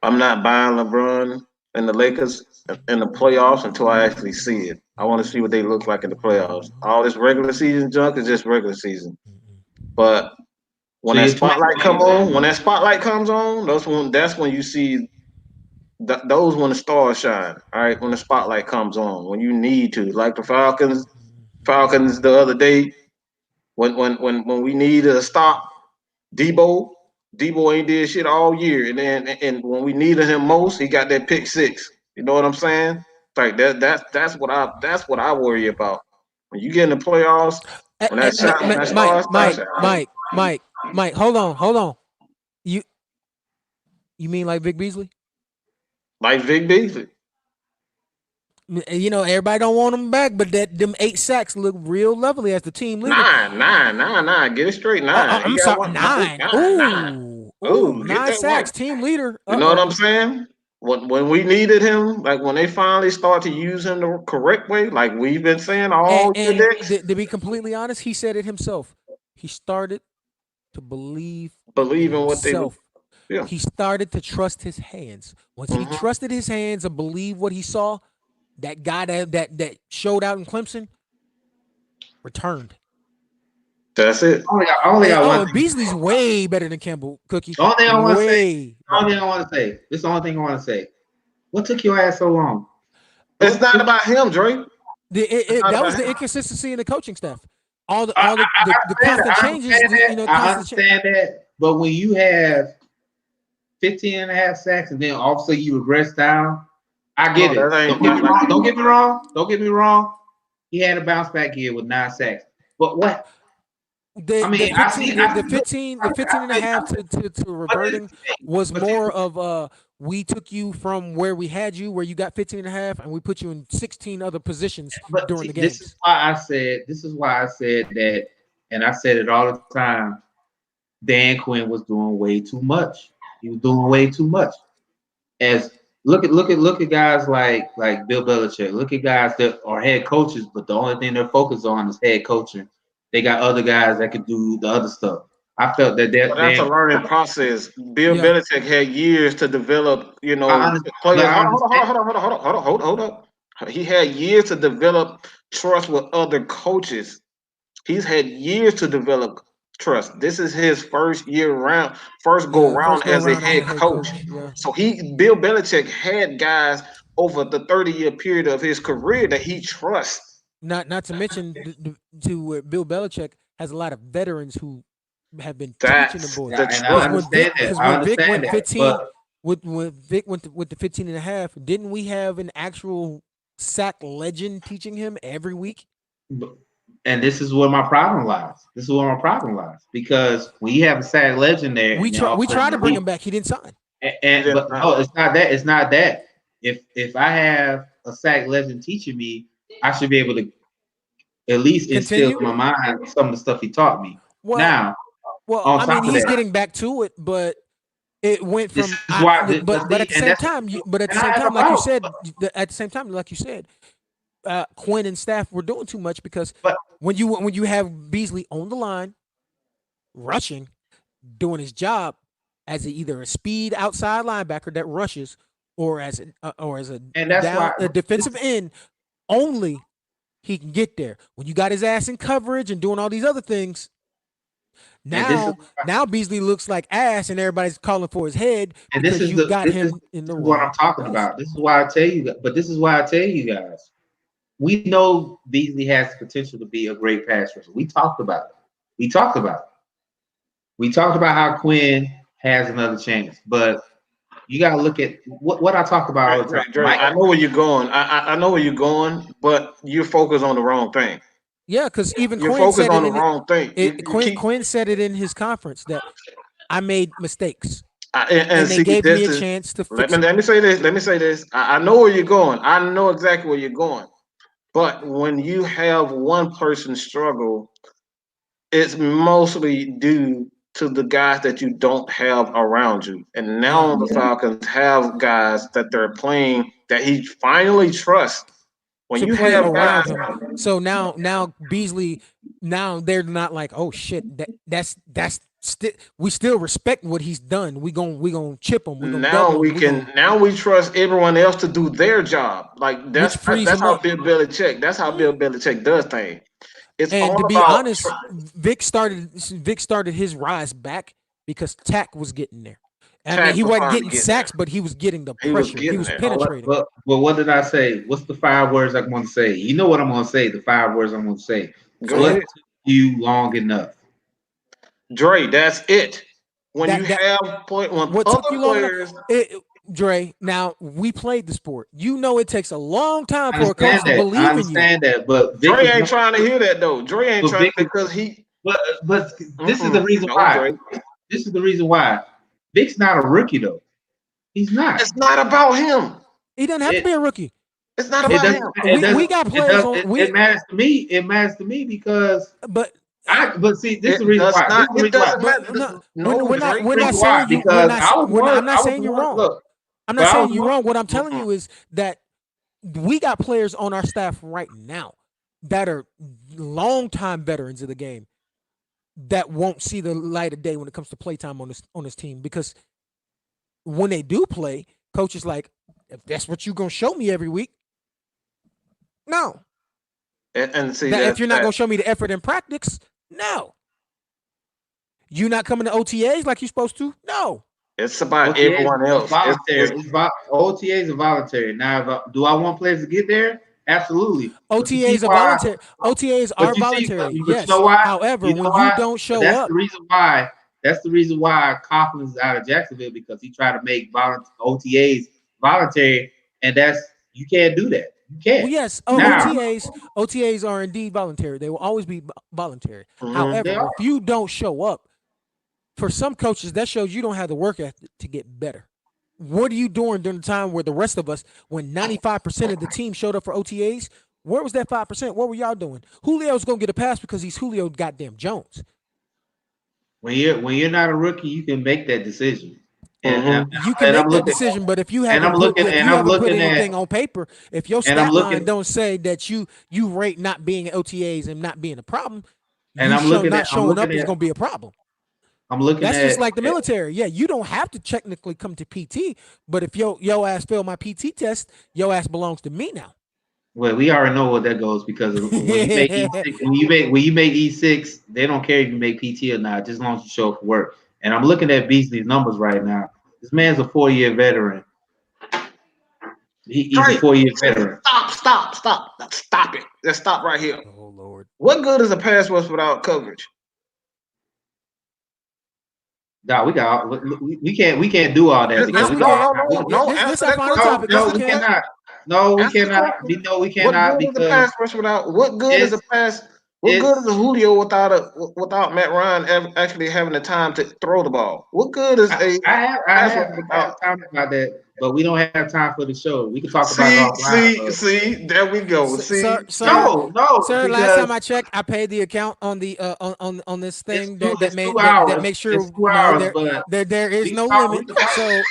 LeBron and the Lakers in the playoffs until I actually see it. I want to see what they look like in the playoffs. All this regular season junk is just regular season. But when that spotlight comes on, that's when you see those when the stars shine. All right, when the spotlight comes on, when you need to, like the Falcons the other day. When we needed a stop, Debo ain't did shit all year, and when we needed him most, he got that pick six. You know what I'm saying? Like that's what I worry about. When you get in the playoffs, when that shot, Mike, hold on. You mean like Vic Beasley? Like Vic Beasley. You know, everybody don't want him back, but them 8 sacks look real lovely as the team leader. 9. Get it straight. 9. I'm sorry, 9. Ooh, 9 sacks, team leader. You know what I'm saying? When we needed him, like when they finally start to use him the correct way, like we've been saying all year. To be completely honest, he said it himself. He started to believe in what they do. Yeah. He started to trust his hands. Once he trusted his hands and believed what he saw, that guy that showed out in Clemson returned. That's it. Beasley's way better than Campbell Cookie. The only thing I want to say. This is the only thing I want to say. What took your ass so long? It's not about him, Dre. That was the inconsistency in the coaching staff. All the constant changes. I understand that, but when you have 15 and a half sacks and then all of a sudden you regress down, I get it. Don't get me wrong. He had a bounce back year with 9 sacks. But what? The 15 and a half to reverting was more of we took you from where we had you, where you got 15 and a half, and we put you in 16 other positions during the games. This is why I said that, and I said it all the time, Dan Quinn was doing way too much. He was doing way too much. Look at guys like Bill Belichick. Look at guys that are head coaches, but the only thing they're focused on is head coaching. They got other guys that could do the other stuff. I felt that's a learning process. Bill Belichick had years to develop, players. Hold up. He had years to develop trust with other coaches. He's had years to develop trust. This is his first go round as a head coach. Yeah. So Bill Belichick had guys over the 30-year period of his career that he trusts. Not to mention to Bill Belichick has a lot of veterans who have been teaching the boys. I understand that. When Vic went with the 15 and a half, didn't we have an actual sack legend teaching him every week? And this is where my problem lies. Because when you have a sack legend there, we tried to bring him back. He didn't sign. It's not that. If I have a sack legend teaching me, I should be able to at least instill Continue? in my mind some of the stuff he taught me. Well, Now, well, on I top mean, of he's that, getting back to it, but it went this from. is why. But at the same time, like you said, Quinn and staff were doing too much because But when you have Beasley on the line, rushing, doing his job as either a speed outside linebacker that rushes or as a defensive end, only he can get there. When you got his ass in coverage and doing all these other things, now Beasley looks like ass and everybody's calling for his head because you got him in the wrong. What I'm talking about. This is why I tell you. But this is why I tell you guys. We know Beasley has the potential to be a great pass rusher. We talked about it. We talked about how Quinn has another chance, but you got to look at what I talk about all the time. Dre, I know where you're going. I know where you're going, but you're focused on the wrong thing. Yeah, because even you're Quinn focused said on the wrong thing. Quinn said it in his conference that I made mistakes, and they see, gave me a chance to fix it. Let me say this. I know where you're going. I know exactly where you're going. But when you have one person struggle, it's mostly due to the guys that you don't have around you. And now the Falcons have guys that they're playing that he finally trusts. When you have around guys, him, so now Beasley, now they're not like, oh shit, we still respect what he's done. We gonna chip him. Now we trust everyone else to do their job. Like that's how Bill Belichick does things. And to be honest, Vic started his rise back because Tack was getting there. I mean, he wasn't getting sacks, but he was getting the pressure. He was penetrating. But what did I say? What's the 5 words I'm going to say? You know what I'm going to say. The 5 words I'm going to say. What took you long enough? Dre, that's it. When other players. Dre, now we played the sport. You know it takes a long time for a coach to believe in you. I understand that, but Dre ain't trying to hear that though. Dre ain't trying because he. But this is the reason why. This is the reason why. Vic's not a rookie though. He's not. It's not about him. He doesn't have to be a rookie. It's not about him. We got players on. It matters to me. It matters to me because. But see, this is the reason why. It doesn't matter. We're not saying you. I'm not saying you're wrong. I'm not saying you're wrong. What I'm telling you is that we got players on our staff right now that are longtime veterans of the game that won't see the light of day when it comes to playtime on this team, because when they do play, coach is like, if that's what you're gonna show me every week, no. And see that if you're not gonna show me the effort in practice, no. You're not coming to OTAs like you're supposed to, no. It's about everyone else. OTAs are voluntary. Now, do I want players to get there? Absolutely. OTAs are voluntary. OTAs are voluntary. Yes. You know why? However, when you don't show up, that's the reason why Coughlin is out of Jacksonville, because he tried to make OTAs voluntary, and you can't do that. You can't. Well, yes. OTAs are indeed voluntary. They will always be voluntary. However, if you don't show up, for some coaches, that shows you don't have the work ethic to get better. What are you doing during the time where the rest of us, when 95% of the team showed up for OTAs, where was that 5%? What were y'all doing? Julio's going to get a pass because he's Julio goddamn Jones. When you're not a rookie, you can make that decision. You can make that decision, but if you haven't put anything on paper, if your stat line don't say that you rate not being at OTAs and not being a problem, not showing up is going to be a problem. That's just like the military. Yeah, you don't have to technically come to PT, but if your ass failed my PT test, your ass belongs to me now. Well, we already know what that goes, because when you make E6, they don't care if you make PT or not, just as long as you show up for work. And I'm looking at Beasley's numbers right now. This man's a 4-year veteran. He's a 4-year veteran. Stop it. Let's stop right here. Oh Lord. What good is a pass rush without coverage? No, we can't do all that. No, we cannot. What good is a pass rush without? What good is a pass? What good is a Julio without Matt Ryan actually having the time to throw the ball? What good is I have time about that, but we don't have time for the show. We can talk about it offline. See, there we go. Sir, no, sir. Last time I checked, I paid the account on the on this thing that makes sure there is no limit. So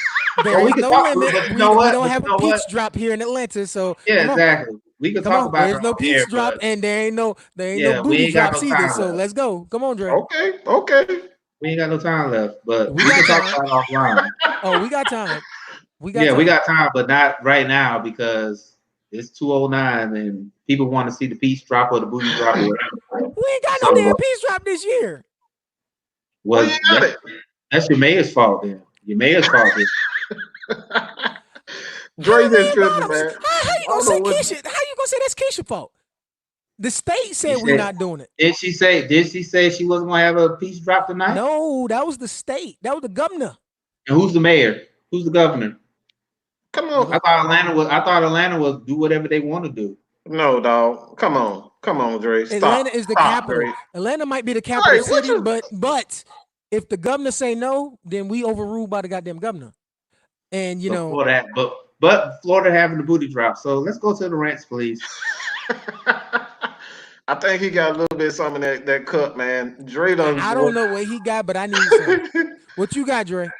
there is no limit. We don't have a peach drop here in Atlanta. So yeah, exactly. We can talk about it. There's no peach drop, and there ain't no booty drops either. So let's go. Come on, Dre. Okay. We ain't got no time left, but we can talk about it offline. Oh, we got time. We got time, but not right now because it's 2:09 and people want to see the peach drop or the booty drop or whatever. We ain't got no damn peach drop this year. Well, that's your mayor's fault then. Your mayor's fault then. Dre just tripping, man. How you gonna say Keisha? How you gonna say that's Keisha's fault? The state said we're not doing it. Did she say she wasn't gonna have a peach drop tonight? No, that was the state. That was the governor. And who's the mayor? Who's the governor? Come on. I thought Atlanta was do whatever they want to do. No, dog. Come on, Dre. Stop. Atlanta is the capital. Dre. Atlanta might be the capital city, but if the governor say no, then we overruled by the goddamn governor. And you know that, but Florida having the booty drop. So let's go to the rants, please. I think he got a little bit of something in that cup, man. Dre I don't know what he got, but I need some. What you got, Dre?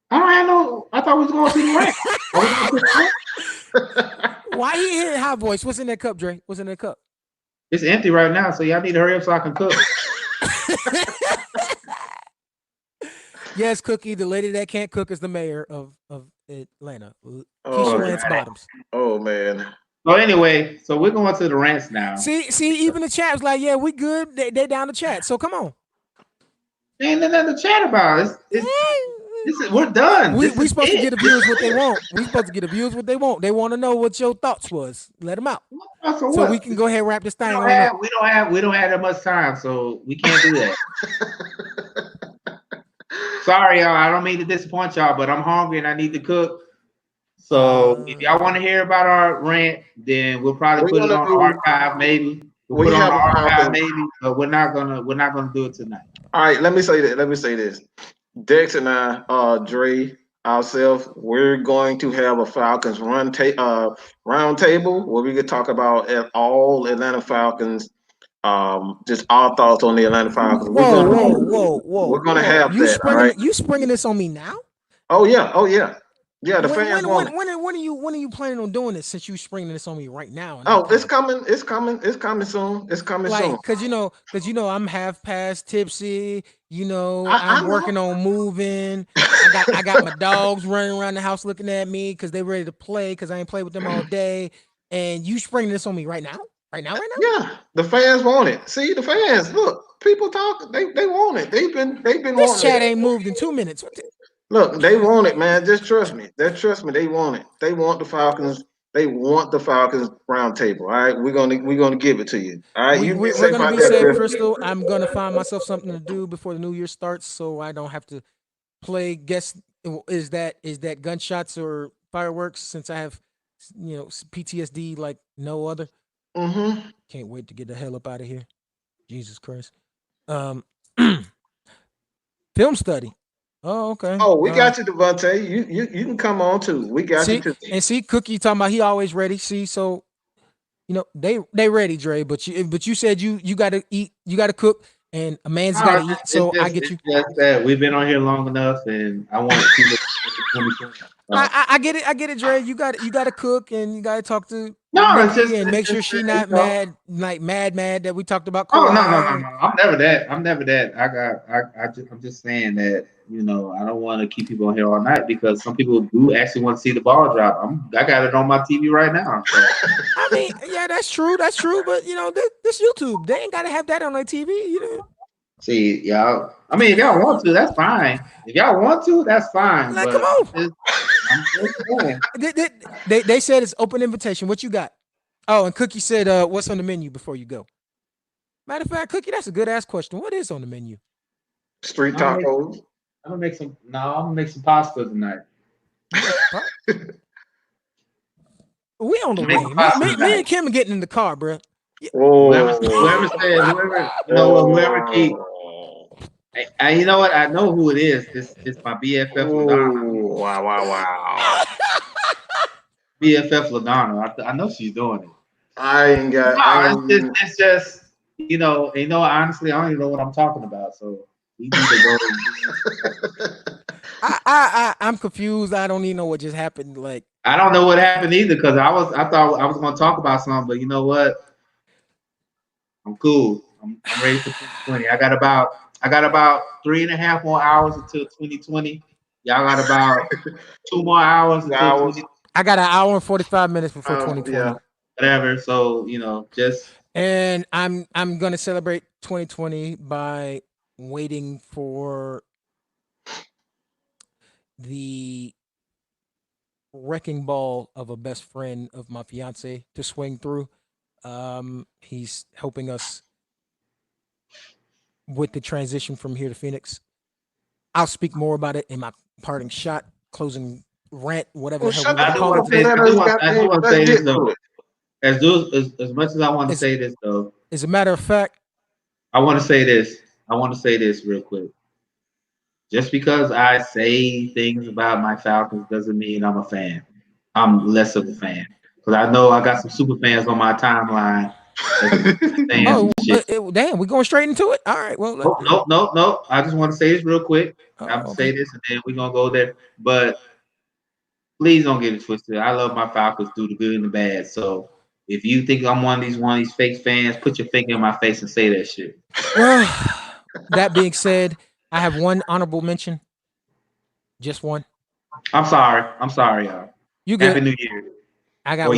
I don't have no. I thought we was going to see the rant. Why he hearing high voice? What's in that cup, Dre? What's in that cup? It's empty right now, so y'all need to hurry up so I can cook. Yes, Cookie, the lady that can't cook is the mayor of Atlanta. Keisha Lance Bottoms. Oh man. So anyway, so we're going to the rants now. See, even the chat was like, yeah, we good. They down to chat. So come on. Ain't nothing to chat about. We're done. We supposed to get the viewers what they want. We supposed to get the viewers what they want. They want to know what your thoughts was. Let them out. So we can go ahead and wrap this thing. We don't have that much time, so we can't do that. Sorry, y'all. I don't mean to disappoint y'all, but I'm hungry and I need to cook. So if y'all want to hear about our rant, then we'll probably put it on the archive, maybe. We'll put it on the archive, maybe, but we're not gonna do it tonight. All right, let me say this. Dex and I, Dre, ourselves, we're going to have a Falcons round table where we could talk about all Atlanta Falcons. Just our thoughts on the Atlanta Falcons. Whoa! We're gonna have that. Right? You springing this on me now? Oh yeah. Yeah, the fans want it. When are you planning on doing this? Since you springing this on me right now? It's coming soon. It's coming soon. Because you know I'm half past tipsy. You know I'm working on moving. I got my dogs running around the house looking at me because they ready to play because I ain't played with them all day. And you springing this on me right now? Right now? Yeah, the fans want it. See, the fans, look, people talk. They want it. They've been wanting it. This chat ain't moved in 2 minutes. Look, they want it, man. Just trust me. They want it. They want the Falcons. They want the Falcons round table. All right, we're gonna give it to you. All right, we're gonna be safe, Crystal. I'm gonna find myself something to do before the new year starts, so I don't have to play. Guess is that gunshots or fireworks? Since I have PTSD like no other. Mm-hmm. Can't wait to get the hell up out of here. Jesus Christ. Film study. Oh, okay. Oh, we got you, Devontae. You can come on too. We got you too. And see, Cookie talking about he always ready. See, so they ready, Dre. But you said you gotta eat, you gotta cook, and a man's gotta eat. So I get you. Just that we've been on here long enough, and I want to see I get it, Dre. You gotta cook, and you gotta talk to and make sure she not mad, like mad that we talked about. Oh no! I'm never that. I'm just saying that I don't want to keep people on here all night because some people do actually want to see the ball drop. I got it on my TV right now. So. I mean, yeah, that's true. But this YouTube, they ain't gotta have that on their TV. See, y'all. I mean, if y'all want to, that's fine. If y'all want to, that's fine. Like, come on. They said it's open invitation. What you got? Oh, and Cookie said, what's on the menu before you go? Matter of fact, Cookie, that's a good ass question. What is on the menu? Street tacos. I'm gonna make some pasta tonight. We on the way. Me and Kim are getting in the car, bro. Whoever said, whoever keep. You know what? I know who it is. This my BFF Ladonna. Wow. BFF Ladonna. I know she's doing it. I ain't got. No, it's just honestly, I don't even know what I'm talking about. So we need to go. I'm confused. I don't even know what just happened. Like, I don't know what happened either because I thought I was going to talk about something, but you know what? I'm cool. I'm ready for 2020. I got about 3.5 more hours until 2020. Y'all got about 2 more hours until 2020. I got an hour and 45 minutes before 2020. Yeah, whatever. So just. And I'm gonna celebrate 2020 by waiting for the wrecking ball of a best friend of my fiance to swing through. He's helping us with the transition from here to Phoenix. I'll speak more about it in my parting shot, closing rant, whatever the hell we want to call it. I do want to say this though. As much as I want to say this though, as a matter of fact, I want to say this. I want to say this real quick. Just because I say things about my Falcons doesn't mean I'm a fan. I'm less of a fan because I know I got some super fans on my timeline. Damn, we're going straight into it. All right, well, no. I just want to say this real quick. I'm gonna say this and then we're gonna go there. But please don't get it twisted. I love my Falcons through the good and the bad. So if you think I'm one of these fake fans, put your finger in my face and say that shit. Well, that being said, I have one honorable mention. Just one. I'm sorry, y'all. You good? Happy New Year. I got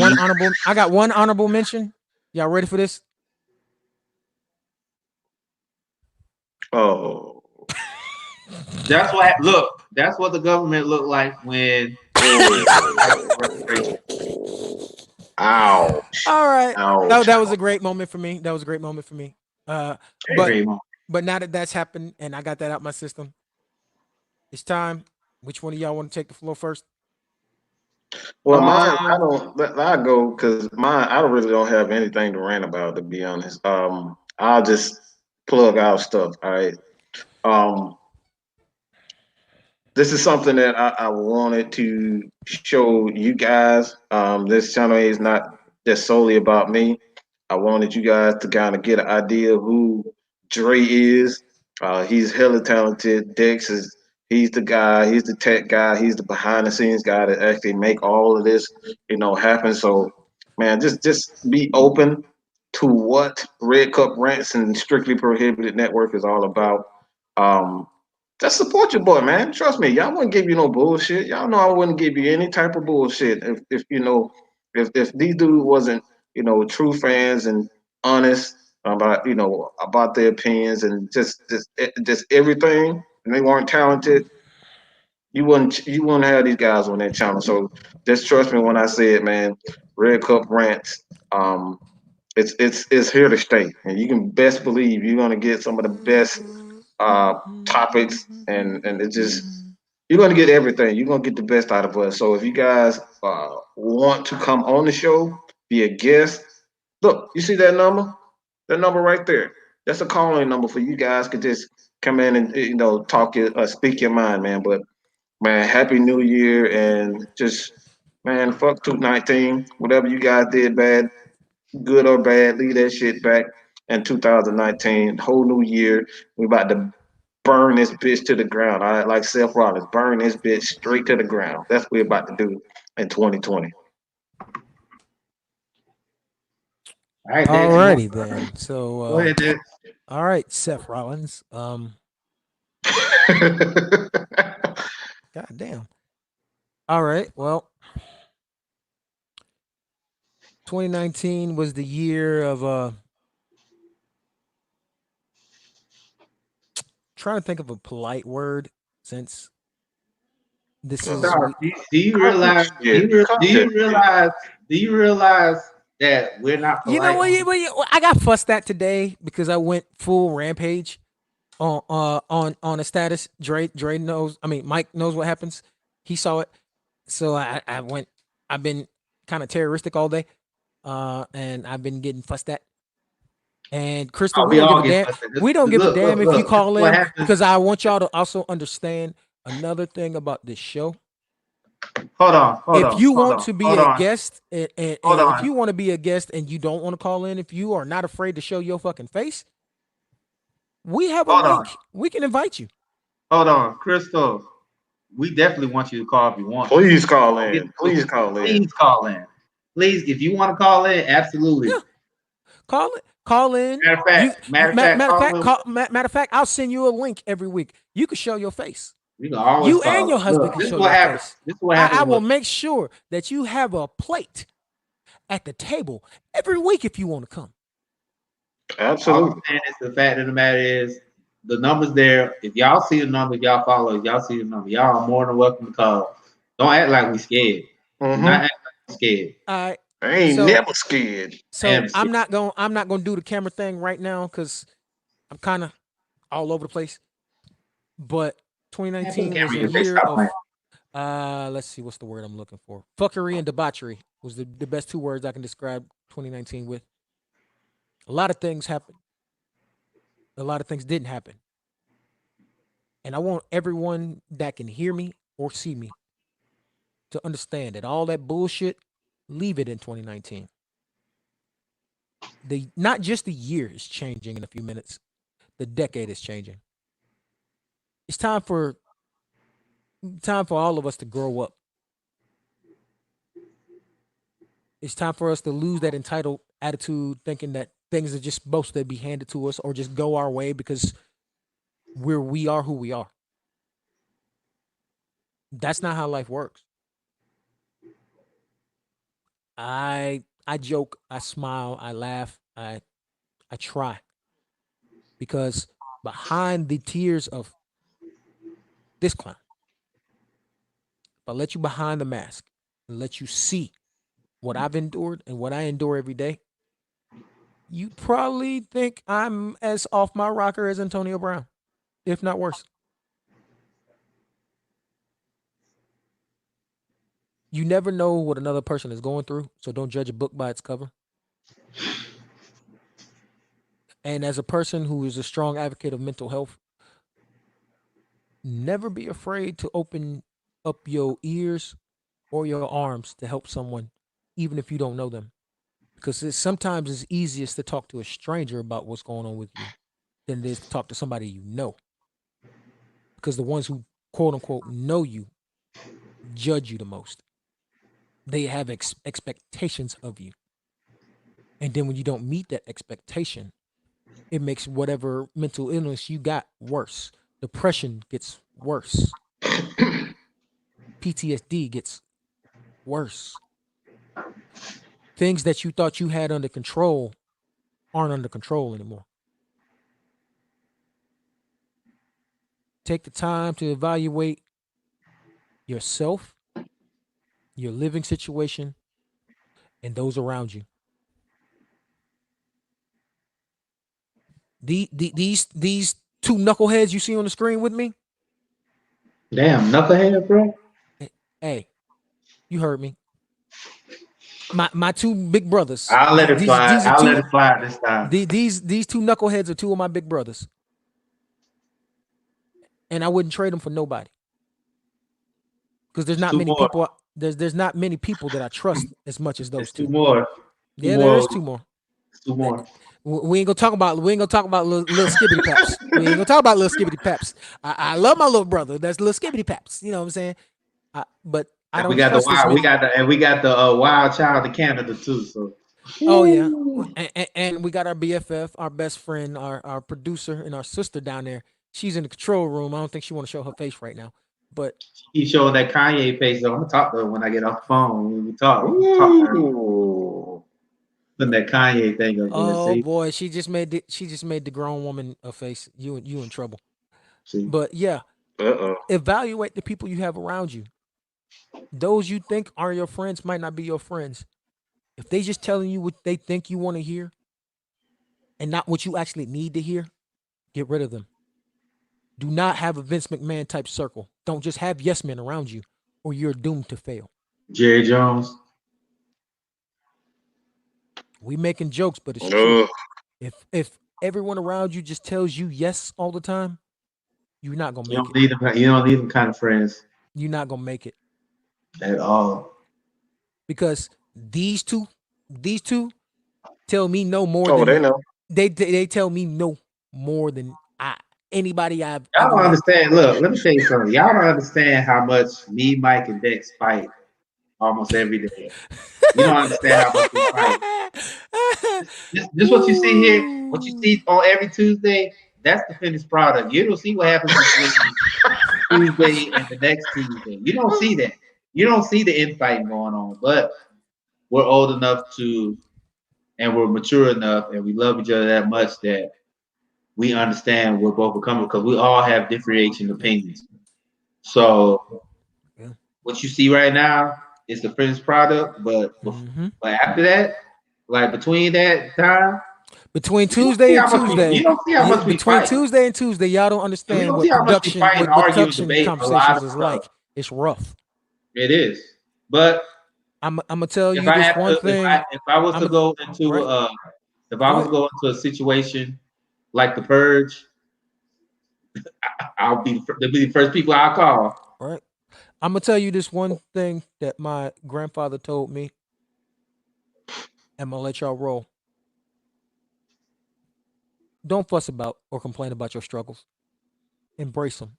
one honorable mention. Y'all ready for this? Oh. That's what the government looked like when. Ouch. All right. Ouch. That was a great moment for me. But now that that's happened and I got that out my system, it's time. Which one of y'all want to take the floor first? Well, mine, I'll go because mine, I really don't have anything to rant about, to be honest. I'll just plug out stuff. All right. This is something that I wanted to show you guys. This channel is not just solely about me. I wanted you guys to kind of get an idea of who Dre is. He's hella talented. He's the guy. He's the tech guy. He's the behind the scenes guy that actually make all of this, happen. So, man, just be open to what Red Cup Rants and Strictly Prohibited Network is all about. Just support your boy, man. Trust me, y'all wouldn't give you no bullshit. Y'all know I wouldn't give you any type of bullshit if these dudes wasn't true fans and honest about their opinions and just everything, and they weren't talented. You wouldn't have these guys on that channel. So just trust me when I say it, man. Red Cup Rants, it's here to stay, and you can best believe you're gonna get some of the best topics, and it's just you're gonna get everything. You're gonna get the best out of us. So if you guys want to come on the show, be a guest, look, you see that number? That number right there. That's a calling number for you guys could just come in and talk speak your mind, man. But man, happy New Year, and just man, fuck 2019. Whatever you guys did bad, good or bad, leave that shit back in 2019. Whole new year, we about to burn this bitch to the ground. All right, like Seth Rollins, burn this bitch straight to the ground. That's what we're about to do in 2020. Alrighty then. So go ahead, Dick. All right, Seth Rollins. God damn. All right. Well, 2019 was the year of trying to think of a polite word since this is. Do you realize? Do you realize that we're not polite? You know what? I got fussed at today because I went full rampage on a status. Dre knows. I mean, Mike knows what happens. He saw it, so I went. I've been kind of terroristic all day, and I've been getting fussed at. And Crystal, we all get we don't give a damn if you call in, because I want y'all to also understand another thing about this show. Hold on. If you want to be a guest, and if you want to be a guest and you don't want to call in, if you are not afraid to show your fucking face, we have a link. We can invite you. Hold on, Crystal. We definitely want you to call if you want. Please call in. Please call in. Please call in. Please, if you want to call in, absolutely. Yeah. Call in. Matter of fact, I'll send you a link every week. You can show your face. You and your husband can show your face. This is what happens. I will make sure that you have a plate at the table every week if you want to come. Absolutely. The fact of the matter is, the number's there. If y'all see the number, y'all follow. If y'all see the number, y'all are more than welcome to call. Don't act like we scared. Mm-hmm. Not act like we scared. I ain't never scared. So I'm not gonna do the camera thing right now because I'm kind of all over the place. But 2019 was a year of let's see, what's the word I'm looking for? Fuckery and debauchery was the best two words I can describe 2019 with. A lot of things happened. A lot of things didn't happen. And I want everyone that can hear me or see me to understand that all that bullshit, leave it in 2019. Not just the year is changing in a few minutes. The decade is changing. It's time for all of us to grow up. It's time for us to lose that entitled attitude, thinking that things are just supposed to be handed to us or just go our way because we are who we are. That's not how life works. I joke, I smile, I laugh, I try. Because behind the tears of this clown, if I let you behind the mask and let you see what I've endured and what I endure every day, you probably think I'm as off my rocker as Antonio Brown, if not worse. You never know what another person is going through, so don't judge a book by its cover. And as a person who is a strong advocate of mental health, never be afraid to open up your ears or your arms to help someone, even if you don't know them. Because sometimes it's easiest to talk to a stranger about what's going on with you than it is to talk to somebody you know. Because the ones who, quote unquote, know you judge you the most. They have expectations of you. And then when you don't meet that expectation, it makes whatever mental illness you got worse. Depression gets worse. PTSD gets worse. Things that you thought you had under control aren't under control anymore. Take the time to evaluate yourself, your living situation, and those around you. These two knuckleheads you see on the screen with me. Damn, knucklehead, bro. Hey, you heard me. My two big brothers. I'll let it fly. Let it fly this time. These two knuckleheads are two of my big brothers, and I wouldn't trade them for nobody. Because there's not many people. There's not many people that I trust as much as those two. Two more. Yeah, there is two more. Two more. We ain't gonna talk about little skibbity paps. We ain't gonna talk about little skibbity paps. I love my little brother. That's little skibbity paps. You know what I'm saying? But I don't. We got the wild child of Canada too. So. Oh yeah, and we got our BFF, our best friend, our producer, and our sister down there. She's in the control room. I don't think she want to show her face right now, but she's showing that Kanye face. So I'm gonna talk to her when I get off the phone. When we talk to her. Putting that Kanye thing up. Oh boy, she just made the grown woman a face. You in trouble. See? But yeah, evaluate the people you have around you. Those you think are your friends might not be your friends. If they just telling you what they think you want to hear and not what you actually need to hear, get rid of them. Do not have a Vince McMahon type circle. Don't just have yes men around you or you're doomed to fail. Jerry Jones. We making jokes, but it's true. If everyone around you just tells you yes all the time, you're not gonna You make don't it. need them. You don't need them kind of friends You're not gonna make it at all. because these two tell me no more Oh, they than know. they tell me no more than anybody I've Y'all ever don't met. understand. Look, let me tell you something. Y'all don't understand how much me, Mike, and Dex fight almost every day. You don't understand how much we fight. This what you see here, what you Ooh. see on every Tuesday, that's the finished product. You don't see what happens between Tuesday and the next Tuesday. You don't see that. You don't see the infighting going on. But we're old enough to, and we're mature enough, and we love each other that much that we understand where both are coming because we all have differentiating opinions. So Yeah. what you see right now is the finished product, Mm-hmm. but after that, like between that time, Between you don't see Tuesday and how much Tuesday, you don't see how much we between fight. Tuesday and Tuesday, y'all don't We understand don't see how much we fight and what argue and production debate a lot conversations of is stuff. like. It's rough. It is. But I'm gonna tell if you I this have one to thing. if I was I'm to a, go into right. if I Go was to ahead. go into a situation like the purge, they'll be the first people I'll call. Right. I'm gonna tell you this one thing that my grandfather told me. I'm gonna let y'all roll. Don't fuss about or complain about your struggles. Embrace them.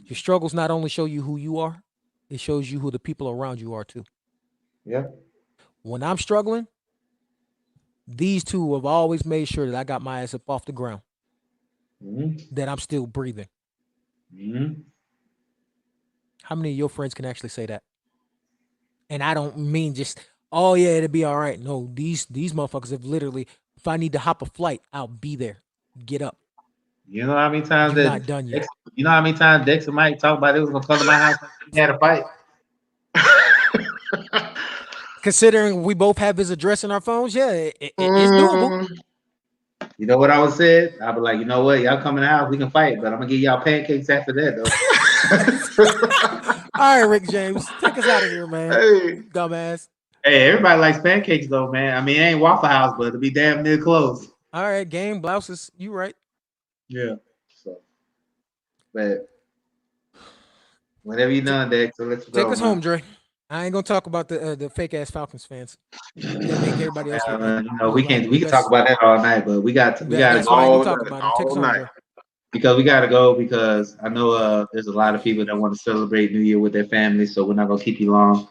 Your struggles not only show you who you are, it shows you who the people around you are too. Yeah. When I'm struggling, these two have always made sure that I got my ass up off the ground, Mm-hmm. that I'm still breathing. Mm-hmm. How many of your friends can actually say that? And I don't mean just, oh yeah, it'll be all right. No, these motherfuckers have literally, if I need to hop a flight, I'll be there. Get up. You know how many times You're not done yet. You know how many times Dex and Mike talk about it was gonna come to my house and we had a fight. Considering we both have his address in our phones, yeah, it's doable. Mm, You know what I would say? I'd be like, you know what, y'all coming out, we can fight, but I'm gonna give y'all pancakes after that though. All right, Rick James, take us out of here, man. hey, Dumbass. Hey, everybody likes pancakes though, man. I mean, it ain't Waffle House, but it'll be damn near close. All right, game blouses. You right. Yeah. So, but whenever you're done, Dex, so let's Take go, us home, man. Dre. I ain't gonna talk about the fake ass Falcons fans that make everybody else look You know, we like can the we can talk best. about that all night, but we got to That's go fine. You all talk night, about them. Take us all home, night. Dre. because we got to go because I know there's a lot of people that want to celebrate New Year with their families, so we're not gonna keep you long.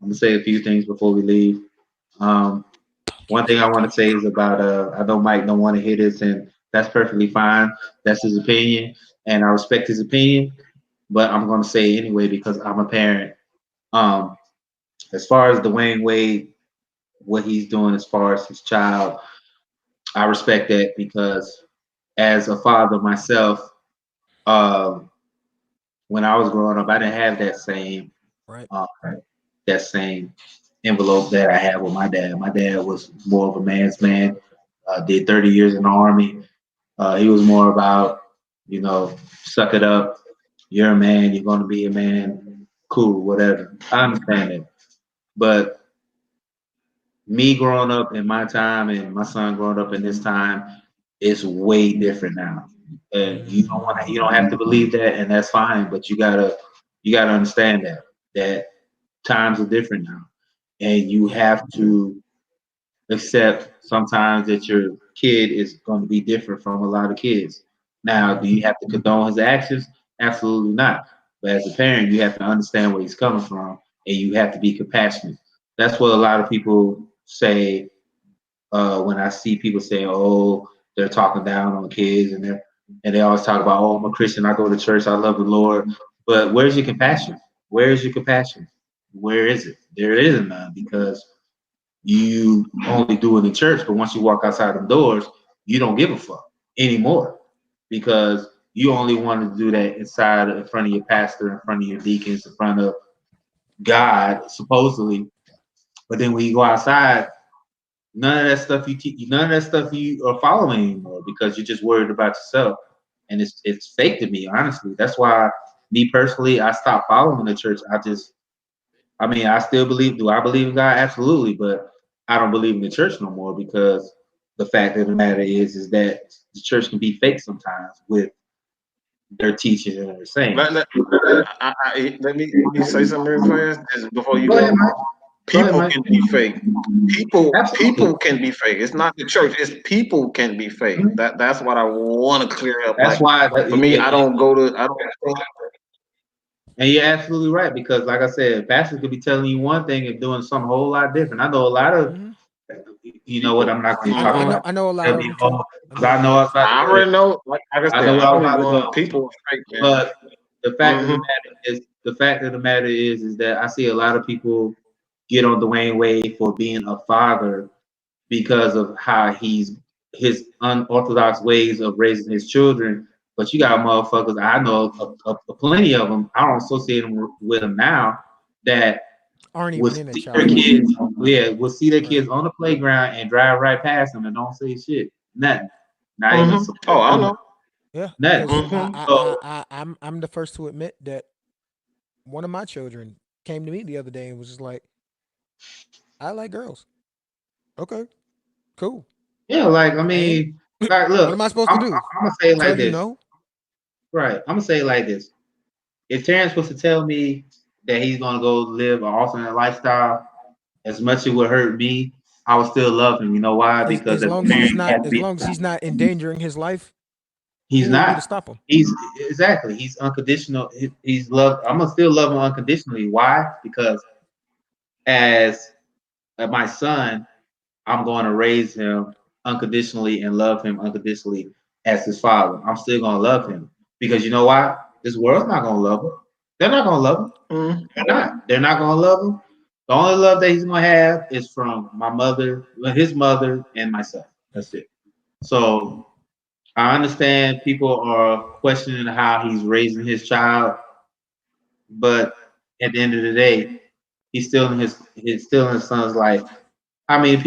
I'm gonna say a few things before we leave. Um, One thing I want to say is about I know Mike don't want to hear this, and that's perfectly fine. That's his opinion, and I respect his opinion. But I'm going to say it anyway because I'm a parent. Um, as far as Dwayne Wade, what he's doing as far as his child, I respect that because as a father myself, um, when I was growing up, I didn't have Right. uh, that same envelope that I had with my dad. My dad was more of a man's man. Did 30 years in the army. He was more about, suck it up. You're a man. You're going to be a man. Cool, whatever. I understand it. But me growing up in my time and my son growing up in this time, it's way different now. And you don't have to believe that, and that's fine. But you gotta understand that times are different now, and you have to accept sometimes that your kid is going to be different from a lot of kids. Now, do you have to condone his actions? Absolutely not. But as a parent, you have to understand where he's coming from and you have to be compassionate. That's what a lot of people say when I see people say, "Oh, they're talking down on kids," and they always talk about, "Oh, I'm a Christian. I go to church. I love the Lord." But where's your compassion? Where is your compassion? Where is it? There isn't none because you only do it in church, but once you walk outside the doors, you don't give a fuck anymore because you only want to do that in front of your pastor, in front of your deacons, in front of God, supposedly. But then when you go outside, none of that stuff you are following anymore because you're just worried about yourself, and it's fake to me, honestly. That's why me personally, I stopped following the church. I mean, I still believe. Do I believe in God? Absolutely, but I don't believe in the church no more because the fact of the matter is that the church can be fake sometimes with their teaching and their saying. Let me say something real fast just before you Go ahead, go. Mike. People can be fake. People Absolutely. can be fake. It's not the church. It's people can be fake. That's what I want to clear up. That's like, why for me, I don't go to. I don't. And you're absolutely right because, like I said, pastors could be telling you one thing and doing something a whole lot different. I know a lot of, you know what? I'm not going to talk about. I know a lot of them too. I know I already know. Like I said, I know I what know I'm going. about to go. People are fake, man. But the fact of the matter is that I see a lot of people get on Dwayne Wade for being a father because of how his unorthodox ways of raising his children. But you got motherfuckers, I know plenty of them. I don't associate them with them now that aren't will even in a see their child. kids. Yeah, will see their kids on the playground and drive right past them and don't say shit, nothing, not even support. Oh, I know. Yeah, Nothing. because I'm the first to admit that one of my children came to me the other day and was just like, "I like girls." Okay, cool. Yeah, like I mean, like, look, What am I supposed to do? I'm gonna say it like Tell you this. no? Right. I'm gonna say it like this. If Terrence was to tell me that he's gonna go live an alternate lifestyle, as much as it would hurt me, I would still love him. You know why? Because As long as he's not endangering his life, he's who are we to not. stop him? He's exactly. He's unconditional. He's loved. I'm gonna still love him unconditionally. Why? Because as my son, I'm going to raise him unconditionally and love him unconditionally as his father. I'm still going to love him because you know why? This world's not going to love him. They're not going to love him. They're not. They're not going to love him. The only love that he's going to have is from my mother, his mother, and myself. That's it. So I understand people are questioning how he's raising his child, but at the end of the day, he's still in his son's life. How many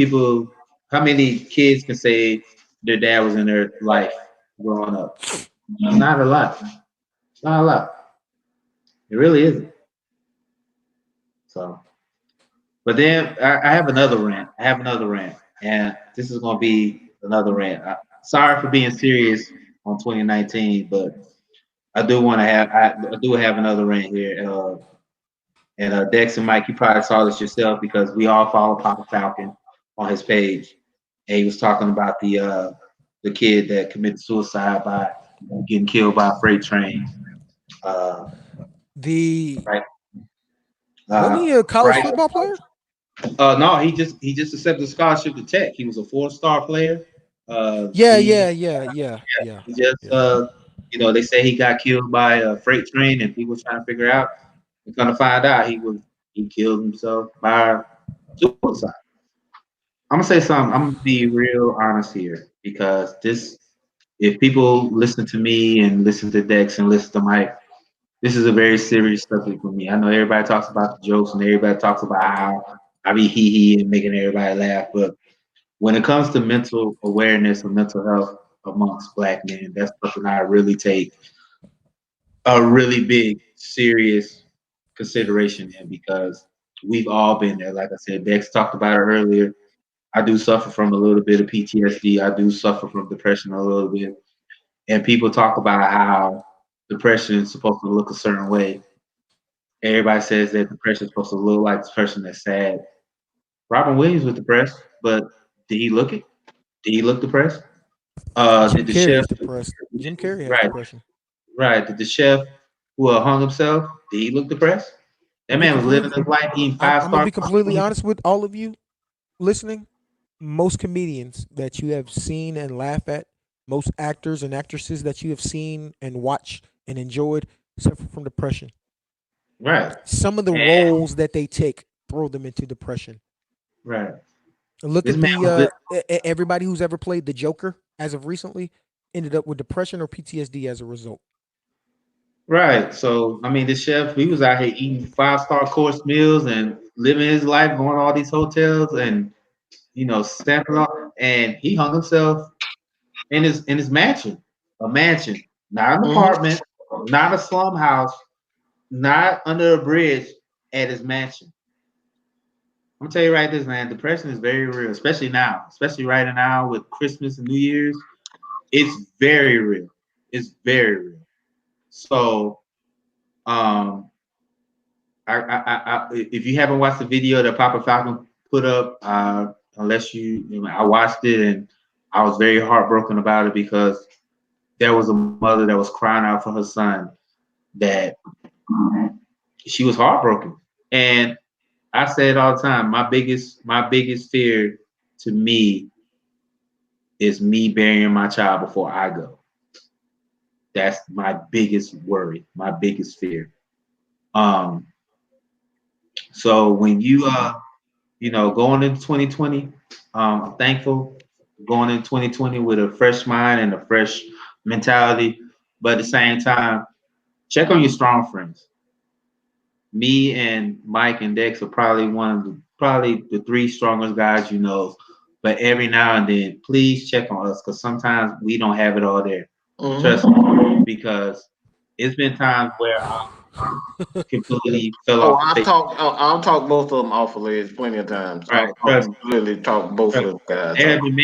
kids can say their dad was in their life growing up? Not a lot. Not a lot. It really isn't. So, but then I have another rant. And this is going to be another rant. Sorry for being serious on 2019, but I do have another rant here. And Dex and Mike, you probably saw this yourself because we all follow Papa Falcon on his page, and he was talking about the kid that committed suicide by getting killed by a freight train. Right. Wasn't he a college football player? No, he just accepted a scholarship to Tech. He was a 4-star player. Yeah. He just they say he got killed by a freight train, and people trying to figure out. We're gonna find out he killed himself by suicide. I'm gonna say something. I'm gonna be real honest here because if people listen to me and listen to Dex and listen to Mike, this is a very serious subject for me. I know everybody talks about the jokes and everybody talks about how I be hee and making everybody laugh, but when it comes to mental awareness and mental health amongst Black men, that's something I really take a really big, serious consideration in because we've all been there. Like I said, Dex talked about it earlier. I do suffer from a little bit of PTSD. I do suffer from depression a little bit. And people talk about how depression is supposed to look a certain way. Everybody says that depression is supposed to look like the person that's sad. Robin Williams was depressed, but did he look it? Did he look depressed? Jim Did the Carrey chef is depressed. Jim Carrey has right, depression. right? Did the chef who hung himself? Did he look depressed? That man was living his life eating I'm 5-star. gonna be completely honest with all of you listening. Most comedians that you have seen and laugh at, most actors and actresses that you have seen and watched and enjoyed suffer from depression. Right. Some of the roles that they take throw them into depression. Right. Look at everybody who's ever played the Joker as of recently ended up with depression or PTSD as a result. Right. So I mean, the chef, he was out here eating 5-star course meals and living his life, going to all these hotels and stamping off, and he hung himself in his mansion, a mansion, not an apartment, not a slum house, not under a bridge, at his mansion. gonna tell you right this, man. Depression is very real, especially now, especially right now with Christmas and New Year's. It's very real. It's very real. So, um, if you haven't watched the video that Papa Falcon put up, unless I watched it and I was very heartbroken about it because there was a mother that was crying out for her son that she was heartbroken. And I say it all the time. My biggest fear to me is me burying my child before I go. That's my biggest worry, my biggest fear. So when you going into 2020, I'm thankful going into 2020 with a fresh mind and a fresh mentality. But at the same time, check on your strong friends. Me and Mike and Dex are probably the three strongest guys you know. But every now and then, please check on us because sometimes we don't have it all there. Mm-hmm. Trust me, because it's been times where I completely fell off. I'll talk both of them off the ledge plenty of times. Right. I'll really talk both of those guys. There have been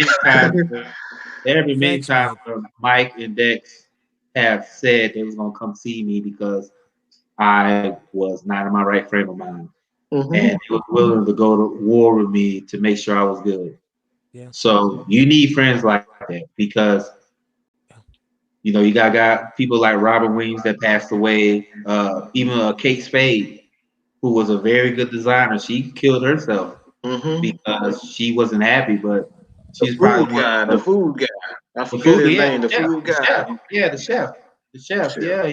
many times where Mike and Dex have said they was gonna come see me because I was not in my right frame of mind. Mm-hmm. And they were willing to go to war with me to make sure I was good. Yeah. So you need friends like that because you got people like Robin Williams that passed away. Even Kate Spade, who was a very good designer, she killed herself because she wasn't happy. But she's probably the food guy. I forget his name. The food guy. Yeah, the chef. The chef. Yeah.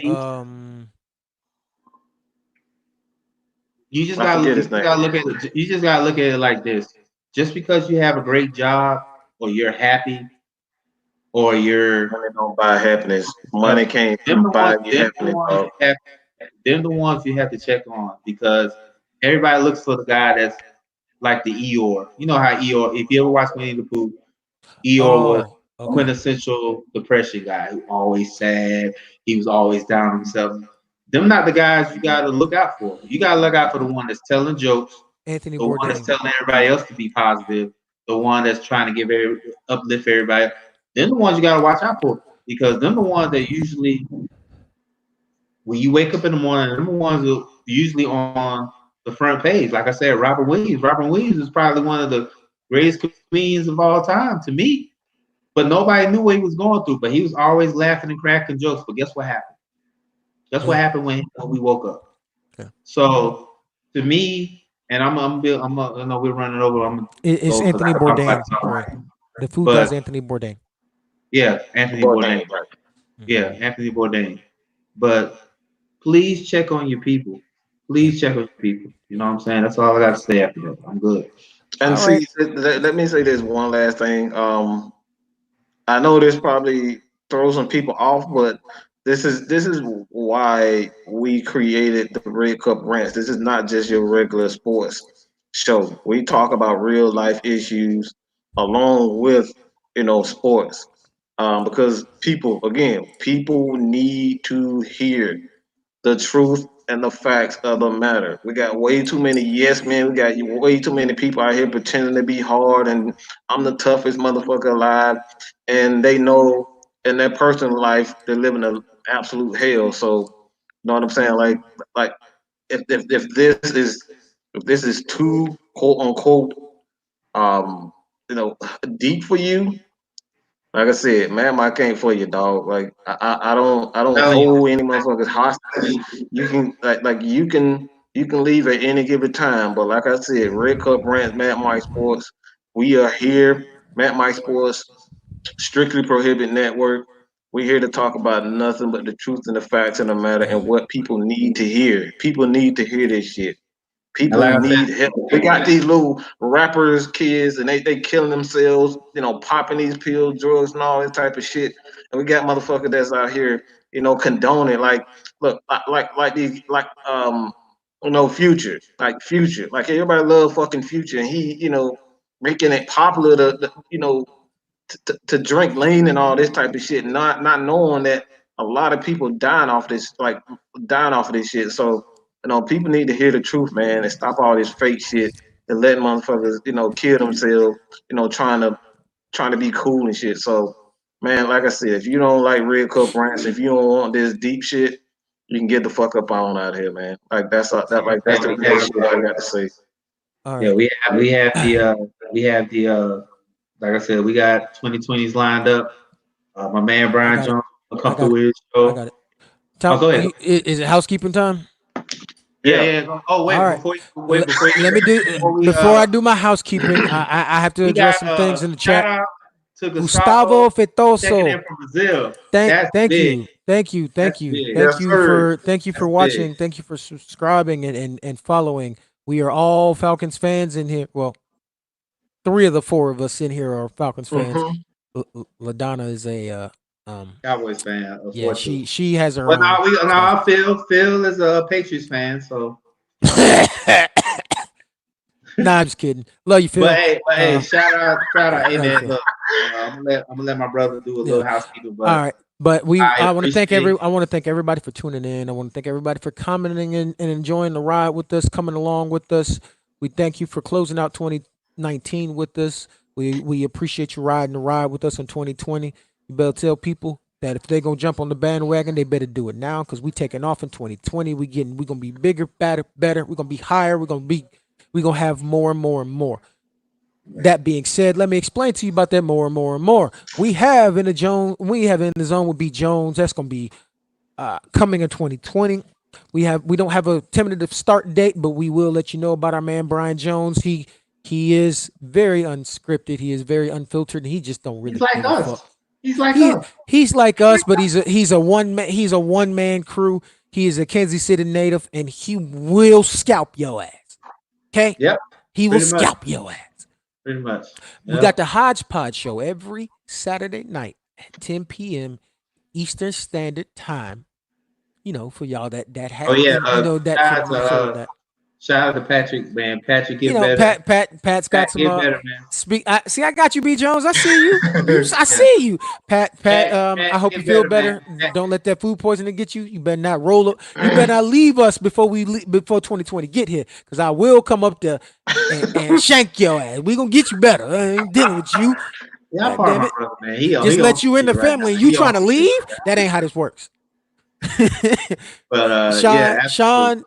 You just gotta look at it like this. Just because you have a great job or you're happy or you're money don't buy happiness. Money can't buy you happiness. They're the ones you have to check on because everybody looks for the guy that's like the Eeyore. You know how Eeyore, if you ever watch Winnie the Pooh, Eeyore was quintessential depression guy who always sad. He was always down on himself. Them not the guys you gotta look out for. You gotta look out for the one that's telling jokes, Anthony the Bourdain. one that's telling everybody else to be positive, the one that's trying to uplift everybody. They're the ones you gotta watch out for because they're the ones that usually, when you wake up in the morning, they're the ones that are usually on the front page. Like I said, Robert Williams. Robert Williams is probably one of the greatest comedians of all time to me. But nobody knew what he was going through. But he was always laughing and cracking jokes. But guess what happened? Guess what happened when we woke up? Yeah. So to me, and I know we're running over. It's Anthony Bourdain. The food guy's Anthony Bourdain. Yeah, Anthony Bourdain. Right. Yeah, Anthony Bourdain. But please check on your people. Please check on your people. You know what I'm saying? That's all I got to say after that. I'm good. And let me say this one last thing. I know this probably throws some people off, but this is why we created the Red Cup Rants. This is not just your regular sports show. We talk about real life issues along with sports, because people need to hear the truth and the facts of the matter. We got way too many yes men. We got way too many people out here pretending to be hard and I'm the toughest motherfucker alive, and they know in their personal life they're living an absolute hell. So, you know what I'm saying? Like if this is too quote unquote deep for you, like I said, man, I can't for you, dog. Like I don't hold any motherfuckers hostage. You can you can leave at any given time. But like I said, Red Cup Rants, Matt Mike Sports, we are here. Matt Mike Sports, strictly prohibited network. We're here to talk about nothing but the truth and the facts of the matter and what people need to hear. People need to hear this shit. People need help. We got these little rappers, kids, and they killing themselves, popping these pills, drugs, and all this type of shit. And we got motherfuckers that's out here, condoning. Like, look, Future, Future. Like everybody love fucking Future, and he, making it popular to drink lean and all this type of shit, not knowing that a lot of people dying off this shit. So people need to hear the truth, man, and stop all this fake shit and letting motherfuckers, kill themselves, trying to be cool and shit. So, man, like I said, if you don't like Red Cup rants, if you don't want this deep shit, you can get the fuck up on out here, man. Like that's the real shit I got to say. All right. Yeah, we have the like I said, we got 2020s lined up. My man Brian Jones will come through with his show. I got it. Tom, go ahead. Is it housekeeping time? Yeah. Oh wait, All right. Before I do my housekeeping, I have to address some things in the chat. Shout out to Gustavo Fetoso. Checking in from Brazil. Thank you for watching. Big. Thank you for subscribing and following. We are all Falcons fans in here. Well, 3 of the 4 of us in here are Falcons fans. LaDonna is a Cowboys fan. Yeah, she has her. But now Phil is a Patriots fan, so. Nah, I'm just kidding. Love you, Phil. But hey, shout out, hey man. Look, I'm gonna let my brother do a little housekeeping. But all right, but I want to thank everybody for tuning in. I want to thank everybody for commenting and enjoying the ride with us, coming along with us. We thank you for closing out 2019 with us. We appreciate you riding the ride with us in 2020. You better tell people that if they're gonna jump on the bandwagon, they better do it now because we taking off in 2020. We're gonna be bigger, better. We're gonna be higher. We're gonna have more and more and more. That being said, let me explain to you about that more and more and more. We have in the zone with B Jones. That's gonna be coming in 2020. We don't have a tentative start date, but we will let you know about our man Brian Jones. He is very unscripted. He is very unfiltered. And he just don't really. He's like us. He's like us, but he's a one man crew. He is a Kansas City native, and he will scalp your ass. Okay. Yep. He will scalp your ass. Pretty much. Yep. We got the Hodgepodge show every Saturday night at 10 p.m. Eastern Standard Time. For y'all that have. Oh yeah. That. Shout out to Patrick, man. Patrick, get better. Pat's got some. Better, man. I got you, B Jones. I see you. I see you, Pat. I hope you feel better. Don't let that food poisoning get you. You better not roll up. You better not leave us before 2020 get here, because I will come up there and shank your ass. We gonna get you better. I ain't dealing with you. Yeah, damn it. Brother, man. Just let you in the family, and you trying to leave? That ain't how this works. But Sean,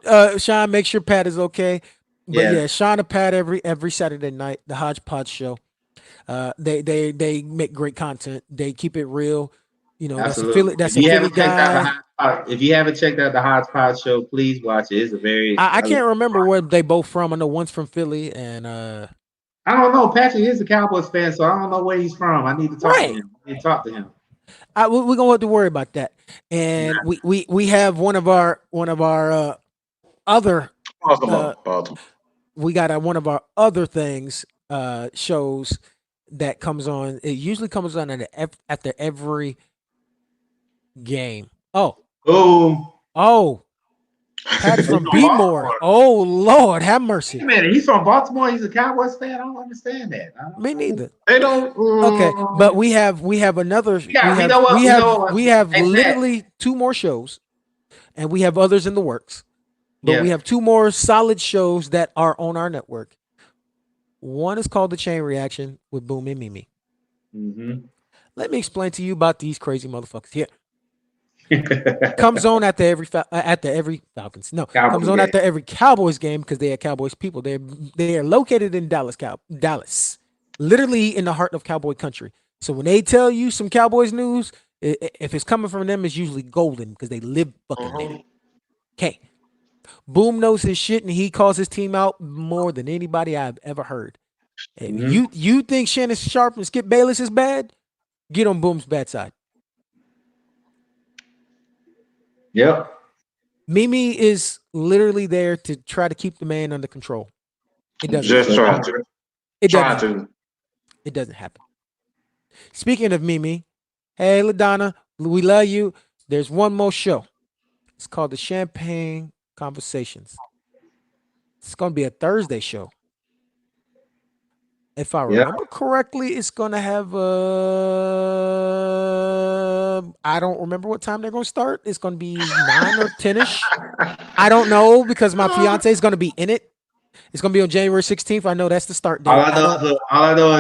make sure Pat is okay. But Sean and Pat every Saturday night, the Hodgepodge show. They make great content. They keep it real. That's a Philly guy. If you haven't checked out the Hodgepodge show, please watch it. It's a very. I can't remember where they both from. I know one's from Philly, and I don't know. Patrick is a Cowboys fan, so I don't know where he's from. I need to talk to him. We're gonna have to worry about that. And we have one of our other we got one of our other things shows that comes on. It usually comes on after every game. Patty from B-More. Oh Lord, have mercy. Wait a minute, he's from Baltimore. He's a Cowboys fan. I don't understand that. Me neither. They don't. Okay, but we have another. We have literally 2 more shows, and we have others in the works. But we have 2 more solid shows that are on our network. One is called The Chain Reaction with Boom and Mimi. Mm-hmm. Let me explain to you about these crazy motherfuckers here. Comes on after every Falcons. No, comes on after every Cowboys game because they are Cowboys people. They are located in Dallas, literally in the heart of Cowboy country. So when they tell you some Cowboys news, if it's coming from them, it's usually golden because they live fucking there. Okay, Boom knows his shit and he calls his team out more than anybody I've ever heard. And you think Shannon Sharp and Skip Bayless is bad? Get on Boom's bad side. Yep. Mimi is literally there to try to keep the man under control. It doesn't. Just try to. It doesn't happen. Speaking of Mimi, hey LaDonna, we love you. There's one more show. It's called the Champagne Conversations. It's going to be a Thursday show. If I remember correctly, it's going to have I don't remember what time they're going to start. It's going to be 9 or 10ish. I don't know because my fiance is going to be in it. It's gonna be on January 16th. I know that's the start date. All I know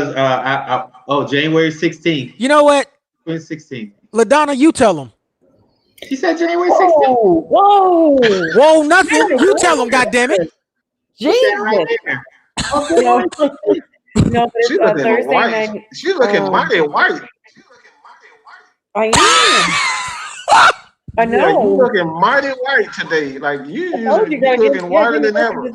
is January 16th. You know what? 2016. LaDonna, you tell them. She said January 16th. Whoa, nothing. You tell them, goddammit. Jesus. Right there. No, but it's She looking Thursday white. night. She looking mighty white. I am. I know. Yeah, you looking mighty white today. Like you gotta looking whiter than ever.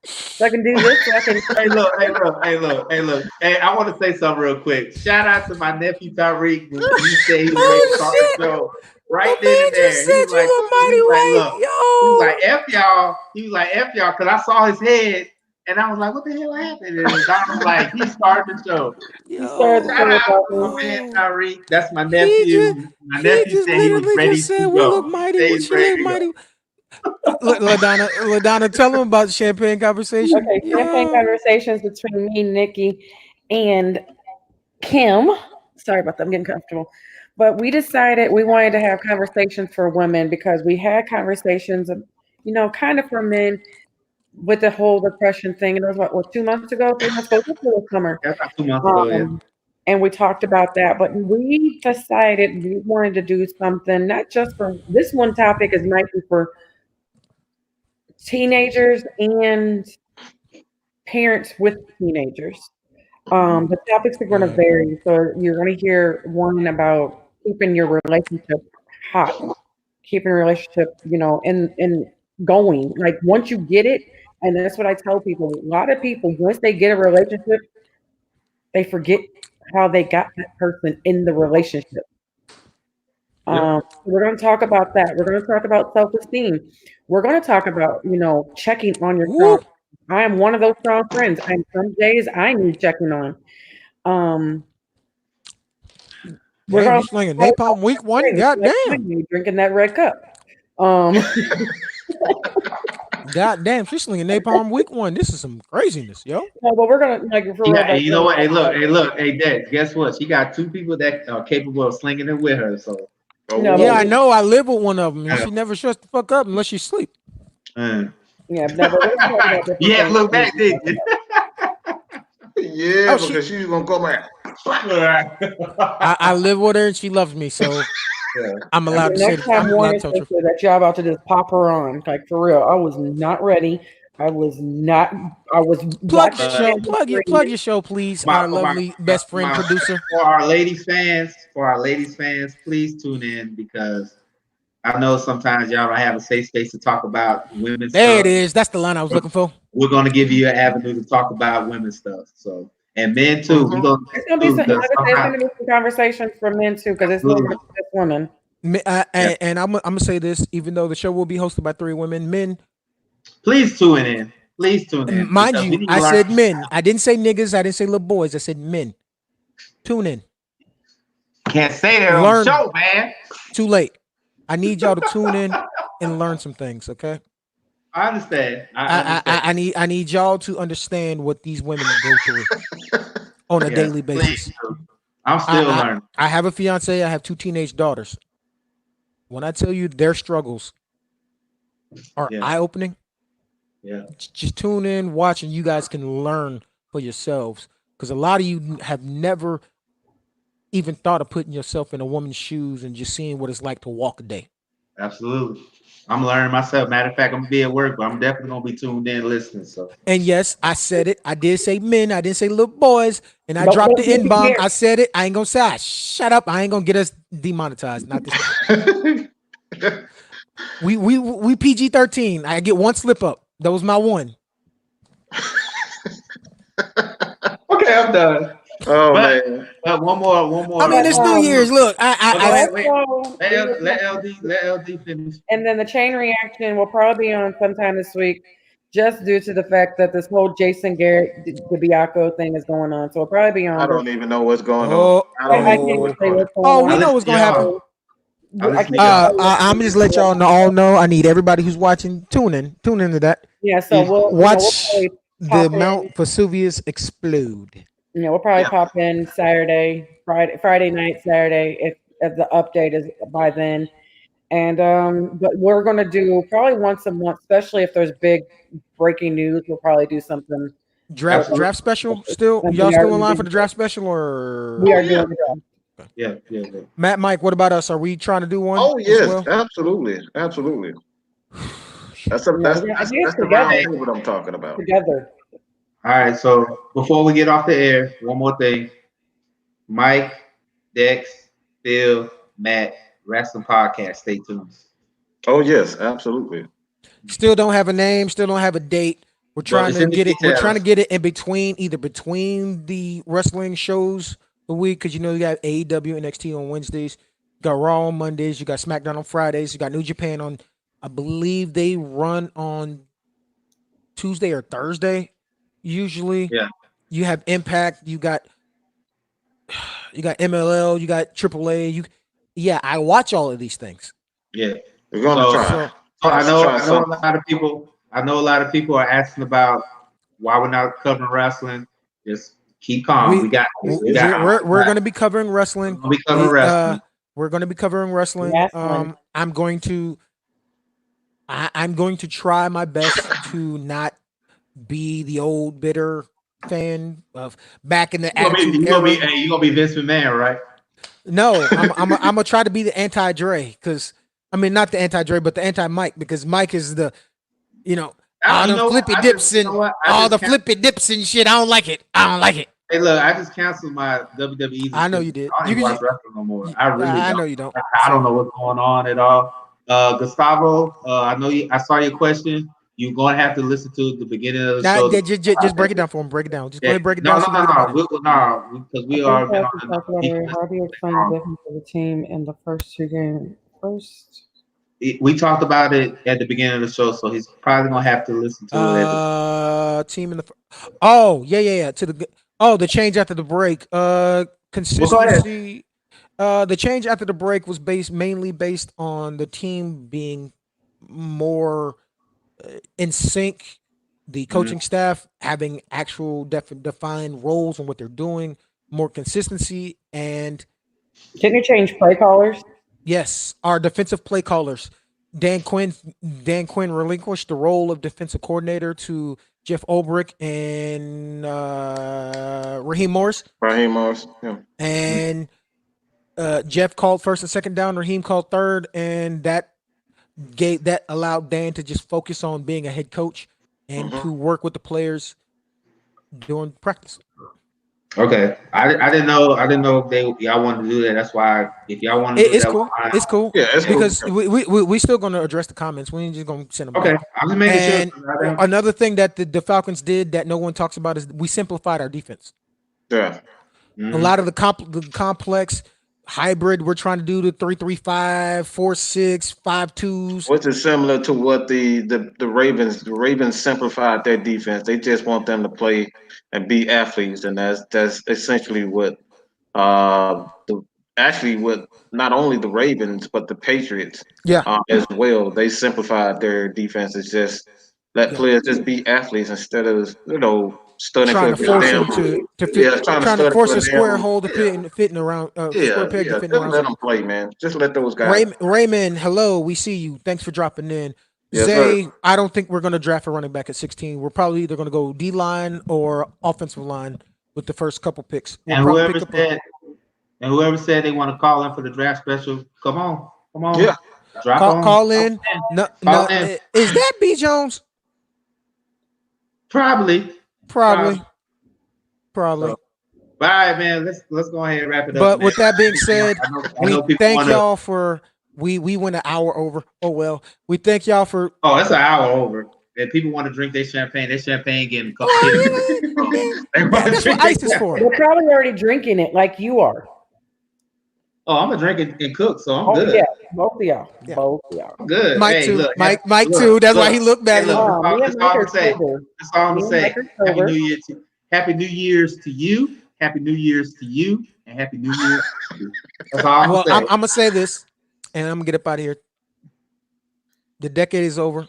So I can do this. So I can. Hey, look. Hey, I want to say something real quick. Shout out to my nephew Tyreek when he said he was ready to start the show. Right then and there. He was like, F y'all. He was like, F y'all, because I saw his head and I was like, what the hell happened? And Don was like, he started the show. Shout out to my man Tyreek. That's my nephew. My nephew said he was ready to go. We look mighty. LaDonna, tell them about the champagne conversation. Okay, champagne conversations between me, Nikki, and Kim. Sorry about that. I'm getting comfortable. But we decided we wanted to have conversations for women because we had conversations, kind of for men with the whole depression thing. And it was what 2 months ago, 3 months ago, this summer. That's 2 months ago, yeah. And we talked about that, but we decided we wanted to do something, not just for this one topic is might be for teenagers and parents with teenagers. The topics are going to vary. So you're going to hear one about keeping your relationship hot, keeping a relationship, in going. Like once you get it, and that's what I tell people. A lot of people, once they get a relationship, they forget how they got that person in the relationship. We're going to talk about that. We're going to talk about self-esteem. We're going to talk about, checking on your strong. I am one of those strong friends. And some days I need checking on. We're going to slinging napalm week 1. Goddamn. Drinking that red cup. Goddamn, she's slinging napalm week 1. This is some craziness, yo. No, but we're gonna you know what? Hey, look. Hey, Dad. Guess what? She got 2 people that are capable of slinging it with her. So. I know. I live with one of them, and she never shuts the fuck up unless she sleep. Yeah, look back, did you? Yeah, because she's gonna come out. I live with her and she loves me, so I'm allowed to say that y'all about to just pop her on. Like for real. I was not ready. I was plug your show, please. Our lovely best friend producer. For our ladies fans, please tune in because I know sometimes y'all don't have a safe space to talk about women's stuff. There it is. That's the line I was looking for. We're gonna give you an avenue to talk about women's stuff. So and men too. It's gonna be some conversations for men too, because it's not just women. And I'm gonna say this, even though the show will be hosted by 3 women, men. Please tune in. Mind you, I said men. I didn't say niggas. I didn't say little boys. I said men. Tune in. Can't say that on the show, man. Too late. I need y'all to tune in and learn some things, okay? I understand. I need y'all to understand what these women go through on a daily basis. I'm still learning. I have a fiance. I have 2 teenage daughters. When I tell you their struggles are eye-opening, just tune in, watch, and you guys can learn for yourselves. Because a lot of you have never even thought of putting yourself in a woman's shoes and just seeing what it's like to walk a day. Absolutely. I'm learning myself. Matter of fact, I'm gonna be at work, but I'm definitely gonna be tuned in listening. So and yes, I said it. I did say men, I didn't say little boys, and I dropped the N-bomb. I said it. I ain't gonna say shut up. I ain't gonna get us demonetized. Not this time. we PG-13. I get 1 slip up. That was my 1. Okay, I'm done. Oh man! One more. I mean, it's New Year's. Look, let LD finish. And then the chain reaction will probably be on sometime this week, just due to the fact that this whole Jason Garrett DiBiaco thing is going on. So it'll probably be on. I don't even know what's going on. I can't say what's going on. We know what's going to happen. I'm just let y'all all know. I need everybody who's watching tune into that. Yeah, so we'll watch the Mount Vesuvius explode. We'll probably pop in Friday night, Saturday, if the update is by then. And but we're going to do probably once a month, especially if there's big breaking news. We'll probably do something. Draft special still? Y'all still in line for the draft special, or we are doing the draft? Yeah. Matt, Mike, what about us? Are we trying to do one? Oh yes, well? absolutely. That's the together. round table I'm talking about. Together. All right. So before we get off the air, one more thing. Mike, Dex, Phil, Matt, Wrestling Podcast. Stay tuned. Oh yes, absolutely. Still don't have a name. Still don't have a date. We're trying to get it. We're trying to get it in between, either between the wrestling shows a week, because you got AEW, NXT on Wednesdays, you got Raw on Mondays, you got SmackDown on Fridays, you got New Japan on, I believe they run on Tuesday or Thursday usually. Yeah. You have Impact. You got MLL. You got AAA. I watch all of these things. Yeah. We're gonna try. So I know a lot of people. I know a lot of people are asking about why we're not covering wrestling. Just keep calm. We're going to be covering wrestling. We're going to be covering wrestling. I'm going to try my best to not be the old bitter fan of back in the attitude era. You gonna be Vince McMahon, right? No, I'm gonna try to be the anti-Dre, because not the anti-Dre, but the anti-Mike, because Mike is the all the flippy dips and shit. I don't like it. Hey, look, I just canceled my WWE. I know you did. I don't watch wrestling no more. I really I know you don't. I don't know what's going on at all. Gustavo, I saw your question. You're gonna have to listen to the beginning of the show. Just break it down for him. Break it down. Just go ahead and break it down. No, because we are. How do you explain the difference of the team in the first two games? We talked about it at the beginning of the show, so he's probably gonna have to listen to it. Team in the. The change after the break. Consistency. The change after the break was mainly based on the team being more in sync. The coaching staff having actual defined roles and what they're doing, more consistency, and. Can you change play callers? Yes, our defensive play callers. Dan Quinn relinquished the role of defensive coordinator to Jeff Ulbrich and Raheem Morris. Yeah. And Jeff called first and second down. Raheem called third, and that allowed Dan to just focus on being a head coach and to work with the players during practice. Okay, I didn't know if y'all wanted to do that. That's why if y'all want to do it's that, cool. It's cool. Yeah, it's because cool. we still gonna address the comments. We ain't just gonna send them. Okay, back. I'm just making sure. Another thing that the Falcons did that no one talks about is we simplified our defense. Yeah, a lot of the complex hybrid we're trying to do the 3-3-5, 4-6, 5-2s, which is similar to what the Ravens. The Ravens simplified their defense. They just want them to play and be athletes, and that's essentially what what not only the Ravens but the Patriots as well. They simplified their defense. It's just let players just be athletes instead of studying trying for to force them trying to force a square hole to fitting around. Square peg to fit just around. let them play, man. Just let those guys. Raymond, hello, we see you. Thanks for dropping in. Yes, Zay, sir. I don't think we're going to draft a running back at 16. We're probably either going to go D-line or offensive line with the first couple picks. And whoever said they want to call in for the draft special, come on. Yeah. Call in. No, is that B. Jones? Probably. So, all right, man. Let's go ahead and wrap it up. But man. with that being said, we thank y'all for. We went an hour over. Oh well. We thank y'all for. Oh, it's an hour over. And people want to drink their champagne. Their champagne getting cupped. That's what ice is for. They're probably already drinking it like you are. Oh, I'm gonna drink and cook, so I'm good. Yeah, both of y'all. Both of y'all. Good. Mike too. Look, Mike too. That's why he looked bad. That's all I'm gonna say. Happy New Year to Happy New Year's to you. Happy New Year's to you. And Happy New Year to you. That's all I'm gonna say. I'm gonna say this, and I'm gonna get up out of here. The decade is over.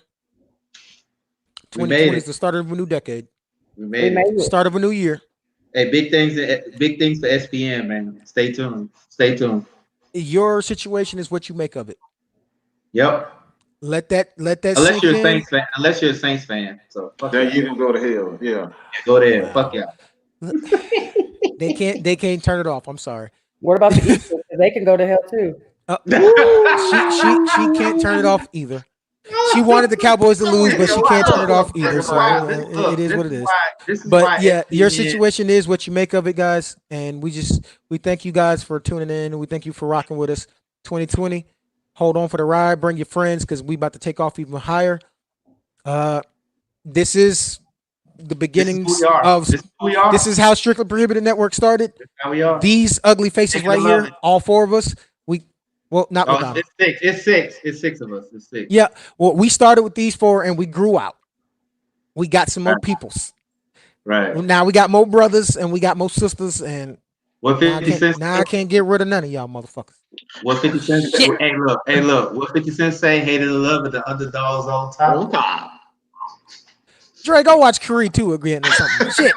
2020 is the start of a new decade. We made it. Start of a new year. Hey, big things for SPN, man. Stay tuned. Your situation is what you make of it. Yep. Let that Unless sink you're a in. Saints fan. Unless you're a Saints fan. So fuck Then yeah. you can go to hell. Yeah. Go there. Fuck yeah. They can't turn it off. I'm sorry. What about the Eagles? They can go to hell too. She can't turn it off either. She wanted the Cowboys to lose, but she can't turn it off either. So it is what it is. But yeah, your situation is what you make of it, guys. And we thank you guys for tuning in. We thank you for rocking with us. 2020. Hold on for the ride. Bring your friends because we about to take off even higher. This is the beginnings of this is how Strictly Prohibited Network started. How we are. These ugly faces right here, all four of us. Not Madonna. It's six of us. It's six. Yeah. Well, we started with these four and we grew out. We got some more peoples. Right. Well, now we got more brothers and we got more sisters and what 50 cents? Now I can't get rid of none of y'all motherfuckers. What 50 cents? Hey, look. What 50 cents say? Hated the love of the underdogs on top. Dre, go watch Creed 2 again or something. Shit.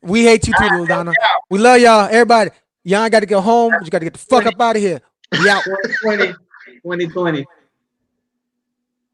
We hate you too, Lil Donna. We love y'all. Everybody. Y'all got to go home. You got to get the fuck up out of here. We out. 2020.